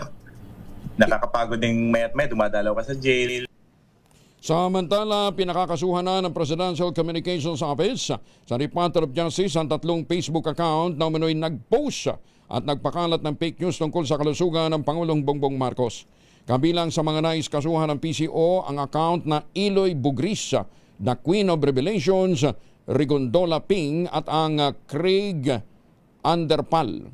nakakapagod din may dumadalaw ka sa jail. Samantala, pinakakasuhan na ng Presidential Communications Office sa Department of Justice ang 3 Facebook account na umano'y nag-post at nagpakalat ng fake news tungkol sa kalusugan ng Pangulong Bongbong Marcos. Kabilang sa mga nais kasuhan ng PCO ang account na Iloy Bugris, The Queen of Revelations, Rigondola Ping at ang Craig Underpal.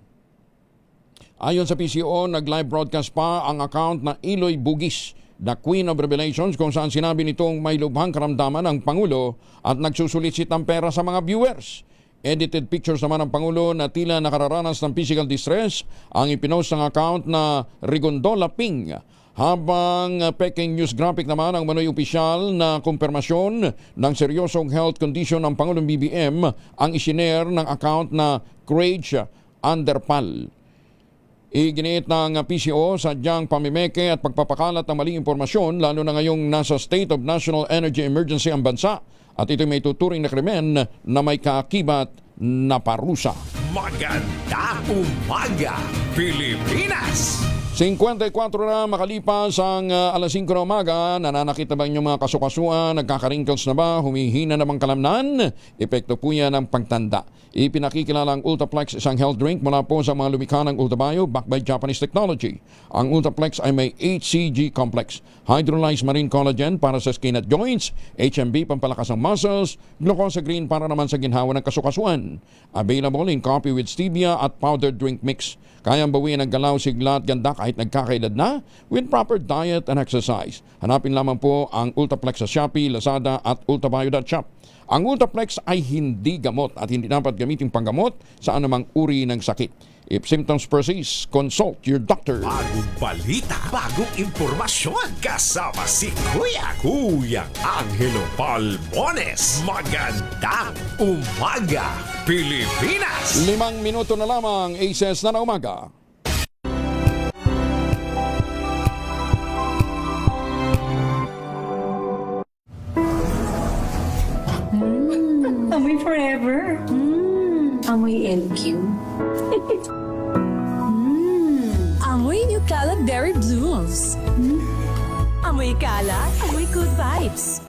Ayon sa PCO, nag-live broadcast pa ang account na Iloy Bugis, The Queen of Revelations, kung saan sinabi nitong may lubhang karamdaman ng Pangulo at nagsusulisit ng pera sa mga viewers. Edited pictures naman ng Pangulo na tila nakararanas ng physical distress ang ipinost ng account na Rigondola Ping. Habang peking news graphic naman ang manoy opisyal na kumpirmasyon ng seryosong health condition ng Pangulong BBM ang isinare ng account na Craig Underpal. Iginiit ng PCO sadyang pamimeke at pagpapakalat ng maling impormasyon lalo na ngayong nasa state of national energy emergency ang bansa at ito may tuturing na krimen na may kaakibat na parusa. Maganda umaga, Pilipinas! 54 na makalipas ang alas 5 na umaga, nananakit na ba inyong mga kasukasuan, nagkaka-wrinkles na ba, humihina na bang kalamnan? Epekto po yan ng pagtanda. Ipinakikilala ang Ultraplex, isang health drink mula po sa mga lumikha ng Ultabio, backed by Japanese technology. Ang Ultraplex ay may HCG complex, hydrolyzed marine collagen para sa skin at joints, HMB pampalakas ng muscles, glucosa green para naman sa ginhawa ng kasukasuan. Available in coffee with stevia at powdered drink mix. Kayang bawiin ang galaw, sigla at ganda kahit nagkakaedad na with proper diet and exercise. Hanapin lamang po ang Ultraplex sa Shopee, Lazada at ultabio.shop. Ang Ultraplex ay hindi gamot at hindi dapat gamitin panggamot sa anumang uri ng sakit. If symptoms persist, consult your doctor. Bagong balita, bagong impormasyon. Kasama si Kuya Angelo Palmones. Magandang umaga, Pilipinas! 5 minuto na lamang, Aces na umaga. Amoy forever. Amoy LQ. Amoy New Caleb Berry Blooms. Amoy kala, amoy good vibes.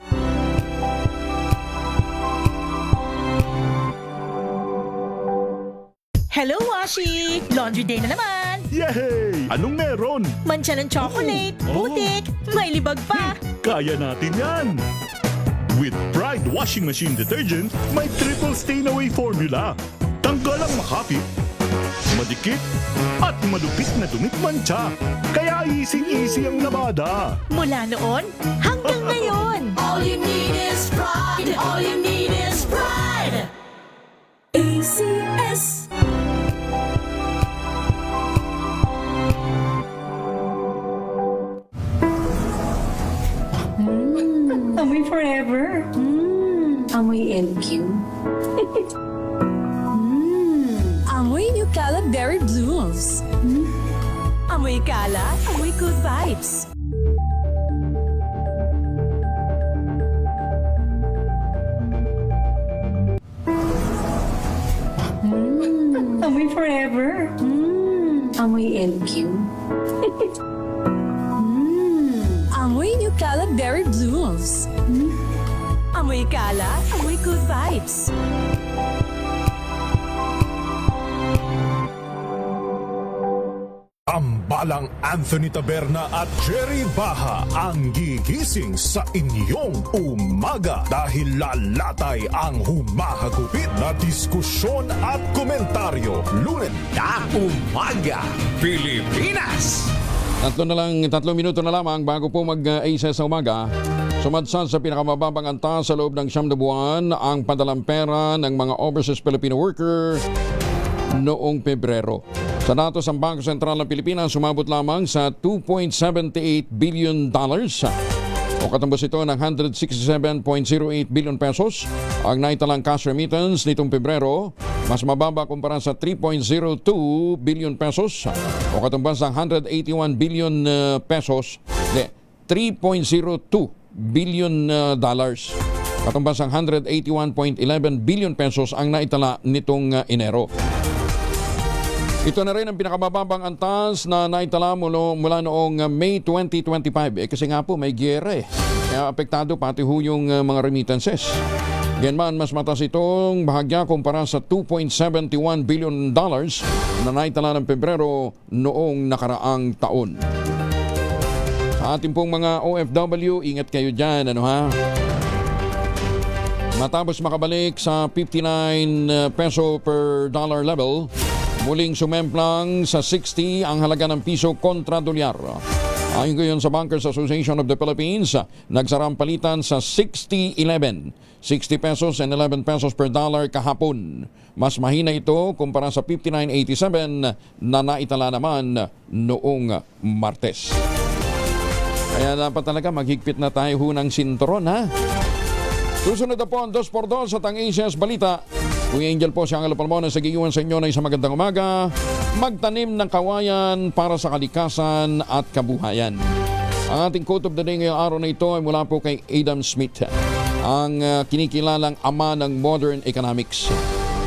Hello, Washi! Laundry day na naman! Yay! Anong meron? Mancha ng chocolate, putik, may libag pa! Kaya natin yan! With Pride Washing Machine Detergent, may triple stain-away formula. Tanggal ang makapit, madikit, at malupit na dumit mancha. Kaya easy-easy ang labada. Mula noon hanggang ngayon! All you need is pride. All you need is pride. ACS. Amoy forever. Amoy LQ. Amoy New Caleb Berry Blooms. Amoy kala, amoy good vibes. Amoy forever. Amoy LQ. Amoy New Caleb Berry Blooms. Amoy kala, amoy good vibes. Tambalang Anthony Taberna at Jerry Baha ang gigising sa inyong umaga dahil lalatay ang humahagupit na diskusyon at komentaryo. Lunes na umaga, Pilipinas! 3 minuto na lamang bago po mag-ACES sa umaga. Sumadsad sa pinakamababang antas sa loob ng 9 na buwan ang padalang pera ng mga overseas Filipino worker noong Pebrero. Sa datos ng Bangko Sentral ng Pilipinas, sumabot lamang sa $2.78 billion o katumbas ito ng 167.08 billion pesos. Ang naitalang cash remittance nitong Pebrero, mas mababa kumpara sa 3.02 billion pesos o katumbas ng 181 billion pesos. 3.02 billion dollars. Katumbas ng 181.11 billion pesos ang naitala nitong Enero. Ito na rin ang pinakamababang antas na naitala mula noong May 2025. Kasi nga po may giyera Kaya apektado pati ho yung mga remittances. Ganyan mas mataas itong bahagya kumpara sa $2.71 billion na naitala ng Pebrero noong nakaraang taon. Sa ating pong mga OFW, ingat kayo dyan, Matapos makabalik sa 59 peso per dollar level, muling sumemplang sa 60 ang halaga ng piso kontra dolyar. Ayon ngayon sa Bankers Association of the Philippines, nagsarang palitan sa 60.11, 60 pesos and 11 pesos per dollar kahapon. Mas mahina ito kumpara sa 59.87 na naitala naman noong Martes. Kaya dapat talaga maghigpit na tayo ng sinturon, Susunod na po ang 2x2 sa Tang-Asia's Balita. Kuya Angel po, si Angelo Palmones, nag-iwan sa inyo na isang magandang umaga. Magtanim ng kawayan para sa kalikasan at kabuhayan. Ang ating quote of the day ngayong araw na ito ay mula po kay Adam Smith, ang kinikilalang ama ng modern economics.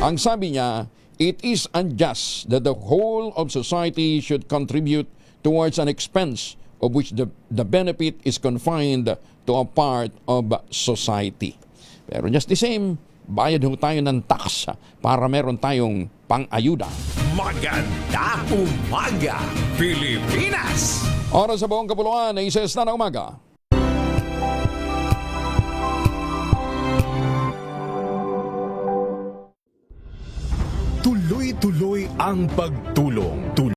Ang sabi niya, it is unjust that the whole of society should contribute towards an expense of which the benefit is confined to a part of society. Pero just the same, bayad ho tayo ng tax para meron tayong pang-ayuda. Magandang umaga, Pilipinas! Oras sa buong kapuluan, 6 na ng umaga. Tuloy-tuloy ang pagtulong.